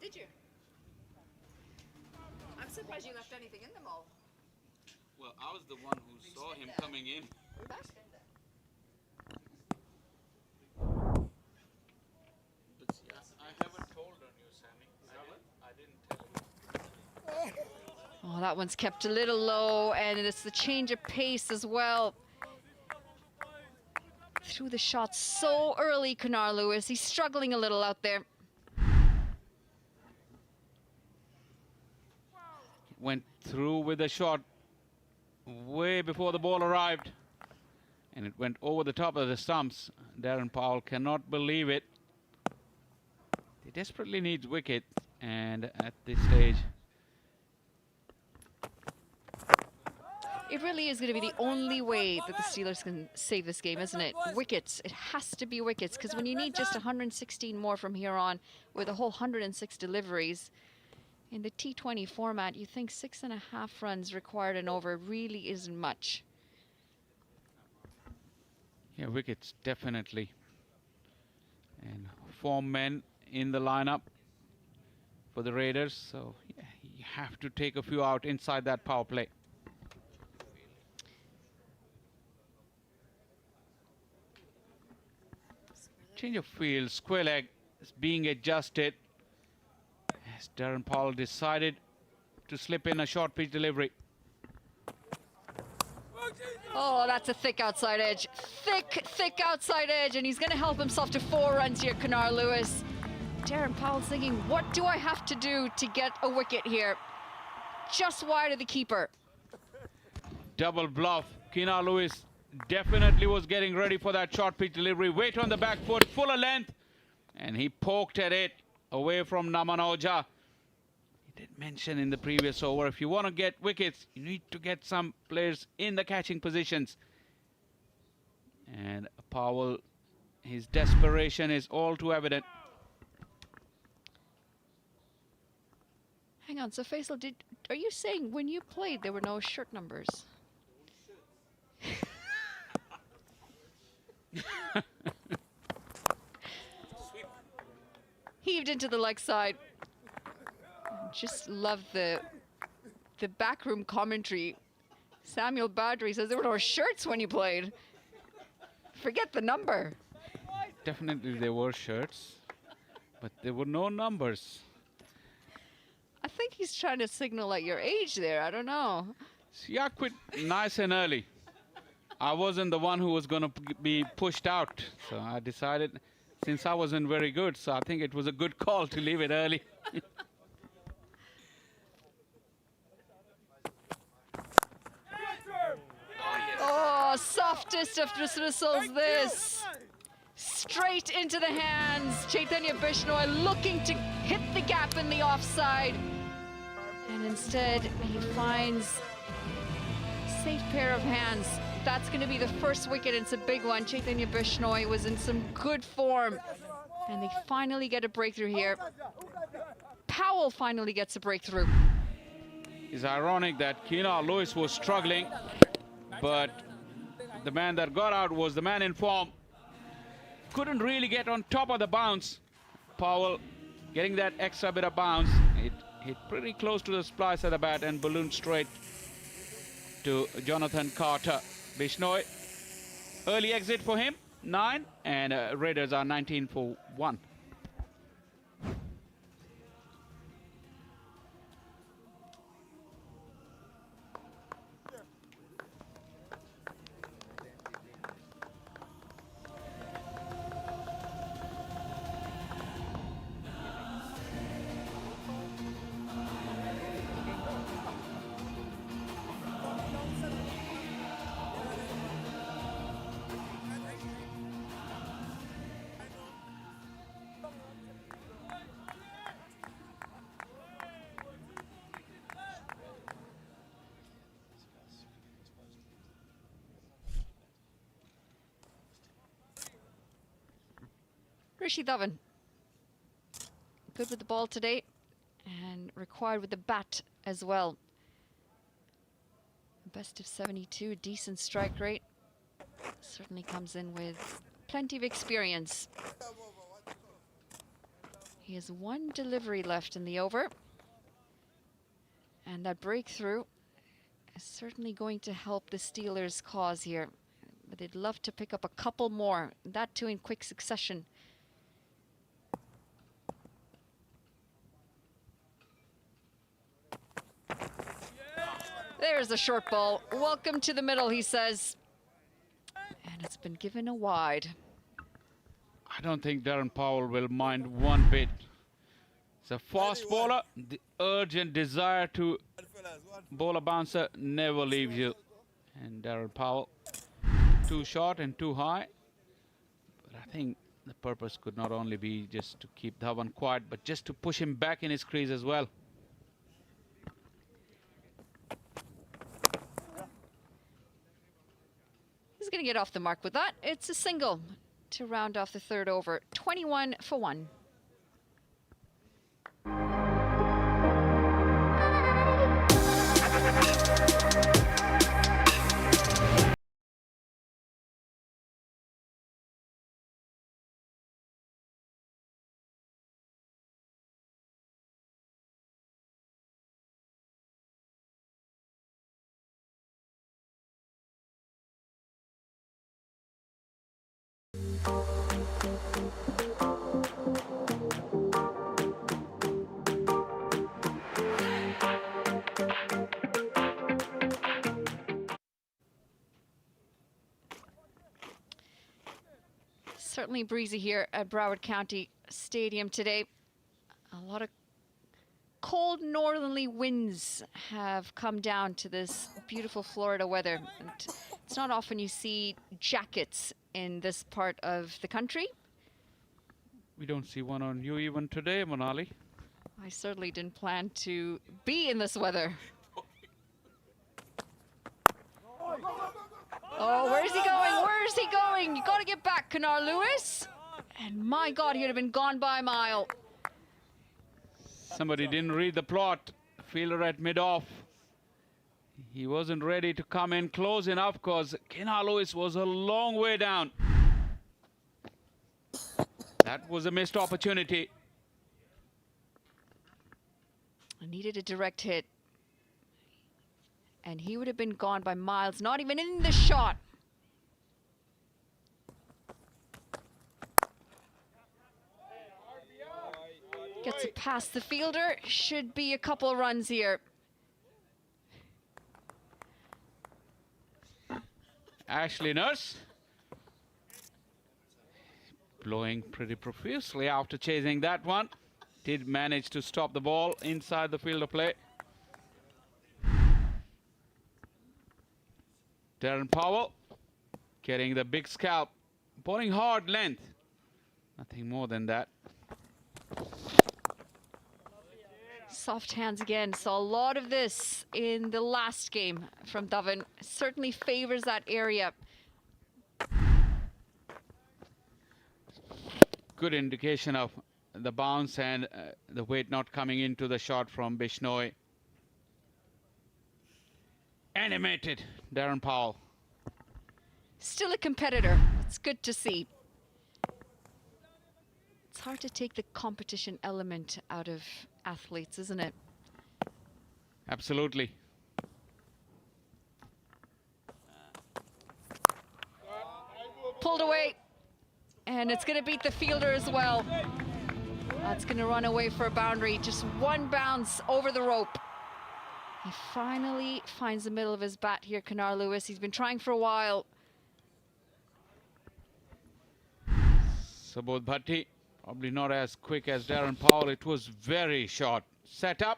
Did you? I'm surprised you left anything in them all. Well, I was the one who saw him coming in. But I haven't told on you, Sammy. I didn't tell you. Oh, that one's kept a little low, and it's the change of pace as well. threw the shot so early, Kunar Lewis. He's struggling a little out there. Went through with the shot way before the ball arrived, and it went over the top of the stumps. Darren Powell cannot believe it. He desperately needs wicket, and at this stage, It really is going to be the only way that the Steelers can save this game, isn't it? Wickets. It has to be wickets, because when you need just 116 more from here on with a whole 106 deliveries, in the T20 format, you think 6.5 runs required and over really isn't much. yeah, wickets definitely. And 4 men in the lineup for the Raiders, so yeah, you have to take a few out inside that power play. Change of field, square leg is being adjusted as Darren Powell decided to slip in a short pitch delivery. Oh, that's a thick outside edge. Thick outside edge, and he's going to help himself to 4 runs here, Kunar Lewis. Darren Powell's thinking, what do I have to do to get a wicket here? Just wide of the keeper. Double bluff. Kunar Lewis definitely was getting ready for that short pitch delivery. Weight on the back foot, fuller length, and he poked at it away from Namanoja. He did mention in the previous over, if you want to get wickets, you need to get some players in the catching positions. And Powell, his desperation is all too evident. Hang on, so Faisal, are you saying when you played there were no shirt numbers? Heaved into the leg side. Just love the backroom commentary. Samuel Badri says there were no shirts when you played. Forget the number. Definitely there were shirts, but there were no numbers. I think he's trying to signal at your age there. I don't know. See, I quit nice and early. I wasn't the one who was going to be pushed out. So I decided, since I wasn't very good, so I think it was a good call to leave it early. Oh, softest of dismissals this. Straight into the hands. Chaitanya Bishnoi looking to hit the gap in the offside. And instead, he finds a safe pair of hands. That's going to be the first wicket. It's a big one. Chaitanya Bishnoi was in some good form. And they finally get a breakthrough here. Powell finally gets a breakthrough. It's ironic that Kunar Lewis was struggling, but the man that got out was the man in form. Couldn't really get on top of the bounce. Powell getting that extra bit of bounce. It hit pretty close to the splice of the bat and ballooned straight to Jonathan Carter. Bishnoi, early exit for him, 9, and Raiders are 19 for 1. Rishi Dhawan, good with the ball today and required with the bat as well. Best of 72, decent strike rate. Certainly comes in with plenty of experience. He has 1 delivery left in the over. And that breakthrough is certainly going to help the Steelers' cause here. But they'd love to pick up a couple more, that too in quick succession. There's a short ball. Welcome to the middle, he says. And it's been given a wide. I don't think Darren Powell will mind one bit. He's a fast bowler. The urge and desire to bowl a bouncer never leaves you. And Darren Powell, too short and too high. But I think the purpose could not only be just to keep Dhawan quiet, but just to push him back in his crease as well. He's going to get off the mark with that. It's a single to round off the third over. 21 for 1. Certainly breezy here at Broward County Stadium today. A lot of cold northerly winds have come down to this beautiful Florida weather. And it's not often you see jackets in this part of the country. We don't see one on you even today, Monali. I certainly didn't plan to be in this weather. Oh, where is he going? Where is he going? You got to get back, Kanar Lewis. And my God, he'd have been gone by a mile. Somebody didn't read the plot. Fielder at mid-off. He wasn't ready to come in close enough because Kanar Lewis was a long way down. That was a missed opportunity. I needed a direct hit. And he would have been gone by miles, not even in the shot. Gets it past the fielder. Should be a couple runs here. Ashley Nurse blowing pretty profusely after chasing that one. Did manage to stop the ball inside the field of play. Darren Powell getting the big scalp, bowling hard length. Nothing more than that. Soft hands again. Saw a lot of this in the last game from Dhavan. Certainly favors that area. Good indication of the bounce and the weight not coming into the shot from Bishnoi. Animated Darren Powell. Still a competitor. It's good to see. It's hard to take the competition element out of athletes, isn't it? Absolutely. Pulled away. And it's going to beat the fielder as well. That's going to run away for a boundary. Just one bounce over the rope. He finally finds the middle of his bat here, Kanar Lewis. He's been trying for a while. Subodh Bharati, probably not as quick as Darren Powell. It was very short. Set up.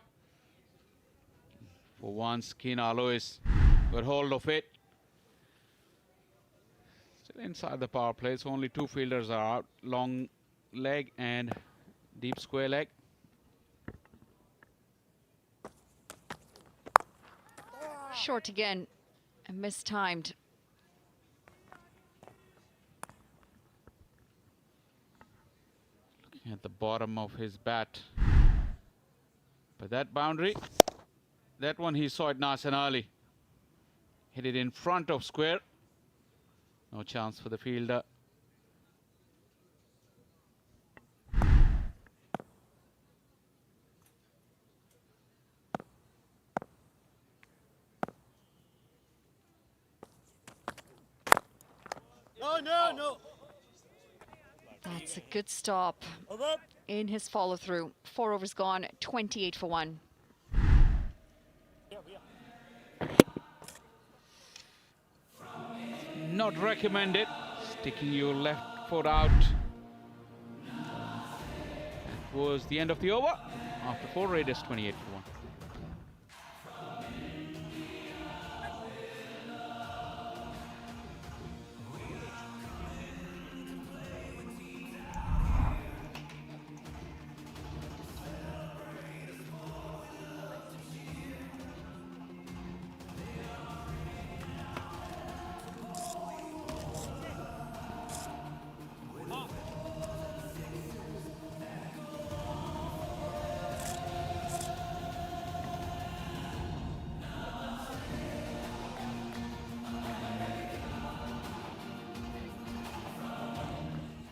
For once, Kanar Lewis got hold of it. Still inside the power play, so only two fielders are out. Long leg and deep square leg. Short again and mistimed. Looking at the bottom of his bat. But that boundary, that one he saw it nice and early. Hit it in front of square. No chance for the fielder. No. That's a good stop in his follow through. 4 overs gone, 28 for 1. Not recommended. Sticking your left foot out. That was the end of the over. After 4, Raiders 28 for 1.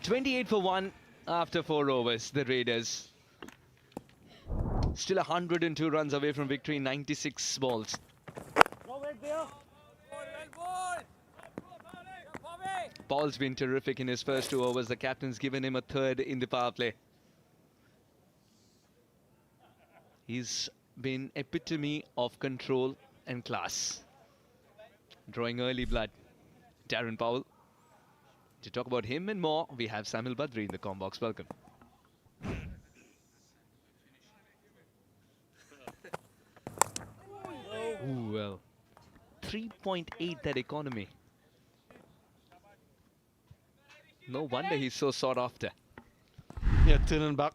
28 for 1 after 4 overs, the Raiders. Still 102 runs away from victory, 96 balls. Paul's been terrific in his first 2 overs. The captain's given him a third in the power play. He's been epitome of control and class. Drawing early blood. Darren Powell. To talk about him and more, we have Samuel Badri in the comm box. Welcome. Ooh, well, 3.8 that economy. No wonder he's so sought after. Yeah, turning back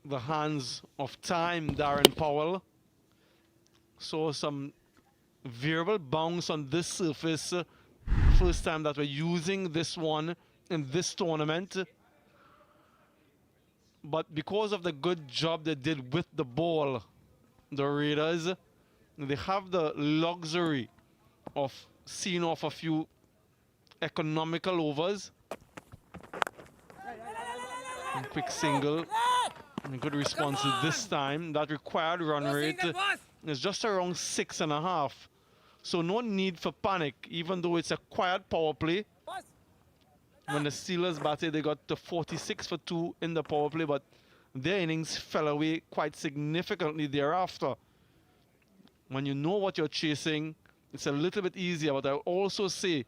the hands of time, Darren Powell. Saw some variable bounce on this surface. First time that we're using this one in this tournament. But because of the good job they did with the ball, the Raiders, they have the luxury of seeing off a few economical overs. And quick single. And good response this time. That required run rate is just around 6.5. So no need for panic, even though it's a quiet power play. When the Steelers batted, they got to 46 for 2 in the power play, but their innings fell away quite significantly thereafter. When you know what you're chasing, it's a little bit easier, but I'll also say,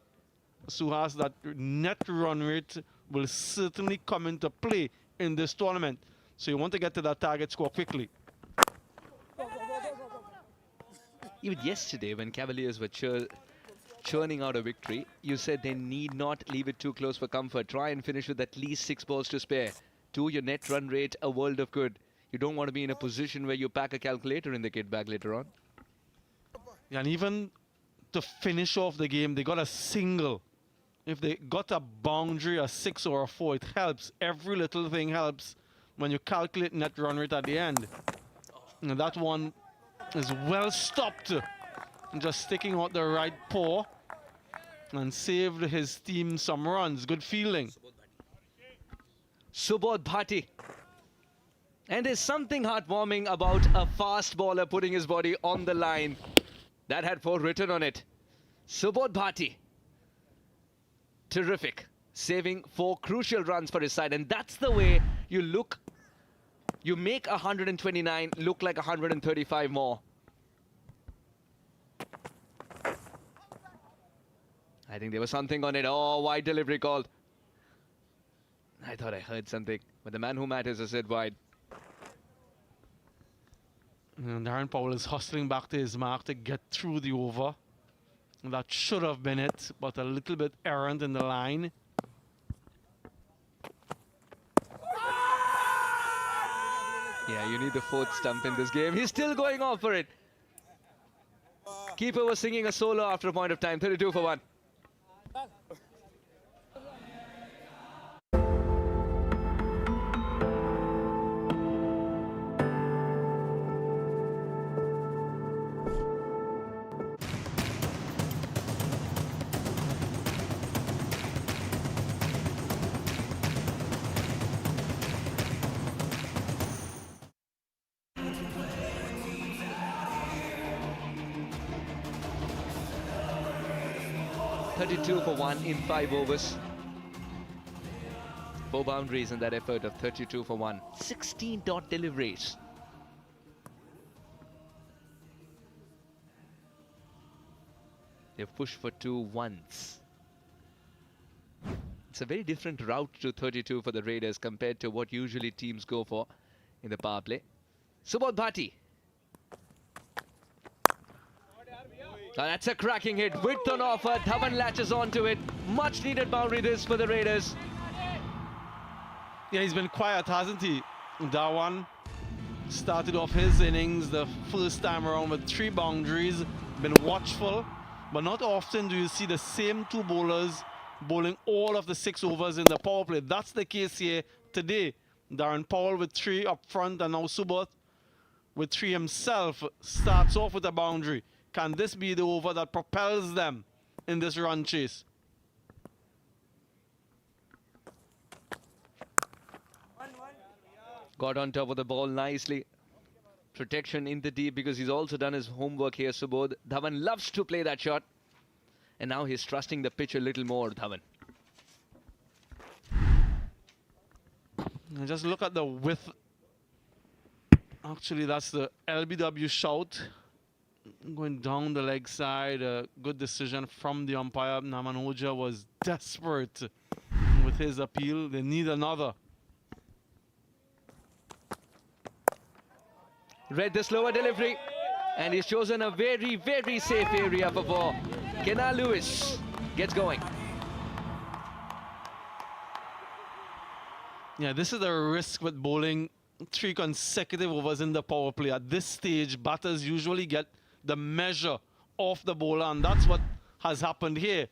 Suhas, that net run rate will certainly come into play in this tournament. So you want to get to that target score quickly. Even yesterday, when Cavaliers were churning out a victory, you said they need not leave it too close for comfort. Try and finish with at least 6 balls to spare. To your net run rate, a world of good. You don't want to be in a position where you pack a calculator in the kit bag later on. And even to finish off the game, they got a single. If they got a boundary, a 6 or a 4, it helps. Every little thing helps when you calculate net run rate at the end. And that one is well stopped. Just sticking out the right paw and saved his team some runs. Good feeling. Subodh Bharati. And there's something heartwarming about a fast bowler putting his body on the line. That had 4 written on it. Subodh Bharati. Terrific. Saving 4 crucial runs for his side. And that's the way you look. You make 129 look like 135 more. I think there was something on it. Oh, wide delivery called. I thought I heard something. But the man who matters has said wide. And Darren Powell is hustling back to his mark to get through the over. That should have been it, but a little bit errant in the line. Yeah, you need the 4th stump in this game. He's still going off for it. Keeper was singing a solo after a point of time. 32 for 1. For 1 in 5 overs. 4 boundaries in that effort of 32 for 1. 16 dot deliveries. They've pushed for 2 once. It's a very different route to 32 for the Raiders compared to what usually teams go for in the power play. Subodh Bharati. That's a cracking hit. Width on offer. Dhawan latches onto it. Much needed boundary this for the Raiders. Yeah, he's been quiet, hasn't he? Dhawan started off his innings the first time around with 3 boundaries, been watchful, but not often do you see the same 2 bowlers bowling all of the 6 overs in the power play. That's the case here today. Darren Powell with 3 up front, and now Subodh with 3 himself starts off with a boundary. Can this be the over that propels them in this run chase? Got on top of the ball nicely. Protection in the deep because he's also done his homework here, Subodh. Dhawan loves to play that shot. And now he's trusting the pitch a little more, Dhawan. And just look at the width. Actually, that's the LBW shout. Going down the leg side. A good decision from the umpire. Naman Hoja was desperate with his appeal. They need another. Read the slower delivery. And he's chosen a very, very safe area for 4. Kenna Lewis gets going. Yeah, this is the risk with bowling 3 consecutive overs in the power play. At this stage, batters usually get the measure of the bowler, and that's what has happened here.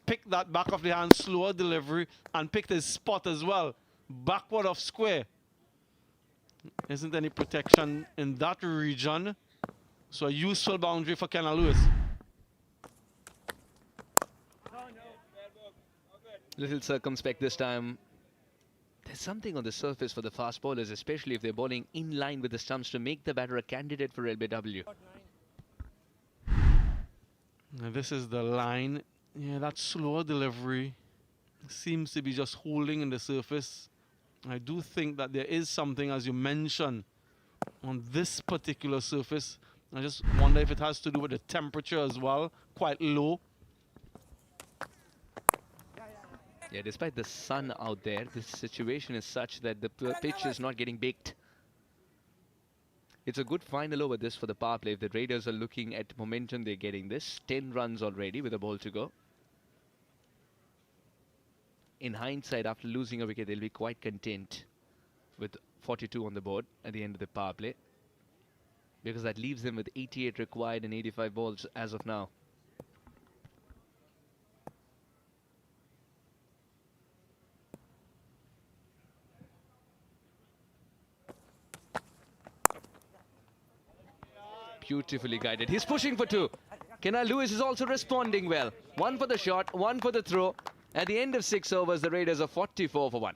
Picked that back of the hand, slower delivery, and picked his spot as well. Backward of square. Isn't any protection in that region. So a useful boundary for Kenna Lewis. Little circumspect this time. There's something on the surface for the fast bowlers, especially if they're bowling in line with the stumps, to make the batter a candidate for LBW. Now this is the line. Yeah, that slower delivery seems to be just holding in the surface. I do think that there is something, as you mentioned, on this particular surface. I just wonder if it has to do with the temperature as well, quite low. Yeah, despite the sun out there, this situation is such that the pitch is not getting baked. It's a good final over this for the power play. If the Raiders are looking at momentum, they're getting this. 10 runs already with a ball to go. In hindsight, after losing a wicket, they'll be quite content with 42 on the board at the end of the power play, because that leaves them with 88 required and 85 balls as of now. Beautifully guided. He's pushing for 2. Kenna Lewis is also responding well. 1 for the shot, 1 for the throw. At the end of 6 overs, the Raiders are 44 for 1.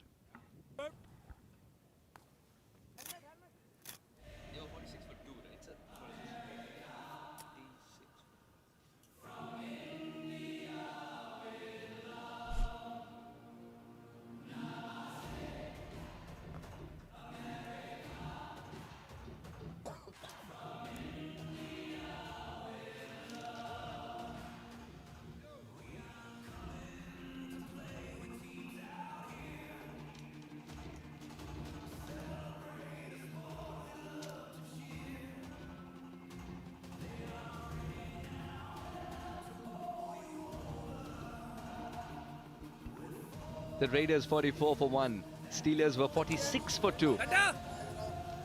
The Raiders 44 for 1. Steelers were 46 for 2.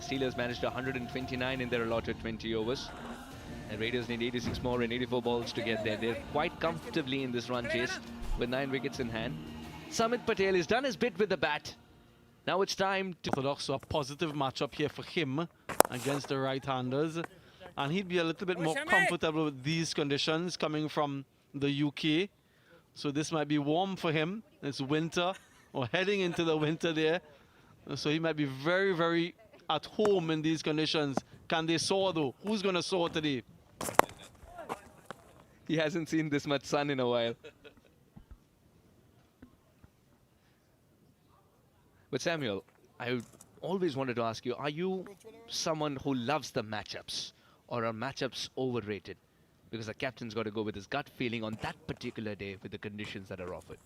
Steelers managed 129 in their allotted 20 overs. And Raiders need 86 more and 84 balls to get there. They're quite comfortably in this run chase with 9 wickets in hand. Samit Patel has done his bit with the bat. Now it's time to... So a positive matchup here for him against the right-handers. And he'd be a little bit more comfortable with these conditions coming from the UK. So this might be warm for him. It's winter, or heading into the winter there. So he might be very, very at home in these conditions. Can they soar though? Who's going to soar today? He hasn't seen this much sun in a while. But Samuel, I always wanted to ask you, are you someone who loves the matchups, or are matchups overrated? Because the captain's got to go with his gut feeling on that particular day with the conditions that are offered.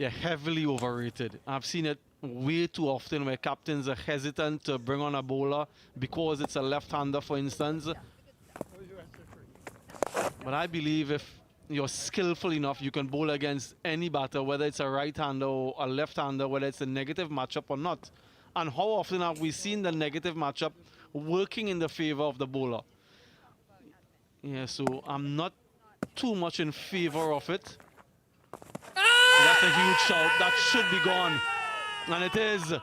heavily overrated. I've seen it way too often where captains are hesitant to bring on a bowler because it's a left-hander, for instance. But I believe if you're skillful enough, you can bowl against any batter, whether it's a right-hander or a left-hander, whether it's a negative matchup or not. And how often have we seen the negative matchup working in the favor of the bowler? Yeah, so I'm not too much in favor of it. That's a huge shout. That should be gone. And it is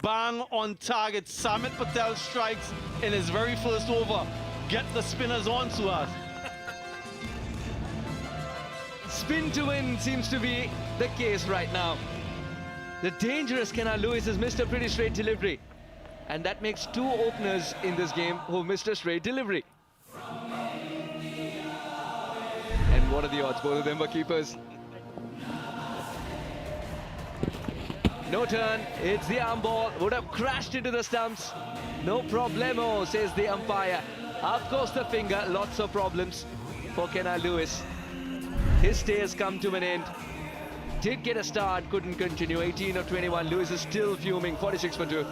bang on target. Samit Patel strikes in his very first over. Get the spinners on to us. Spin to win seems to be the case right now. The dangerous Kenna Lewis has missed a pretty straight delivery. And that makes two openers in this game who missed a straight delivery. And what are the odds? Both of them were keepers. No turn, it's the arm ball, would have crashed into the stumps. No problemo, says the umpire. Of course the finger, lots of problems for Kenna Lewis. His stay has come to an end. Did get a start, couldn't continue. 18 of 21, Lewis is still fuming, 46 for 2.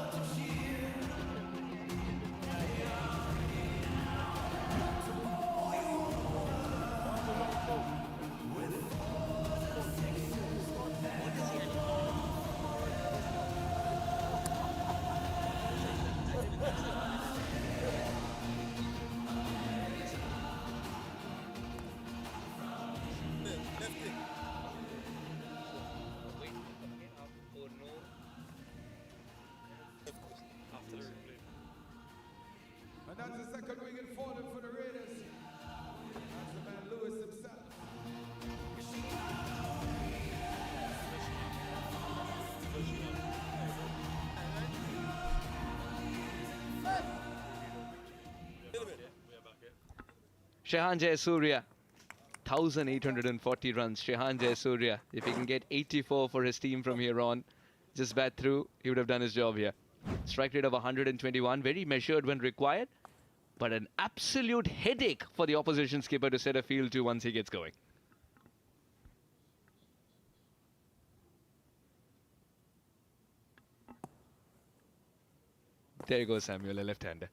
And that's the second wicket fallen for the Raiders. That's the man Lewis himself. Shehan Jayasuriya, 1,840 runs. Shehan Jayasuriya, if he can get 84 for his team from here on, just bat through, he would have done his job here. Strike rate of 121, very measured when required, but an absolute headache for the opposition skipper to set a field to once he gets going. There goes Samuel, a left-hander.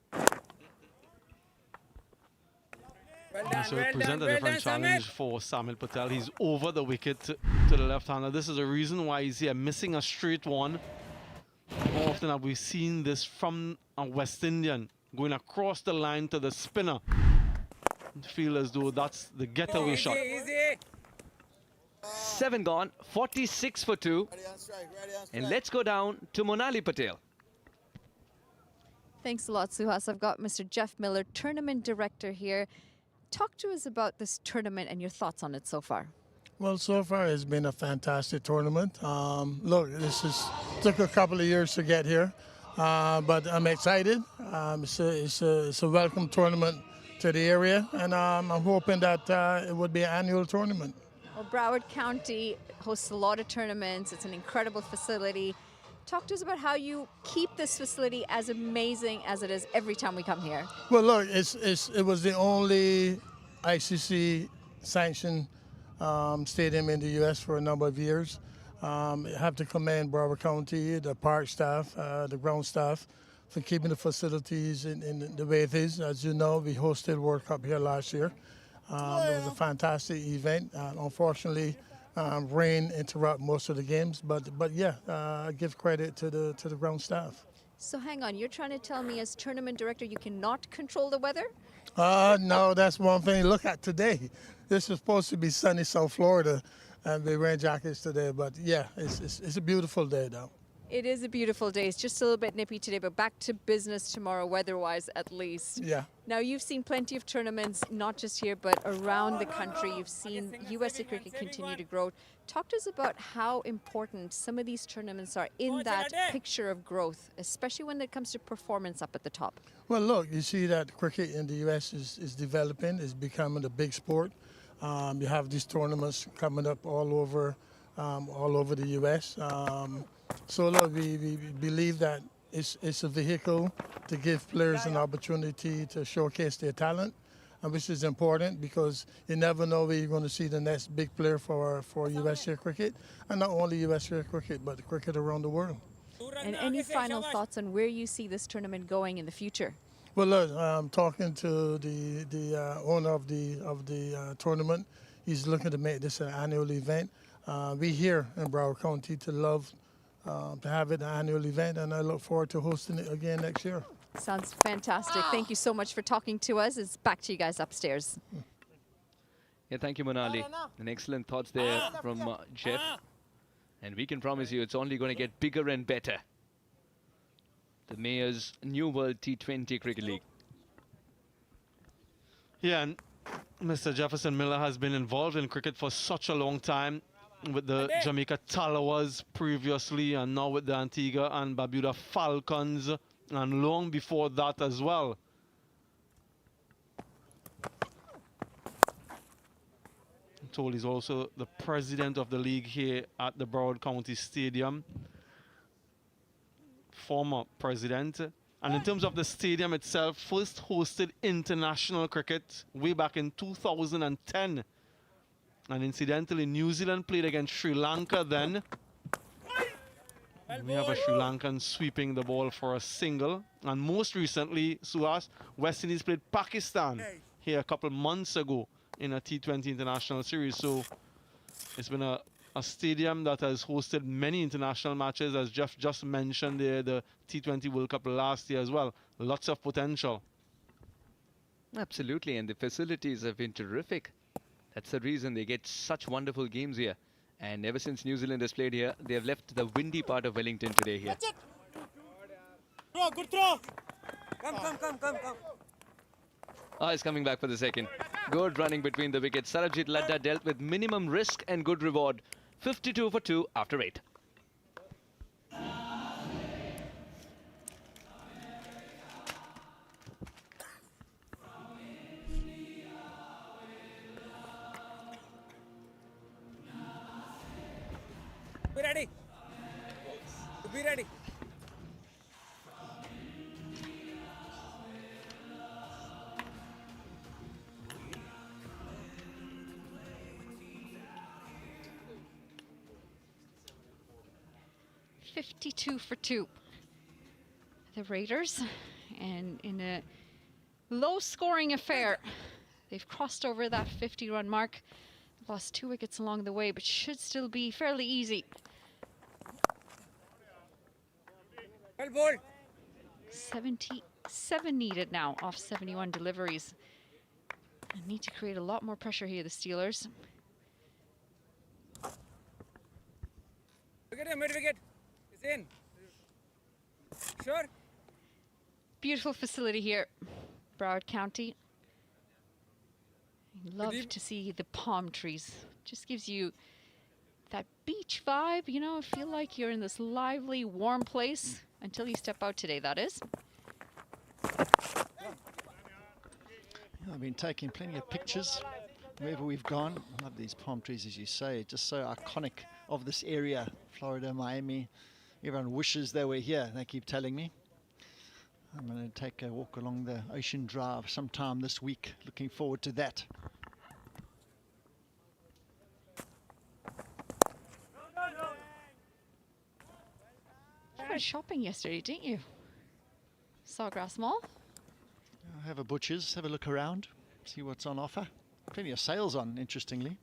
So it presents a different challenge for Samuel Patel. He's over the wicket to the left-hander. This is the reason why he's here, missing a straight one. How often have we seen this from a West Indian going across the line to the spinner? I feel as though that's the getaway shot. 7 gone, 46 for 2. And let's go down to Monali Patel. Thanks a lot, Suhas. I've got Mr. Jeff Miller, tournament director here. Talk to us about this tournament and your thoughts on it so far. Well, so far it's been a fantastic tournament. Look, took a couple of years to get here, but I'm excited. It's a welcome tournament to the area, and I'm hoping that it would be an annual tournament. Well, Broward County hosts a lot of tournaments. It's an incredible facility. Talk to us about how you keep this facility as amazing as it is every time we come here. Well, look, it was the only ICC sanctioned stadium in the U.S. for a number of years. I have to commend Broward County, the park staff, the ground staff, for keeping the facilities in the way it is. As you know, we hosted World Cup here last year. It was a fantastic event. Unfortunately, rain interrupted most of the games, but yeah, I give credit to the ground staff. So hang on, you're trying to tell me as tournament director you cannot control the weather? No, that's one thing. Look at today. This is supposed to be sunny South Florida, and they wear jackets today. But yeah, it's a beautiful day, though. It is a beautiful day. It's just a little bit nippy today, but back to business tomorrow, weather-wise at least. Yeah. Now, you've seen plenty of tournaments, not just here, but around the country. You've seen USA cricket continue to grow. Talk to us about how important some of these tournaments are in that picture of growth, especially when it comes to performance up at the top. Well, look, you see that cricket in the U.S. is developing, is becoming a big sport. You have these tournaments coming up all over the U.S. So look, we believe that it's a vehicle to give players an opportunity to showcase their talent. which is important because you never know where you're going to see the next big player for USA cricket, and not only USA cricket, but cricket around the world. And any final thoughts on where you see this tournament going in the future? Well, look, I'm talking to the owner of the tournament. He's looking to make this an annual event. We here in Broward County to have it an annual event, and I look forward to hosting it again next year. Sounds fantastic. Thank you so much for talking to us. It's back to you guys upstairs. Yeah, thank you, Monali. And excellent thoughts there from Jeff. And we can promise you it's only going to get bigger and better. The Mayor's New World T20 Cricket League. Yeah, and Mr. Jefferson Miller has been involved in cricket for such a long time, with the Jamaica Tallawahs previously, and now with the Antigua and Barbuda Falcons, and long before that as well. I'm told he's also the president of the league here at the Broward County Stadium. Former president. And in terms of the stadium itself, first hosted international cricket way back in 2010. And incidentally, New Zealand played against Sri Lanka then. We have a Sri Lankan sweeping the ball for a single. And most recently, Suhas, West Indies played Pakistan here a couple months ago in a T20 international series. So it's been a stadium that has hosted many international matches, as Jeff just mentioned there, the T20 World Cup last year as well. Lots of potential. Absolutely, and the facilities have been terrific. That's the reason they get such wonderful games here. And ever since New Zealand has played here, they have left the windy part of Wellington today here. Throw, good throw. Come. Ah, he's coming back for the second. Good running between the wickets. Sarabjit Ladda dealt with minimum risk and good reward. 52 for 2 after 8. Be ready. Be ready. $52 for 2. The Raiders, and in a low-scoring affair, they've crossed over that 50-run mark. Lost 2 wickets along the way, but should still be fairly easy. Well ball. 77 needed now off 71 deliveries. And need to create a lot more pressure here, the Steelers. Look at him, mid-wicket. He's in. Sure. Beautiful facility here, Broward County. Love to see the palm trees. Just gives you that beach vibe, you know, feel like you're in this lively, warm place until you step out today, that is. I've been taking plenty of pictures wherever we've gone. I love these palm trees, as you say, just so iconic of this area, Florida, Miami. Everyone wishes they were here, they keep telling me. I'm going to take a walk along the Ocean Drive sometime this week. Looking forward to that. You went shopping yesterday, didn't you? Sawgrass Mall? Have a butcher's, have a look around, see what's on offer. Plenty of sales on, interestingly.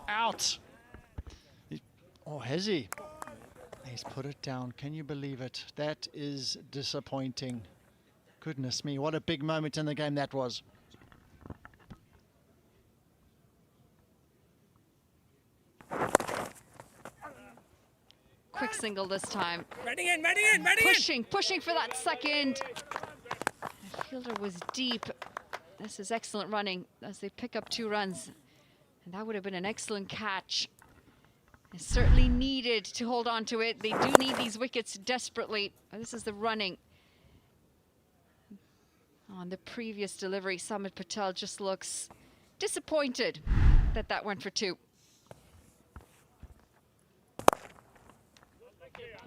Out! Oh, has he? He's put it down. Can you believe it? That is disappointing. Goodness me, what a big moment in the game that was. Quick single this time. Batting in. Pushing for that second. The fielder was deep. This is excellent running as they pick up 2 runs. And that would have been an excellent catch. It's certainly needed to hold on to it. They do need these wickets desperately. This is the running. On the previous delivery, Samit Patel just looks disappointed that that went for 2.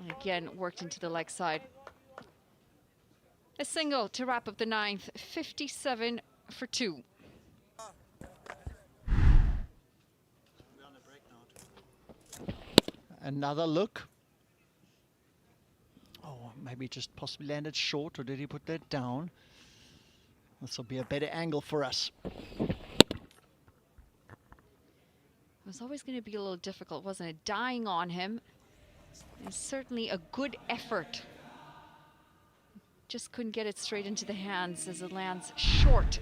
And again, worked into the leg side. A single to wrap up the ninth, 57 for 2. Another look. Oh, maybe just possibly landed short, or did he put that down? This will be a better angle for us. It was always going to be a little difficult, wasn't it? Dying on him. It's certainly a good effort. Just couldn't get it straight into the hands as it lands short.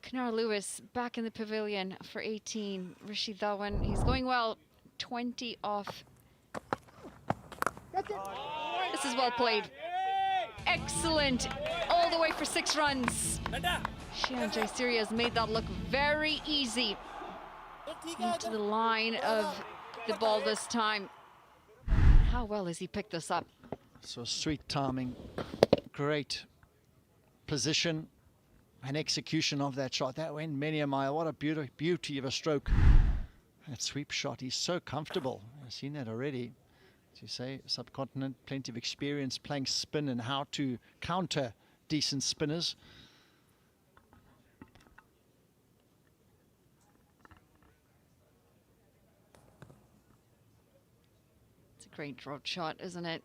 Kanar Lewis back in the pavilion for 18. Rishi Dhawan, he's going well. 20 off. This is well played. Excellent. All the way for 6 runs. Jayasuriya has made that look very easy. Into the line of the ball this time. How well has he picked this up? So sweet timing. Great position and execution of that shot. That went many a mile. What a beauty of a stroke. That sweep shot, he's so comfortable. I've seen that already. As you say, subcontinent, plenty of experience playing spin and how to counter decent spinners. It's a great drop shot, isn't it?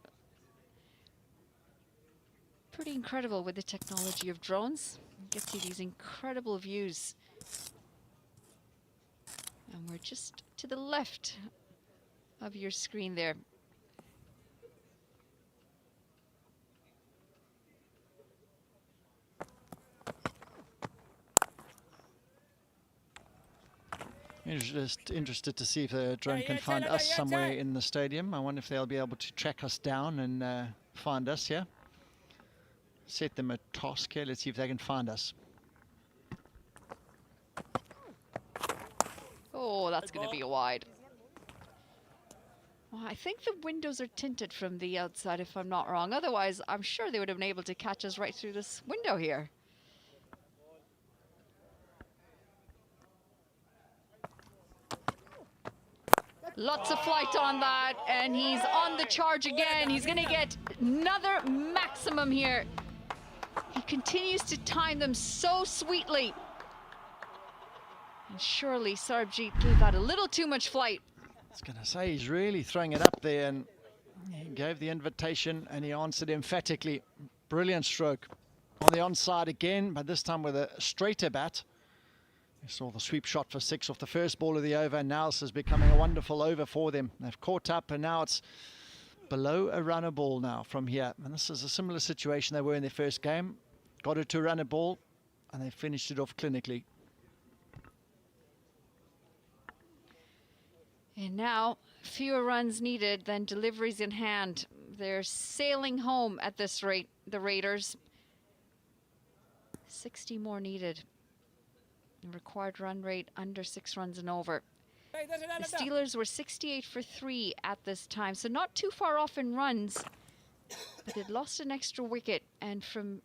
Pretty incredible with the technology of drones. You get to see these incredible views. And we're just to the left of your screen there. Just interested to see if the drone can find us somewhere in the stadium. I wonder if they'll be able to track us down and find us here. Set them a task here. Let's see if they can find us. Oh, that's going to be a wide. Well, I think the windows are tinted from the outside, if I'm not wrong. Otherwise, I'm sure they would have been able to catch us right through this window here. Lots of flight on that, and he's on the charge again. He's going to get another maximum here. He continues to time them so sweetly. And surely Sarbjeet gave that a little too much flight. I was going to say, he's really throwing it up there, and he gave the invitation and he answered emphatically. Brilliant stroke. On the onside again, but this time with a straighter bat. We saw the sweep shot for 6 off the first ball of the over, and now this is becoming a wonderful over for them. They've caught up, and now it's below a runner ball now from here. And this is a similar situation they were in their first game. Got it to a runner ball, and they finished it off clinically. And now, fewer runs needed than deliveries in hand. They're sailing home at this rate, the Raiders. 60 more needed. The required run rate under 6 runs and over. The Steelers were 68 for 3 at this time, so not too far off in runs. But they'd lost an extra wicket, and from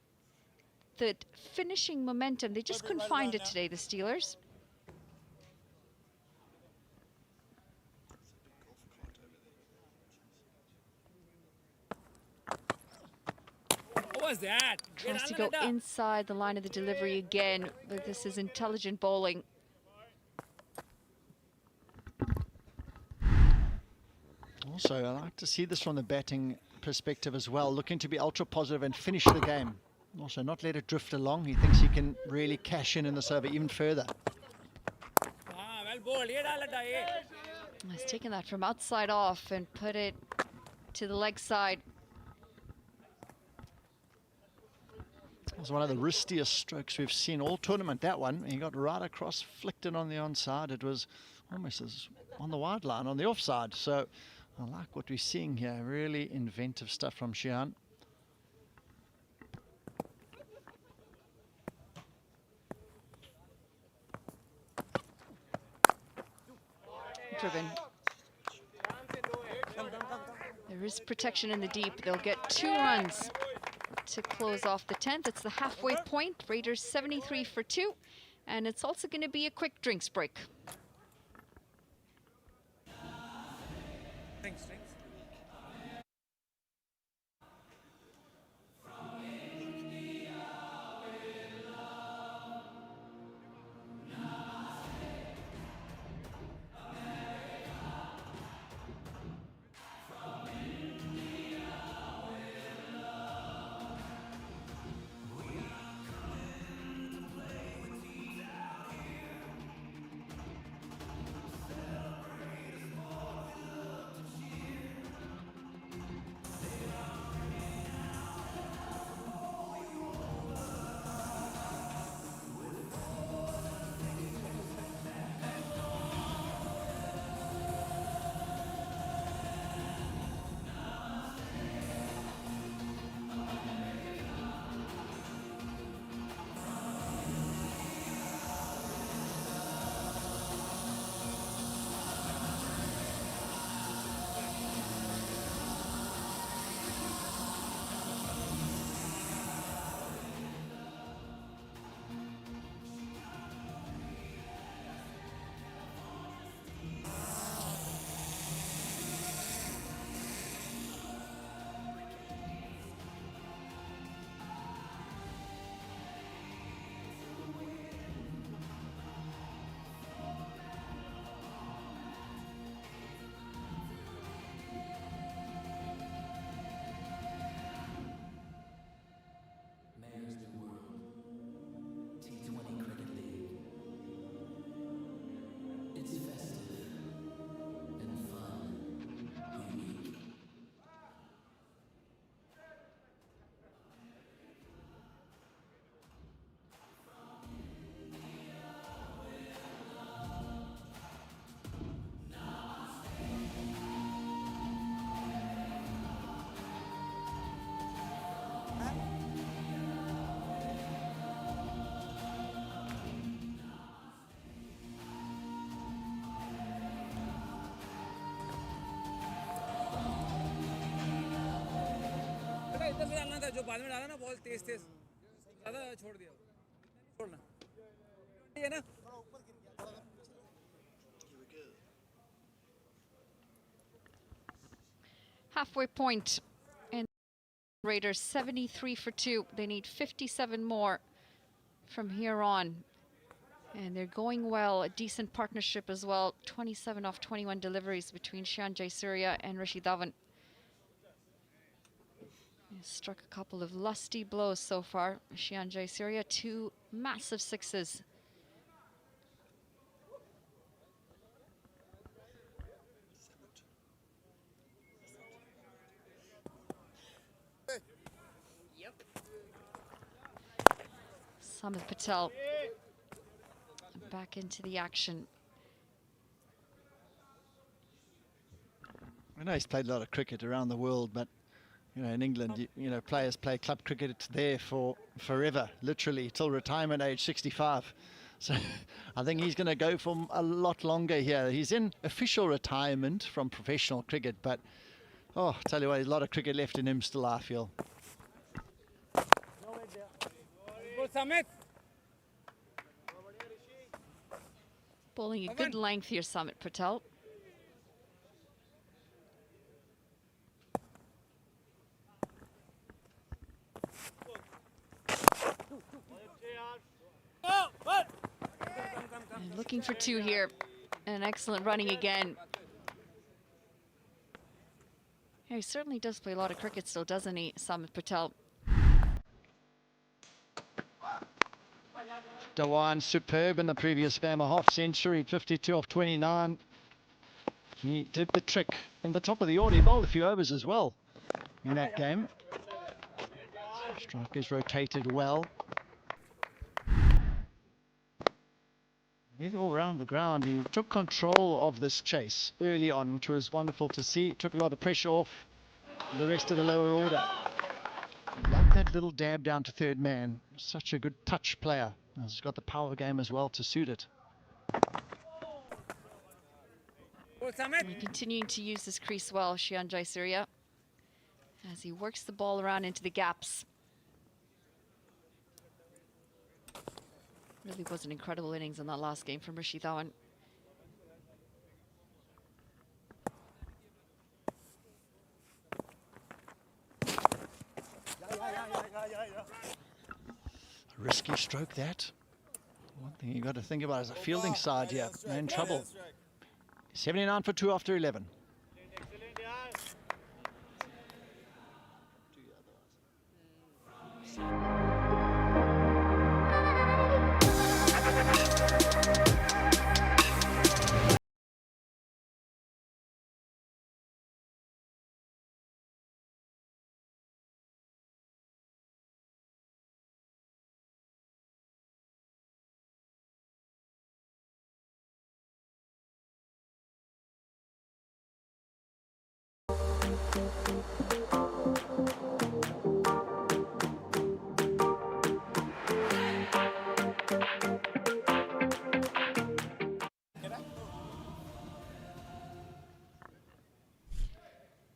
the finishing momentum, they just couldn't find it today, the Steelers. What was that? Tries to go inside the line of the delivery again, but this is intelligent bowling. Also, I like to see this from the batting perspective as well, looking to be ultra positive and finish the game. Also, not let it drift along. He thinks he can really cash in this over even further. He's taken that from outside off and put it to the leg side. It was one of the riskiest strokes we've seen all tournament, that one. He got right across, flicked it on the onside. It was almost as on the wide line, on the offside. So I like what we're seeing here. Really inventive stuff from Shihan. Driven. There is protection in the deep. They'll get 2 runs. to close off the 10th. It's the halfway point. Raiders 73 for 2. And it's also going to be a quick drinks break. Thanks. T20 Cricket League. It's festive and fun, unique. इधर से डालना था जो बाद में डाला ना ball तेज ज़्यादा छोड़ दिया छोड़ना है ना Halfway point. And Raiders 73 for 2. They need 57 more from here on. And they're going well. A decent partnership as well. 27 off 21 deliveries between Jayasuriya and Dhavan. Struck a couple of lusty blows so far. Jayasuriya, 2 massive sixes. Samit Patel back into the action. I know he's played a lot of cricket around the world, but you know, in England, you know, players play club cricket. It's there for forever, literally till retirement age 65. So I think he's going to go for a lot longer here. He's in official retirement from professional cricket, but oh, I tell you what, there's a lot of cricket left in him still, I feel. Bowling a good length here, Samit Patel. And looking for 2 here. And excellent running again. Yeah, he certainly does play a lot of cricket still, doesn't he, Samit Patel? Dhawan superb in the previous game, a half century, 52 off 29. He did the trick in the top of the order. He bowled a few overs as well in that game. Strikers rotated well. He's all around the ground. He took control of this chase early on, which was wonderful to see. Took a lot of pressure off the rest of the lower order. Loved that little dab down to third man. Such a good touch player. He's got the power game as well to suit it. And continuing to use this crease well, Jayasuriya, as he works the ball around into the gaps. Really was an incredible innings in that last game from Rishi Dhawan. Risky stroke that. One thing you've got to think about is a fielding side here. They're in trouble. 79 for 2 after 11.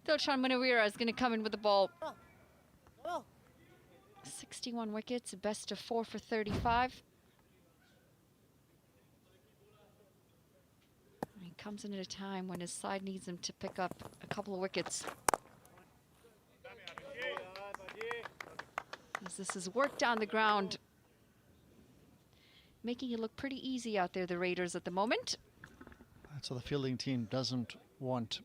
Doordarshan Munawira is going to come in with the ball. 61 wickets, best of 4 for 35. He comes in at a time when his side needs him to pick up a couple of wickets. As this is work down the ground, making it look pretty easy out there, the Raiders at the moment. So the fielding team doesn't want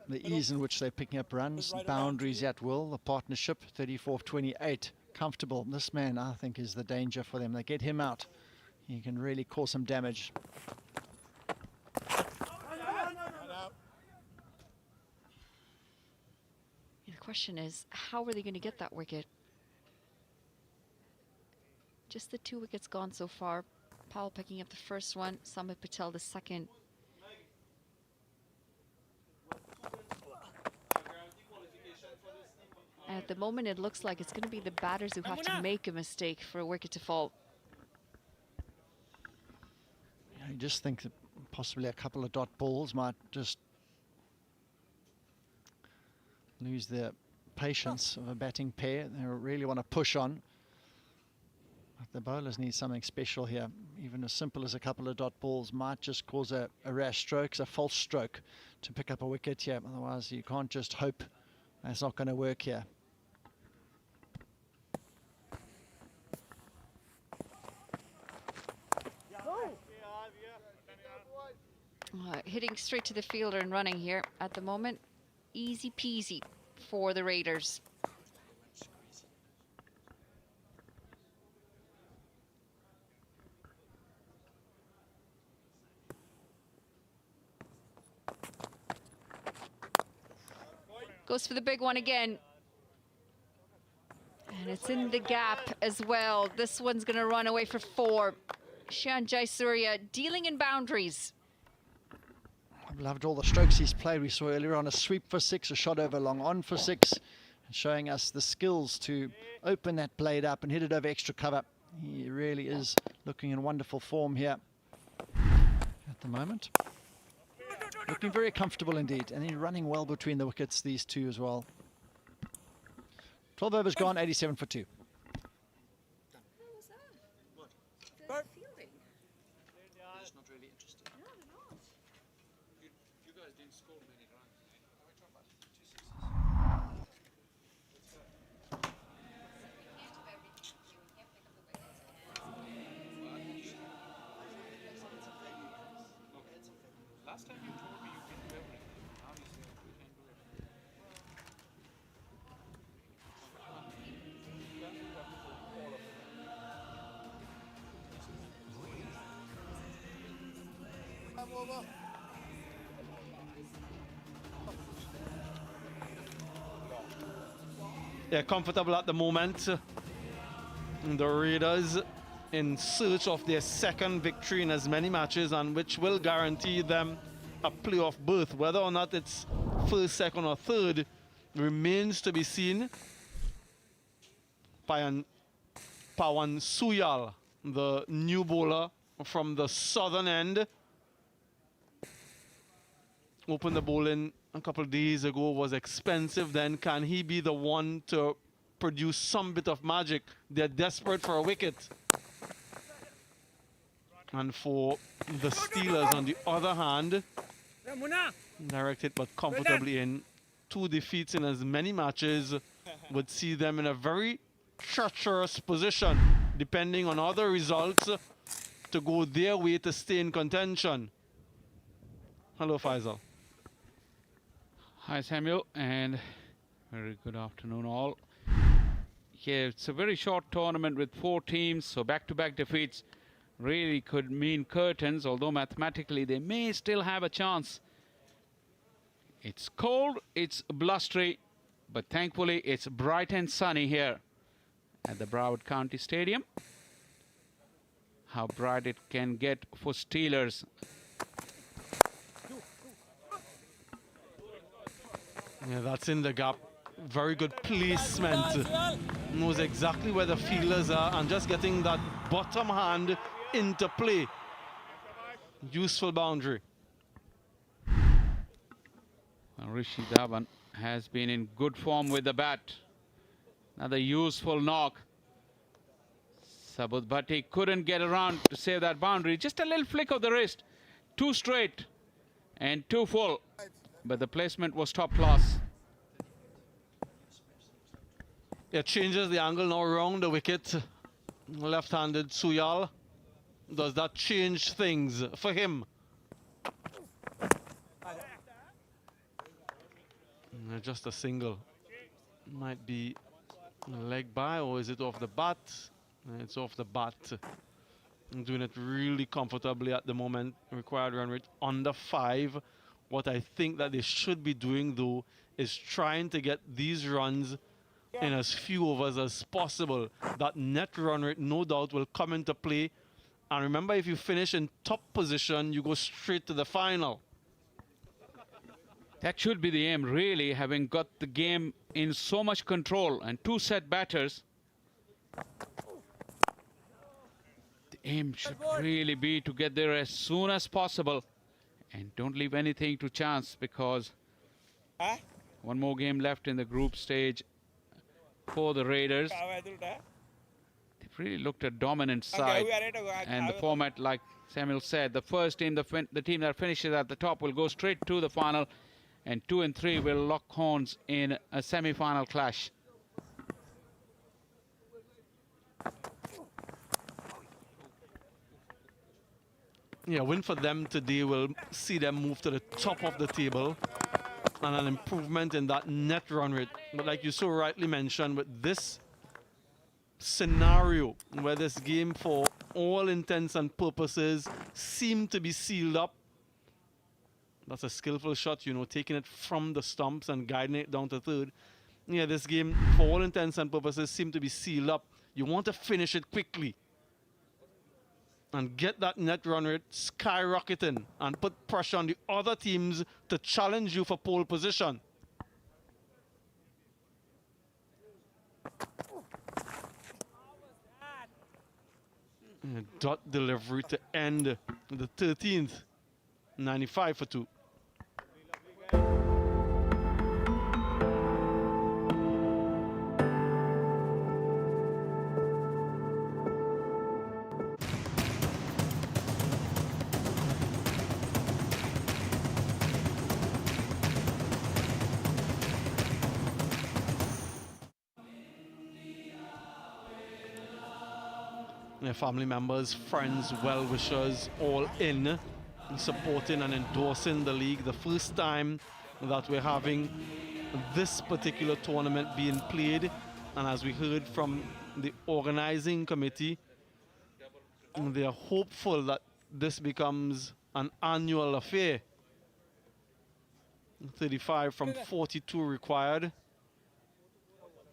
the ease in which they're picking up runs, boundaries at will. The partnership, 34-28, comfortable. This man, I think, is the danger for them. They get him out, he can really cause some damage. The question is, how are they going to get that wicket? Just the 2 wickets gone so far. Powell picking up the first one, Samit Patel the second. And at the moment, it looks like it's going to be the batters who have to make a mistake for a wicket to fall. I just think that possibly a couple of dot balls might just lose their patience of a batting pair. They really want to push on. But the bowlers need something special here. Even as simple as a couple of dot balls might just cause a rash stroke, a false stroke to pick up a wicket here. Otherwise, you can't just hope. That's not going to work here. Hitting straight to the fielder and running here at the moment. Easy peasy for the Raiders. Goes for the big one again. And it's in the gap as well. This one's going to run away for 4. Jayasuriya dealing in boundaries. I've loved all the strokes he's played. We saw earlier on a sweep for 6, a shot over long on for 6, and showing us the skills to open that blade up and hit it over extra cover. He really is looking in wonderful form here at the moment. Looking very comfortable indeed, and he's running well between the wickets, these two as well. 12 overs gone, 87 for 2. Last time you told me you can do everything. Now you say you can do everything. They're comfortable at the moment. The Raiders in search of their second victory in as many matches, and which will guarantee them a playoff berth. Whether or not it's first, second, or third remains to be seen. Pawan Suyal, the new bowler from the southern end, opened the bowling a couple of days ago, was expensive then. Can he be the one to produce some bit of magic? They're desperate for a wicket. And for the Steelers, on the other hand, direct hit but comfortably in. 2 defeats in as many matches would see them in a very treacherous position, depending on other results, to go their way to stay in contention. Hello, Faisal. Hi, Samuel, and very good afternoon, all. Yeah, it's a very short tournament with 4 teams, so back-to-back defeats really could mean curtains, although mathematically they may still have a chance. It's cold, it's blustery, but thankfully it's bright and sunny here at the Broward County Stadium. How bright it can get for Steelers. Yeah, that's in the gap. Very good placement. Knows exactly where the fielders are and just getting that bottom hand into play. Useful boundary. Rishi Dhavan has been in good form with the bat. Another useful knock. Sabut Bharati couldn't get around to save that boundary. Just a little flick of the wrist. 2 straight and 2 full. But the placement was top class. It changes the angle now around the wicket. Left-handed Suyal. Does that change things for him? Just a single. Might be a leg by, or is it off the bat? It's off the bat. Doing it really comfortably at the moment. Required run rate under 5. What I think that they should be doing, though, is trying to get these runs in as few overs as possible. That net run rate, no doubt, will come into play. And remember, if you finish in top position, you go straight to the final. That should be the aim, really, having got the game in so much control and 2 set batters. The aim should really be to get there as soon as possible and don't leave anything to chance, because 1 more game left in the group stage for the Raiders. They've really looked a dominant side, and the format, like Samuel said, the first team, the team that finishes at the top will go straight to the final, and 2 and 3 will lock horns in a semi-final clash. Yeah, win for them today will see them move to the top of the table and an improvement in that net run rate. But like you so rightly mentioned, with this scenario where this game, for all intents and purposes, seemed to be sealed up. That's a skillful shot, you know, taking it from the stumps and guiding it down to third. Yeah, this game, for all intents and purposes, seemed to be sealed up. You want to finish it quickly and get that net run rate skyrocketing and put pressure on the other teams to challenge you for pole position. Dot delivery to end the 13th. 95 for 2. Their family members, friends, well-wishers, all in, supporting and endorsing the league. The first time that we're having this particular tournament being played, and as we heard from the organizing committee, they are hopeful that this becomes an annual affair. 35 from 42 required.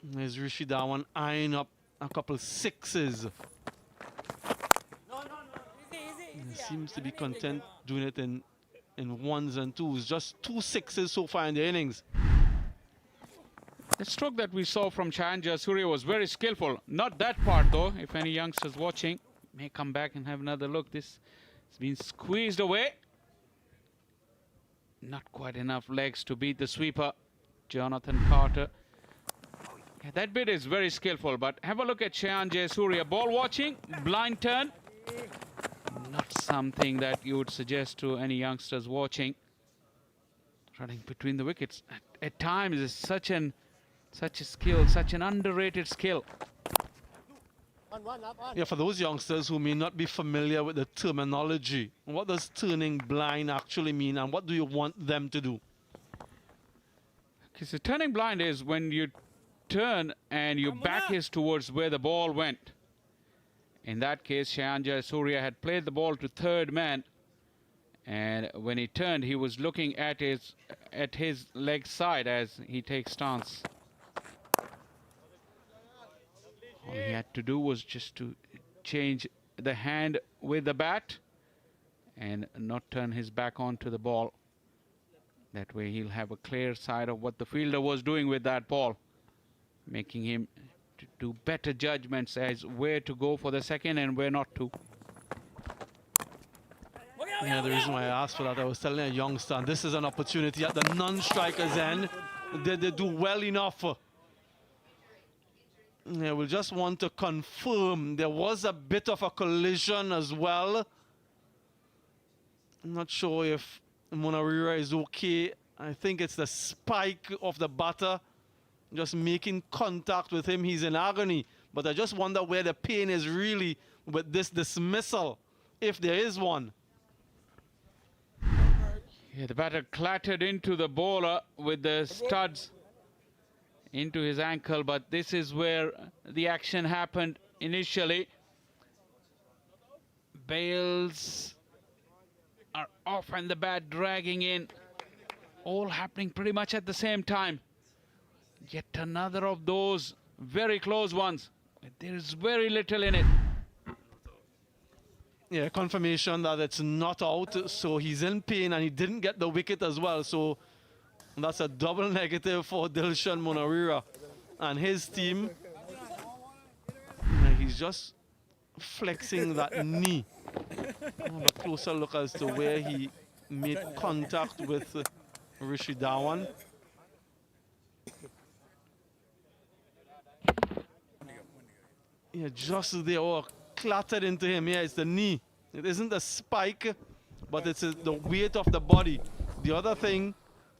There's Rishi Dhawan eyeing up a couple 6s. He seems to be content doing it in 1s and 2s. Just 2 6s so far in the innings. The stroke that we saw from Jayasuriya was very skillful. Not that part, though. If any youngsters watching may come back and have another look. This has been squeezed away. Not quite enough legs to beat the sweeper, Jonathan Carter. Yeah, that bit is very skillful, but have a look at Jayasuriya. Ball watching, blind turn. Not something that you would suggest to any youngsters watching. Running between the wickets at times is such a skill, such an underrated skill. Yeah, for those youngsters who may not be familiar with the terminology, what does turning blind actually mean, and what do you want them to do? Okay, so turning blind is when you turn and your back is towards where the ball went. In that case, Jayasuriya had played the ball to third man, and when he turned, he was looking at his leg side as he takes stance. All he had to do was just to change the hand with the bat and not turn his back onto the ball. That way he'll have a clear sight of what the fielder was doing with that ball, making him to do better judgments as where to go for the second and where not to. Yeah, the reason why I asked for that, I was telling a youngster, and this is an opportunity at the non-striker's end. They do well enough. Yeah, we just want to confirm there was a bit of a collision as well. I'm not sure if Munawira is okay. I think it's the spike of the batter just making contact with him. He's in agony, but I just wonder where the pain is really with this dismissal, if there is one. Yeah, the batter clattered into the bowler with the studs into his ankle, but this is where the action happened initially. Bails are off and the bat dragging in, all happening pretty much at the same time. Yet another of those very close ones. There is very little in it. Yeah, confirmation that it's not out, so he's in pain and he didn't get the wicket as well. So that's a double negative for Dilshan Munawira and his team. And he's just flexing that knee. Have a closer look as to where he made contact with Rishi Dhawan. Yeah, just there, or clattered into him. Yeah, it's the knee. It isn't the spike, but it's the weight of the body. The other thing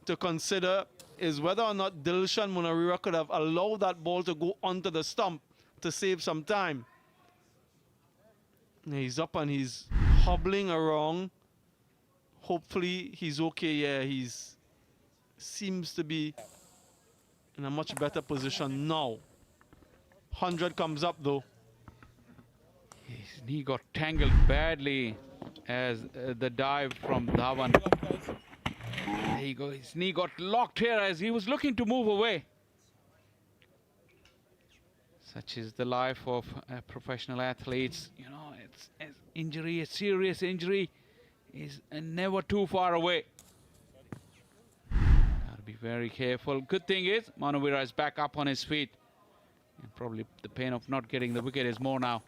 to consider is whether or not Dilshan Munawira could have allowed that ball to go onto the stump to save some time. He's up and he's hobbling around. Hopefully he's okay. Yeah, he's seems to be in a much better position now. 100 comes up though. His knee got tangled badly as the dive from Dhawan. There you go. His knee got locked here as he was looking to move away. Such is the life of professional athletes. You know, it's injury, a serious injury is never too far away. Gotta be very careful. Good thing is, Munawira is back up on his feet. And probably the pain of not getting the wicket is more now.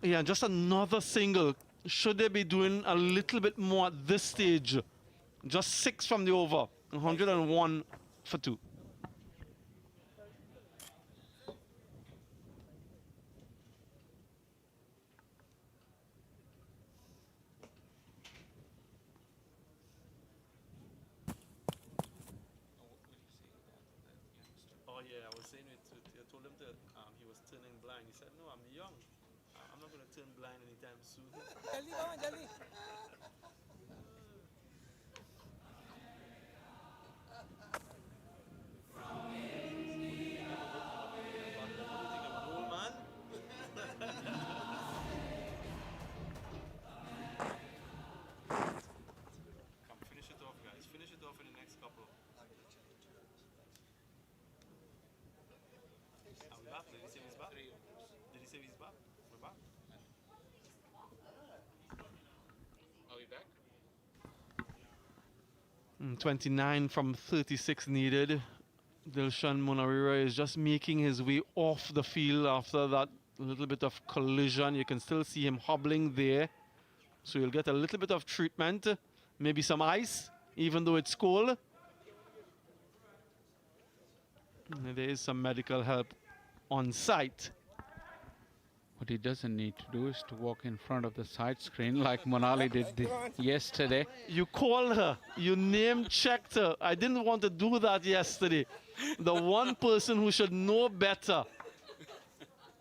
Yeah, just another single. Should they be doing a little bit more at this stage? Just 6 from the over. 101 for 2. Oh yeah, I was saying it. I told him that he was turning blind. He said, "No, I'm young. I'm not going to turn blind anytime soon." जल्दी बाबा जल्दी Come, finish it off, guys. Finish it off in the next couple. Are we back? Did he say he's back? Did he say he's back? We're back. Are we back? 29 from 36 needed. Dilshan Munawira is just making his way off the field after that little bit of collision. You can still see him hobbling there. So you'll get a little bit of treatment, maybe some ice, even though it's cold. And there is some medical help on site. What What he doesn't need to do is to walk in front of the side screen like Manali did yesterday. You called her, you name-checked her. I didn't want to do that yesterday. The one person who should know better,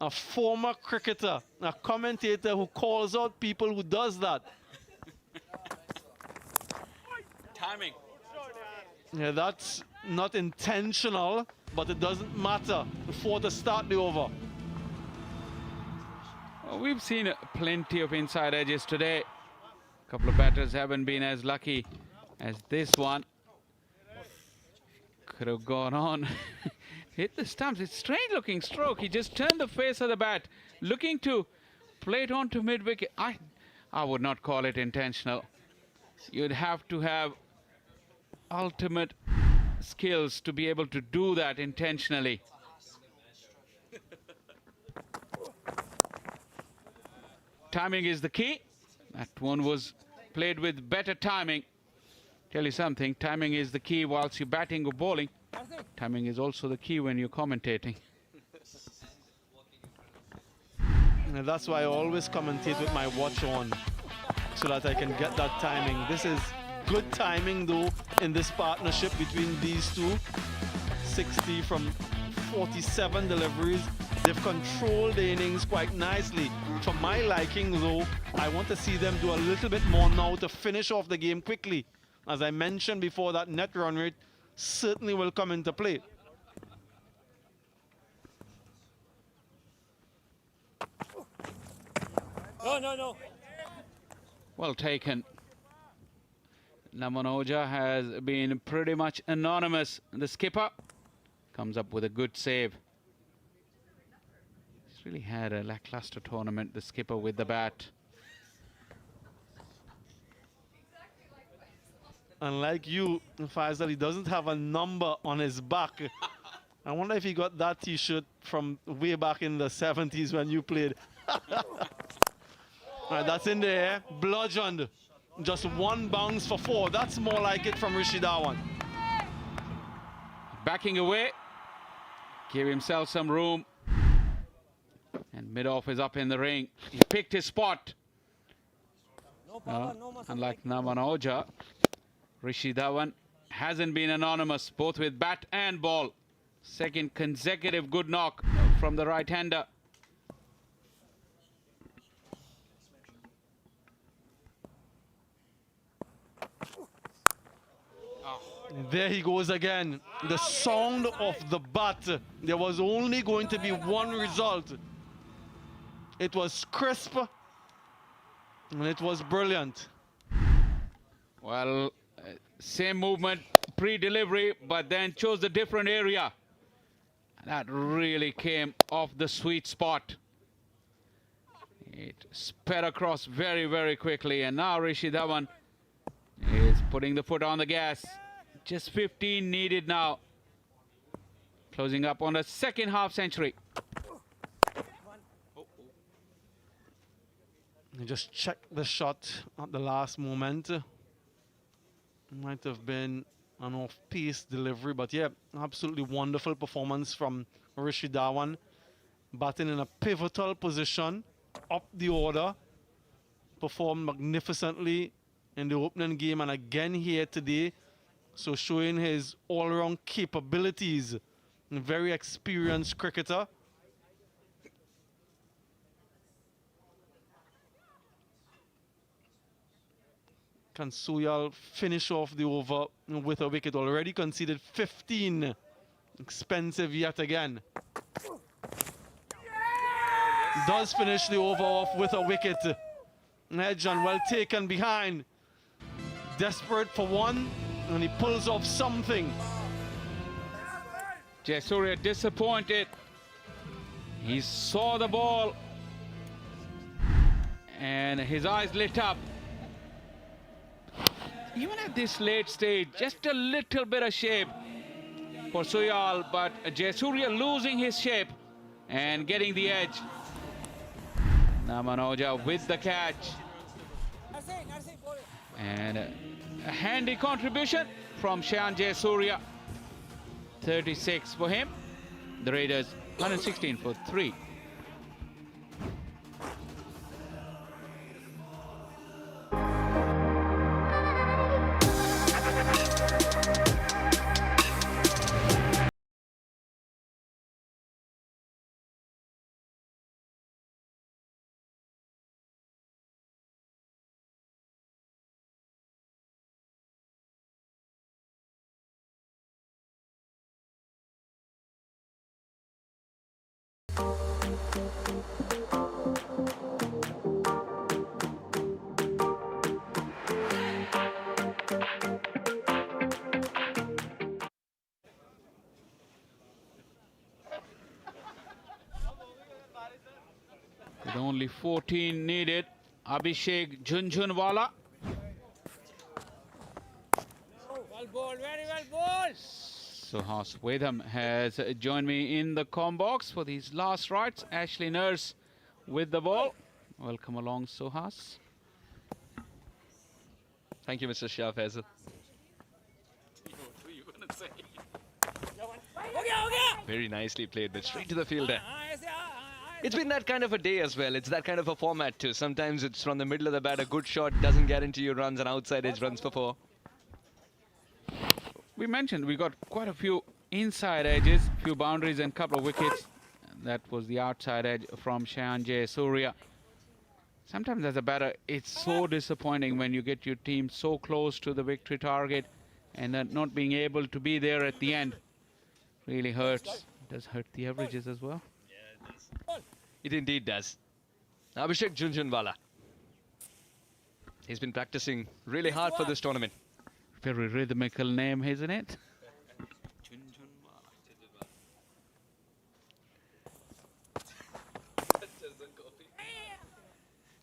a former cricketer, a commentator who calls out people who does that. Timing. Yeah, that's not intentional, but it doesn't matter before to start the over. Well, we've seen plenty of inside edges today. A couple of batters haven't been as lucky as this one. Could have gone on. Hit the stumps. It's strange looking stroke. He just turned the face of the bat, looking to play it onto mid-wicket. I would not call it intentional. You'd have to have ultimate skills to be able to do that intentionally. Timing is the key. That one was played with better timing. Tell you something, timing is the key whilst you're batting or bowling. Timing is also the key when you're commentating. And that's why I always commentate with my watch on, so that I can get that timing. This is good timing though in this partnership between these two. 60 from 47 deliveries. They've controlled the innings quite nicely. For my liking though, I want to see them do a little bit more now to finish off the game quickly. As I mentioned before, that net run rate certainly will come into play. No. Well taken. Namanoja has been pretty much anonymous. The skipper comes up with a good save. He's really had a lackluster tournament, the skipper with the bat. Unlike you, Faisal, he doesn't have a number on his back. I wonder if he got that t-shirt from way back in the 70s when you played. Right, that's in the air, bludgeoned. Just one bounce for 4. That's more like it from Rishi Dhawan. Backing away, give himself some room. And mid-off is up in the ring. He picked his spot. Unlike Namanoja, Rishi Dhawan hasn't been anonymous, both with bat and ball. Second consecutive good knock from the right-hander. There he goes again. The sound of the bat. There was only going to be one result. It was crisp and it was brilliant. Well, same movement pre-delivery, but then chose a different area. That really came off the sweet spot. It sped across very, very quickly, and now Rishi Dhawan is putting the foot on the gas. Just 15 needed now. Closing up on a second half century. Just check the shot at the last moment. Might have been an off-pace delivery, but yeah, absolutely wonderful performance from Rishi Dhawan. Batting in a pivotal position, up the order. Performed magnificently in the opening game and again here today. So showing his all-round capabilities. A very experienced cricketer. Can Soyal finish off the over with a wicket? Already conceded 15. Expensive yet again. Does finish the over off with a wicket. Edge and well taken behind. Desperate for one, and he pulls off something. Jayasuriya disappointed. He saw the ball and his eyes lit up. Even at this late stage, just a little bit of shape for Soyal, but Jayasuriya losing his shape and getting the edge. Namanoja with the catch. And a handy contribution from Shayan Jayasuriya. 36 for him. The Raiders 116 for 3. With only 14 needed, Abhishek Jhunjhunwala. Well bowled, very well bowled. Suhas Wedham has joined me in the comm box for these last rights. Ashley Nurse with the ball. Welcome along, Suhas. Thank you, Mr. Shah Faisal. Very nicely played, but straight to the fielder. It's been that kind of a day as well. It's that kind of a format too. Sometimes it's from the middle of the bat, a good shot doesn't guarantee you runs, and outside edge runs for 4. We mentioned we got quite a few inside edges, few boundaries and couple of wickets. That was the outside edge from Jayasuriya. Sometimes as a batter, it's so disappointing when you get your team so close to the victory target and not being able to be there at the end. Really hurts. It does hurt the averages as well. It indeed does. Abhishek Jhunjhunwala. He's been practicing really hard for this tournament. Very rhythmical name, isn't it?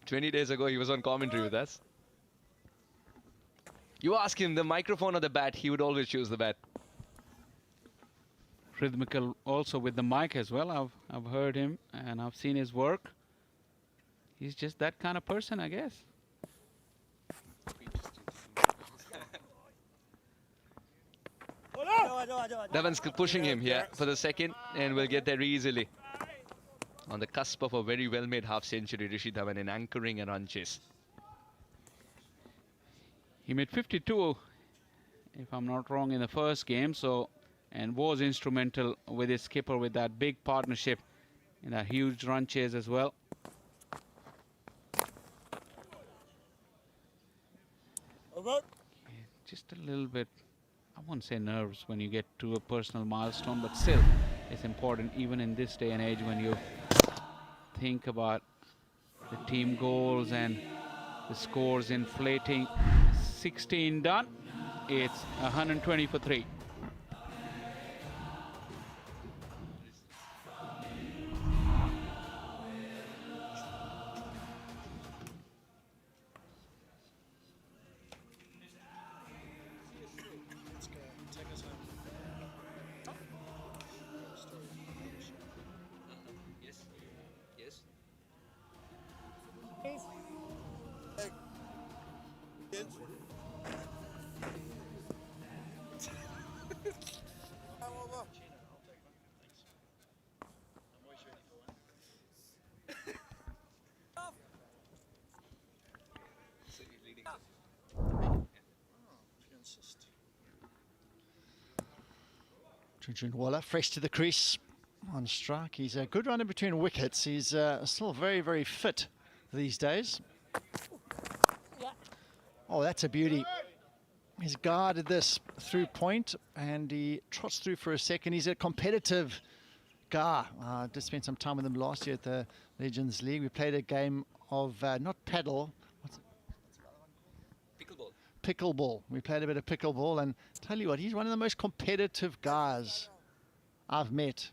20 days ago, he was on commentary with us. You ask him the microphone or the bat, he would always choose the bat. Rhythmical also with the mic as well. I've heard him and I've seen his work. He's just that kind of person, I guess. Dhavan's pushing him here for the second and will get there easily. On the cusp of a very well-made half-century, Rishi Dhawan in anchoring a run chase. He made 52, if I'm not wrong, in the first game, and was instrumental with his skipper with that big partnership in that huge run chase as well. Just a little bit, I won't say nerves when you get to a personal milestone, but still it's important even in this day and age when you think about the team goals and the scores inflating. 16 done, it's 120 for 3. Jhunjhunwala fresh to the crease on strike. He's a good runner between wickets. He's still very, very fit these days. Oh, that's a beauty. He's guarded this through point and he trots through for a second. He's a competitive guy. I just spent some time with him last year at the Legends League. We played a game of not paddle. Pickleball. We played a bit of pickleball, and tell you what, he's one of the most competitive guys I've met.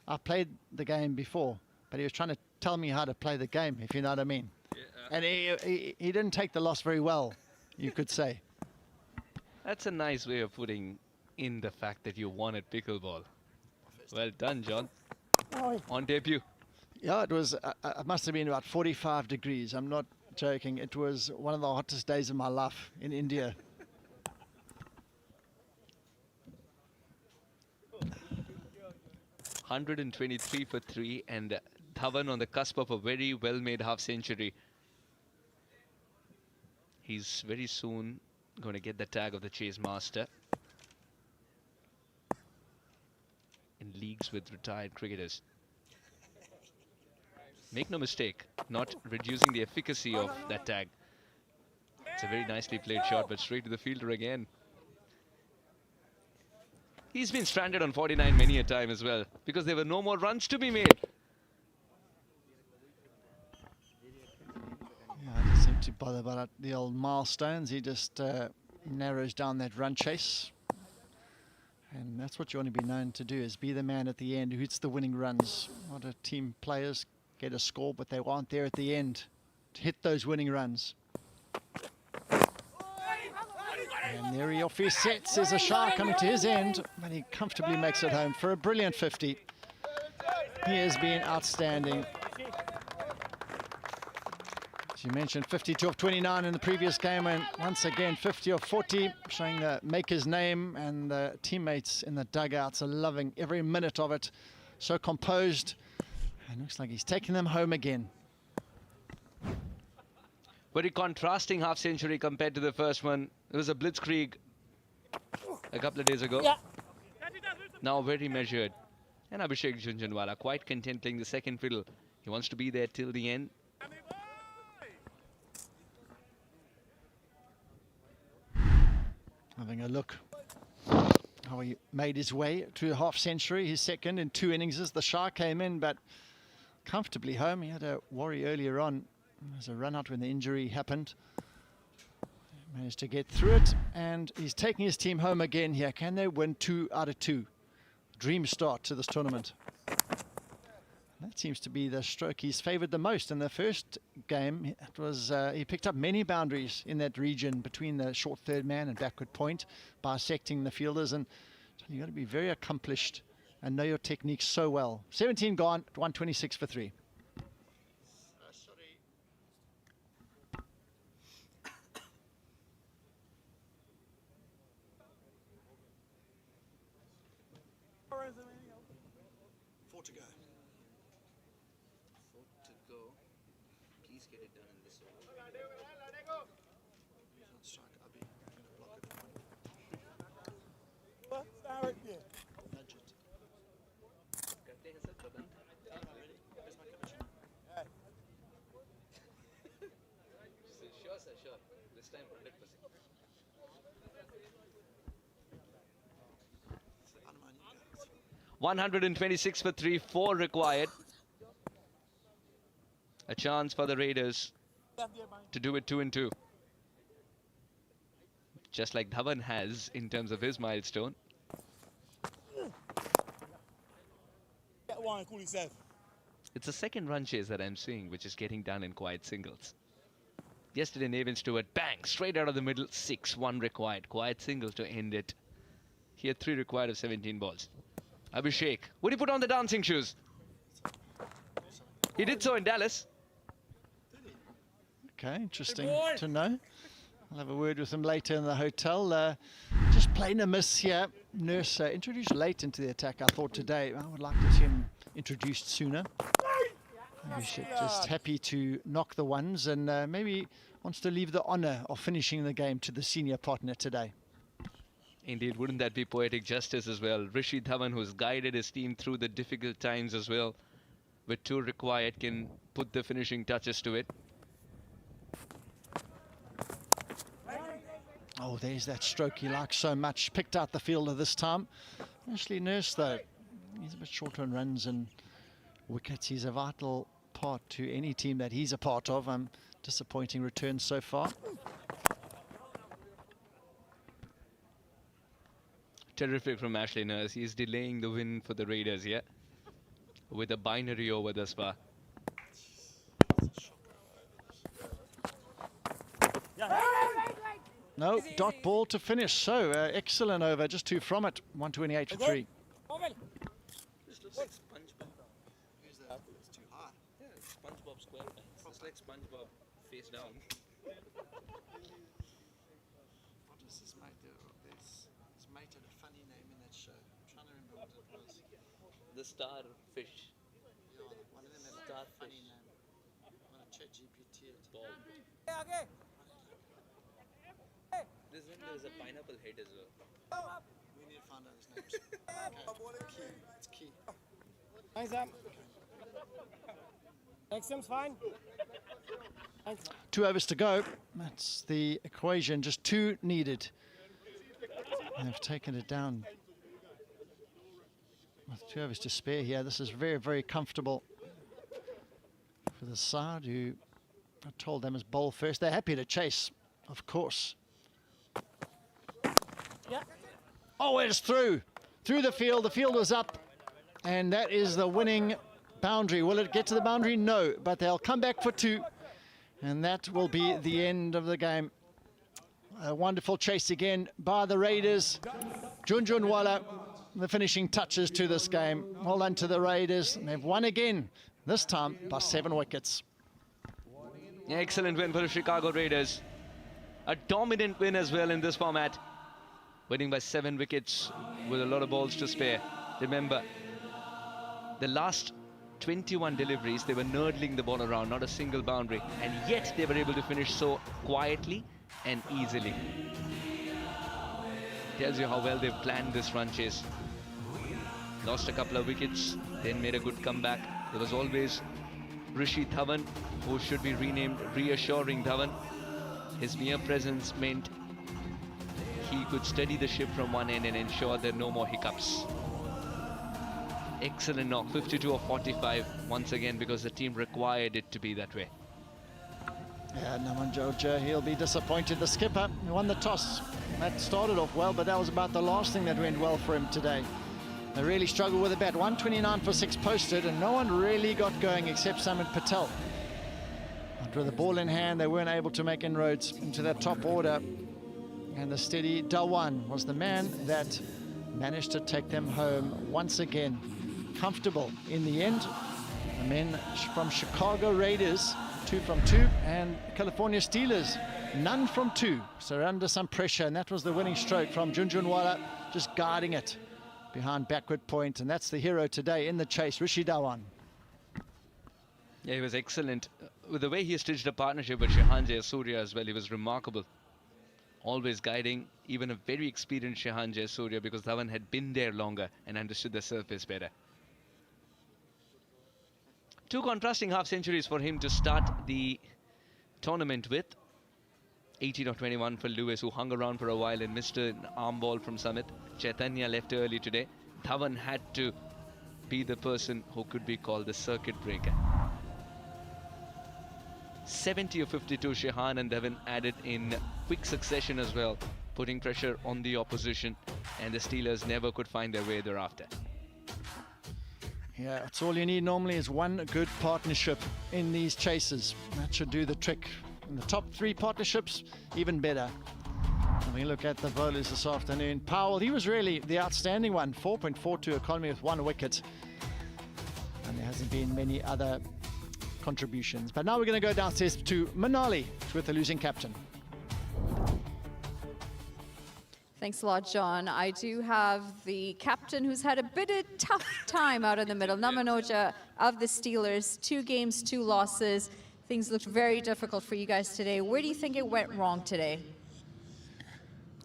I've played the game before, but he was trying to tell me how to play the game, if you know what I mean. Yeah, and he didn't take the loss very well, you could say. That's a nice way of putting in the fact that you won at pickleball. Well done, John. On debut. Yeah, it was, it must have been about 45 degrees. I'm not joking. It was one of the hottest days of my life in India. $123 for 3, and Dhawan on the cusp of a very well-made half-century. He's very soon going to get the tag of the chase master in leagues with retired cricketers. Make no mistake, not reducing the efficacy of that tag. It's a very nicely played shot, but straight to the fielder again. He's been stranded on 49 many a time as well, because there were no more runs to be made. Not too bothered about the old milestones. He just narrows down that run chase. And that's what you want to be known to do, is be the man at the end who hits the winning runs. A lot of team players get a score, but they aren't there at the end to hit those winning runs. And there he off his sets. There's a shot coming to his end, but he comfortably makes it home for a brilliant 50. He has been outstanding. As you mentioned, 52 of 29 in the previous game, and once again 50 of 40, showing the maker's name, and the teammates in the dugouts are loving every minute of it. So composed, and looks like he's taking them home again. Very contrasting half century compared to the first one. It was a blitzkrieg a couple of days ago. Yeah. Now very measured. And Abhishek Jhunjhunwala quite content playing the second fiddle. He wants to be there till the end. Having a look how he made his way to a half century, his second in 2 innings. The Shah came in, but comfortably home. He had a worry earlier on. There's a run out when the injury happened. Managed to get through it, and he's taking his team home again here. Can they win 2 out of 2? Dream start to this tournament. That seems to be the stroke he's favoured the most. In the first game, it was he picked up many boundaries in that region between the short third man and backward point, bisecting the fielders, and you've got to be very accomplished and know your technique so well. 17 gone, 126 for 3. Sure, sir, sure. This time 100%. 126 for 3, 4 required. A chance for the Raiders to do it 2 and 2. Just like Dhavan has in terms of his milestone. It's the second run chase that I'm seeing, which is getting done in quiet singles. Yesterday, Nathan Stewart, bang, straight out of the middle, 6, 1 required. Quiet singles to end it. He had 3 required of 17 balls. Abhishek, would he put on the dancing shoes? He did so in Dallas. Okay, interesting to know. I'll have a word with him later in the hotel. Just plain a miss here. Nurse introduced late into the attack, I thought, today. I would like to see him introduced sooner. Abhishek just happy to knock the ones, and maybe wants to leave the honour of finishing the game to the senior partner today. Indeed, wouldn't that be poetic justice as well? Rishi Dhawan, who's guided his team through the difficult times as well, with 2 required, can put the finishing touches to it. Oh, there's that stroke he likes so much. Picked out the fielder this time. Ashley Nurse, though, he's a bit shorter on runs and wickets. He's a vital part to any team that he's a part of. Disappointing returns so far. Terrific from Ashley Nurse. He's delaying the win for the Raiders, yeah? With a binary over thus far. No, dot ball to finish. So, excellent over, just 2 from it. 128 for 3. This looks like SpongeBob. It's too hard. Yeah, SpongeBob SquarePants. It's like SpongeBob face down. What does this mate do? This mate had a funny name in that show. I'm trying to remember what it was. The starfish. Yeah, one of them had a funny name. I'm going to check GPT it. Bob. There's a pineapple head as well. We need to find out his names. Okay. It's key. Thanks, Sam. Next time's fine. Thanks. 2 overs to go. That's the equation. Just 2 needed. And they've taken it down with 2 overs to spare here. This is very, very comfortable for the side, who I told them as bowl first. They're happy to chase, of course. Oh, it's through the field. The field was up, and that is the winning boundary. Will it get to the boundary? No, but they'll come back for 2, and that will be the end of the game. A wonderful chase again by the Raiders. Junjunwala, the finishing touches to this game. Well done to the Raiders, and they've won again, this time by 7 wickets. Excellent win for the Chicago Raiders. A dominant win as well in this format. Winning by 7 wickets with a lot of balls to spare. Remember, the last 21 deliveries, they were nurdling the ball around, not a single boundary. And yet they were able to finish so quietly and easily. Tells you how well they've planned this run chase. Lost a couple of wickets, then made a good comeback. There was always Rishi Dhawan, who should be renamed Reassuring Dhawan. His mere presence meant he could steady the ship from one end and ensure there are no more hiccups. Excellent knock, 52 of 45 once again, because the team required it to be that way. Yeah, Naman Joja, he'll be disappointed. The skipper won the toss. That started off well, but that was about the last thing that went well for him today. They really struggled with the bat. 129 for 6 posted, and no one really got going except Samit Patel. But with the ball in hand, they weren't able to make inroads into that top order. And the steady Dhawan was the man that managed to take them home once again. Comfortable in the end. The men from Chicago Raiders, 2 from 2, and California Steelers, none from 2. So they're under some pressure, and that was the winning stroke from Junjunwala, just guarding it behind backward point, and that's the hero today in the chase, Rishi Dhawan. Yeah, he was excellent. With the way he stitched a partnership with Jayasuriya as well, he was remarkable. Always guiding even a very experienced Jayasuriya, because Dhawan had been there longer and understood the surface better. 2 contrasting half centuries for him to start the tournament with. 18 of 21 for Lewis, who hung around for a while and missed an arm ball from Samit. Chaitanya left early today. Dhawan had to be the person who could be called the circuit breaker. 70 of 52 Shehan and Dhawan added in quick succession as well, putting pressure on the opposition, and the Steelers never could find their way thereafter. Yeah, that's all you need normally is one good partnership in these chases. That should do the trick. In the top 3 partnerships, even better. And we look at the bowlers this afternoon. Powell, he was really the outstanding one. 4.42 economy with 1 wicket. And there hasn't been many other contributions. But now we're going to go downstairs to Manali with the losing captain. Thanks a lot, John. I do have the captain who's had a bit of tough time out in the middle. Namanoja of the Steelers, 2 games, 2 losses. Things looked very difficult for you guys today. Where do you think it went wrong today?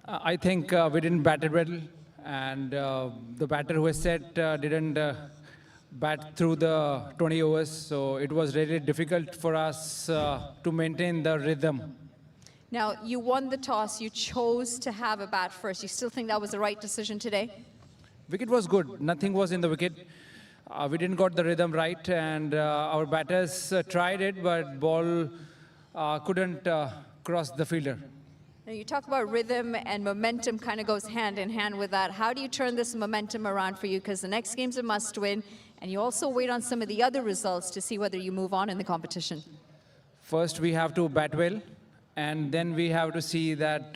I think we didn't bat it well, and the batter who was set didn't bat through the 20 overs, so it was really difficult for us to maintain the rhythm. Now, you won the toss. You chose to have a bat first. You still think that was the right decision today? Wicket was good. Nothing was in the wicket. We didn't got the rhythm right, and our batters tried it, but ball couldn't cross the fielder. Now, you talk about rhythm and momentum kind of goes hand in hand with that. How do you turn this momentum around for you? Because the next game's a must-win, and you also wait on some of the other results to see whether you move on in the competition. First, we have to bat well, and then we have to see that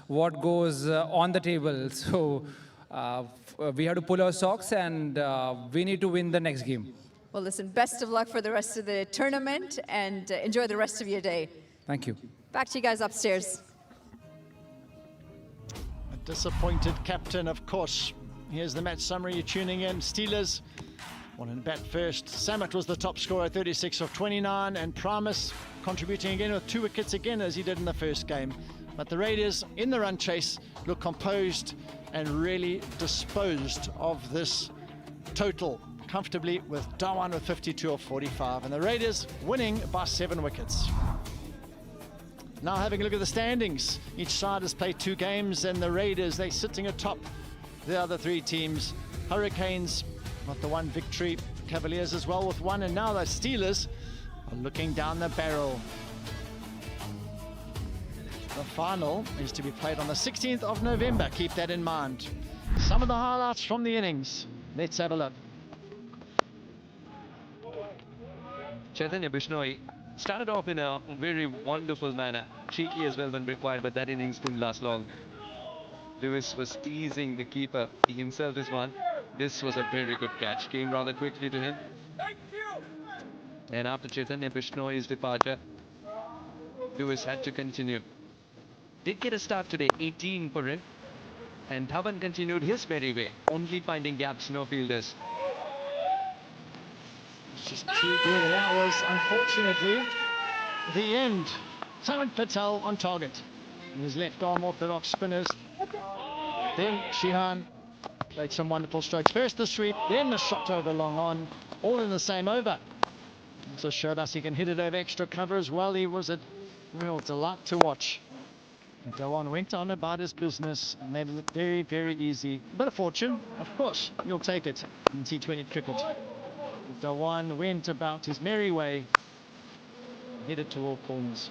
what goes on the table. So we have to pull our socks, and we need to win the next game. Well, listen, best of luck for the rest of the tournament, and enjoy the rest of your day. Thank you. Back to you guys upstairs. A disappointed captain, of course. Here's the match summary. You're tuning in. Steelers wanted to bat first. Samit was the top scorer, 36 of 29, and Promise contributing again with 2 wickets again, as he did in the first game. But the Raiders, in the run chase, look composed and really disposed of this total comfortably, with Dhawan with 52 of 45, and the Raiders winning by 7 wickets. Now having a look at the standings. Each side has played 2 games, and the Raiders, they're sitting atop the other 3 teams. Hurricanes got the 1 victory, Cavaliers as well with 1, and now the Steelers are looking down the barrel. The final is to be played on the 16th of November. Keep that in mind. Some of the highlights from the innings. Let's have a look. Chaitanya Bishnoi started off in a very wonderful manner. Cheeky as well when required, but that innings didn't last long. Lewis was teasing the keeper. He himself is one. This was a very good catch. Came rather quickly to him. And after Chaitanya Bishnoi's departure, Lewis had to continue. Did get a start today, 18 for him. And Dhavan continued his merry way, only finding gaps, no fielders. Just too good, and that was unfortunately the end. Simon Patel on target. And his left arm orthodox spinners. Then Shihan played some wonderful strokes. First the sweep, then the shot over long on, all in the same over. Also showed us he can hit it over extra cover as well. He was a real delight to watch. And Dhawan went on about his business and made it look very, very easy. Bit of fortune, of course, you'll take it in T20 cricket. Dhawan went about his merry way, hit it to all corners.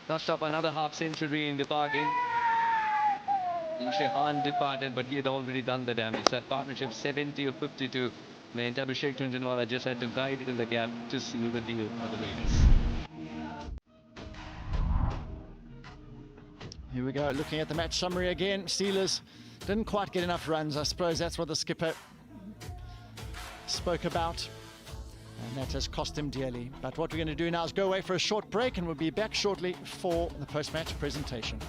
Notched up another half century in the bargain. Shehan departed, but he had already done the damage. That partnership 70 or 52. And Abhishek Jhunjhunwala just had to guide it in the gap to seal the deal for the Raiders. Here we go, looking at the match summary again. Steelers didn't quite get enough runs. I suppose that's what the skipper spoke about. And that has cost him dearly. But what we're going to do now is go away for a short break, and we'll be back shortly for the post-match presentation.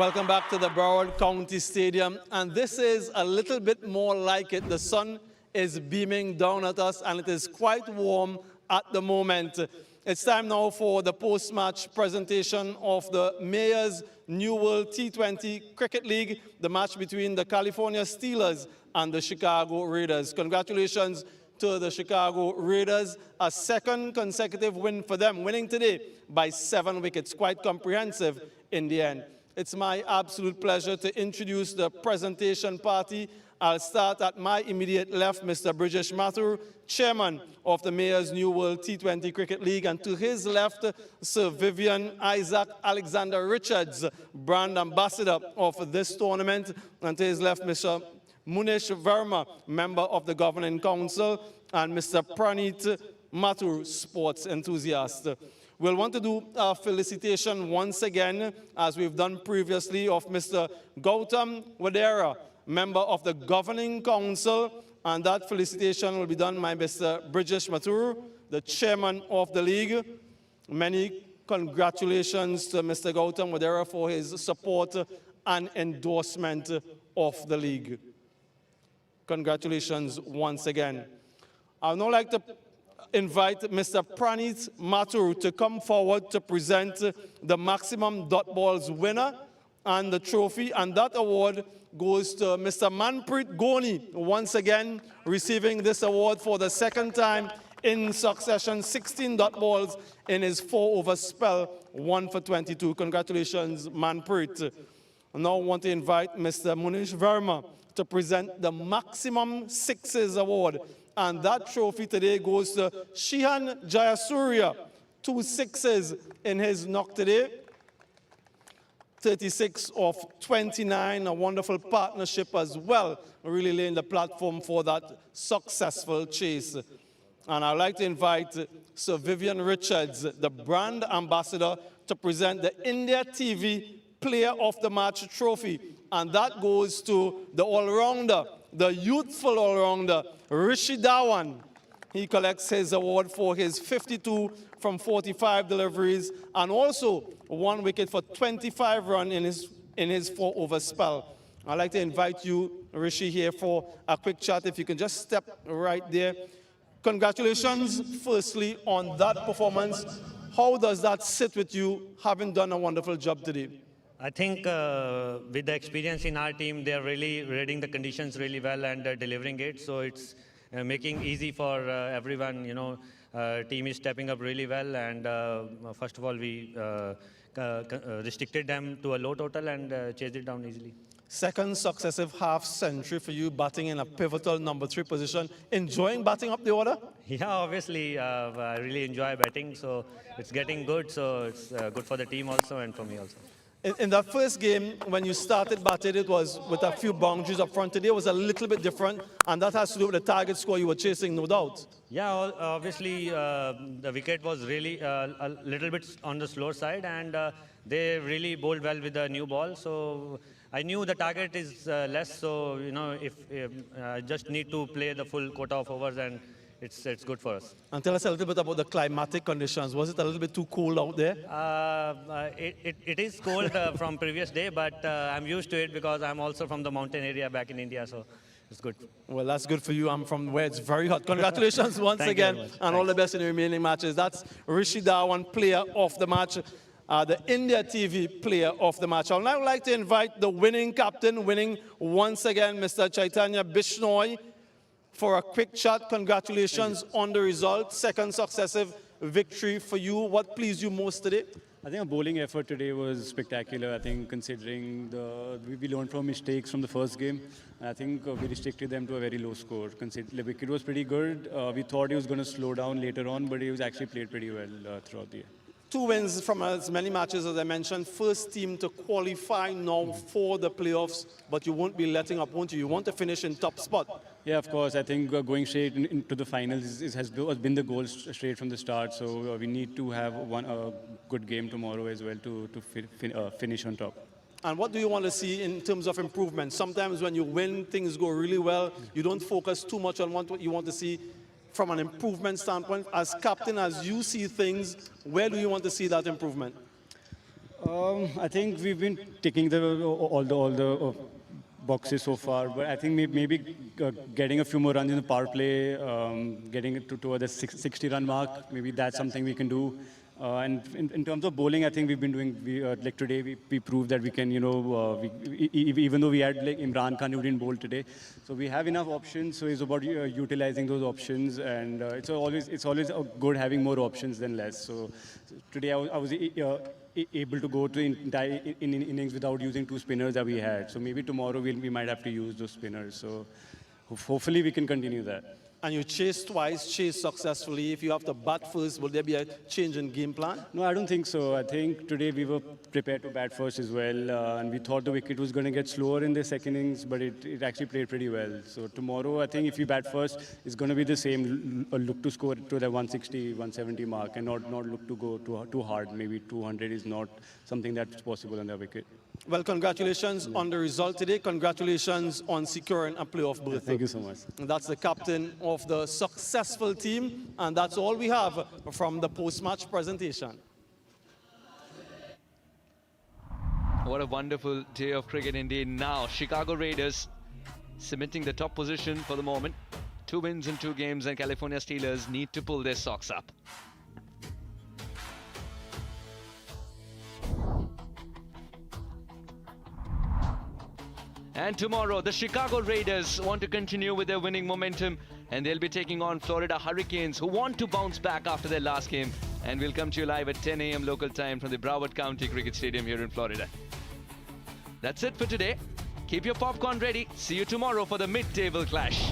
Welcome back to the Broward County Stadium, and this is a little bit more like it. The sun is beaming down at us, and it is quite warm at the moment. It's time now for the post-match presentation of the Mayor's New World T20 Cricket League, the match between the California Steelers and the Chicago Raiders. Congratulations to the Chicago Raiders, a second consecutive win for them, winning today by 7 wickets, quite comprehensive in the end. It's my absolute pleasure to introduce the presentation party. I'll start at my immediate left, Mr. Brijesh Mathur, Chairman of the Mayor's New World T20 Cricket League, and to his left, Sir Vivian Isaac Alexander Richards, Brand Ambassador of this tournament, and to his left, Mr. Munish Verma, Member of the Governing Council, and Mr. Pranit Mathur, Sports Enthusiast. We'll want to do a felicitation once again, as we've done previously, of Mr. Gautam Wadera, Member of the Governing Council, and that felicitation will be done by Mr. Brijesh Mathur, the Chairman of the League. Many congratulations to Mr. Gautam Wadera for his support and endorsement of the League. Congratulations once again. I would now like to invite Mr. Pranit Mathur to come forward to present the maximum dot balls winner and the trophy, and that award goes to Mr. Manpreet Goni, once again receiving this award for the second time in succession, 16 dot balls in his 4-over spell, 1 for 22. Congratulations, Manpreet. I now want to invite Mr. Munish Verma to present the maximum sixes award, and that trophy today goes to Shihan Jayasuriya, 2 sixes in his knock today. 36 of 29, a wonderful partnership as well, really laying the platform for that successful chase. And I'd like to invite Sir Vivian Richards, the brand ambassador, to present the India TV Player of the Match trophy. And that goes to the all-rounder, the youthful all-rounder, Rishi Dhawan. He collects his award for his 52 from 45 deliveries, and also 1 wicket for 25 runs in his 4-over spell. I'd like to invite you, Rishi, here for a quick chat. If you can just step right there. Congratulations, firstly, on that performance. How does that sit with you, having done a wonderful job today? I think with the experience in our team, they are really reading the conditions really well and delivering it. So it's making easy for everyone. You know, team is stepping up really well. And first of all, we restricted them to a low total and chased it down easily. Second successive half century for you, batting in a pivotal number 3 position. Enjoying batting up the order? Yeah, obviously, I really enjoy batting. So it's getting good. So it's good for the team also and for me also. In that first game, when you started batting, it was with a few boundaries up front. Today it was a little bit different, and that has to do with the target score you were chasing, no doubt. Yeah, obviously, the wicket was really a little bit on the slower side, and they really bowled well with the new ball. So I knew the target is less, so, you know, if I just need to play the full quota of overs, and it's good for us. And tell us a little bit about the climatic conditions. Was it a little bit too cold out there? It is cold from previous day, but I'm used to it because I'm also from the mountain area back in India, so it's good. Well, that's good for you. I'm from where it's very hot. Congratulations once again, and all the best in the remaining matches. That's Rishi Dhawan, player of the match, the India TV player of the match. I would now like to invite the winning captain, winning once again, Mr. Chaitanya Bishnoi, for a quick chat. Congratulations on the result. Second successive victory for you. What pleased you most today? I think our bowling effort today was spectacular. I think considering we learned from mistakes from the first game. And I think we restricted them to a very low score. The wicket was pretty good. We thought he was going to slow down later on, but he was actually played pretty well throughout the year. 2 wins from as many matches as I mentioned. First team to qualify now for the playoffs, but you won't be letting up, won't you? You want to finish in top spot. Yeah, of course. I think going straight into the finals has been the goal straight from the start. So we need to have a good game tomorrow as well to finish on top. And what do you want to see in terms of improvement? Sometimes when you win, things go really well. You don't focus too much on what you want to see from an improvement standpoint. As captain, as you see things, where do you want to see that improvement? I think we've been ticking all the boxes so far, but I think maybe getting a few more runs in the power play, getting it toward the 60-run mark, maybe that's something we can do. And in terms of bowling, I think we've been doing, like today, we proved that we can, even though we had like Imran Khan who didn't bowl today, so we have enough options. So it's about utilizing those options, and it's always good having more options than less. So today I was able to go to entire innings without using two spinners that we had. So maybe tomorrow we might have to use those spinners. So hopefully we can continue that. And you chase twice, chase successfully. If you have to bat first, will there be a change in game plan? No, I don't think so. I think today we were prepared to bat first as well, and we thought the wicket was going to get slower in the second innings, but it actually played pretty well. So tomorrow, I think if we bat first, it's going to be the same. Look to score to the 160, 170 mark, and not look to go too hard. Maybe 200 is not something that's possible on the wicket. Well, congratulations on the result today. Congratulations on securing a playoff berth. Thank you so much. And that's the captain of the successful team, and that's all we have from the post-match presentation. What a wonderful day of cricket indeed. Now, Chicago Raiders cementing the top position for the moment. 2 wins in 2 games, and California Steelers need to pull their socks up. And tomorrow, the Chicago Raiders want to continue with their winning momentum, and they'll be taking on Florida Hurricanes, who want to bounce back after their last game. And we'll come to you live at 10 a.m. local time from the Broward County Cricket Stadium here in Florida. That's it for today. Keep your popcorn ready. See you tomorrow for the mid-table clash.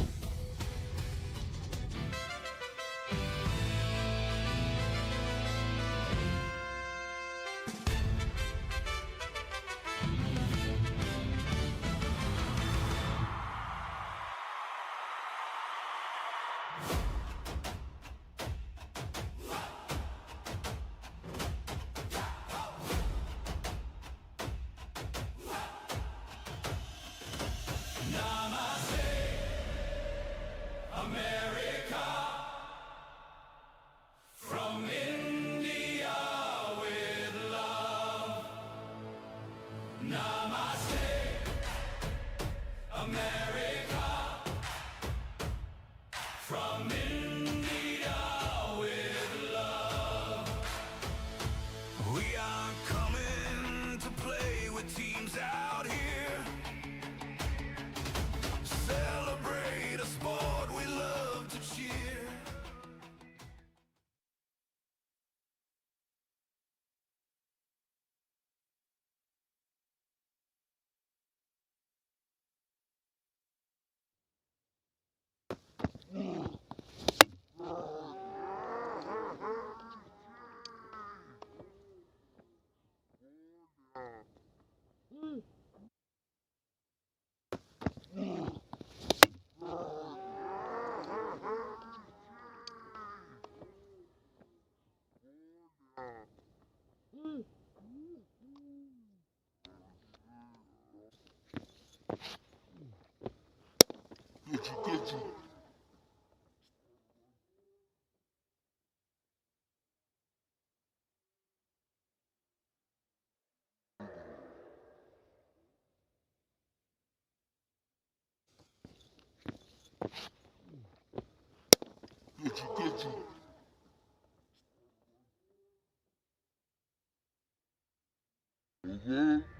Mm-hmm.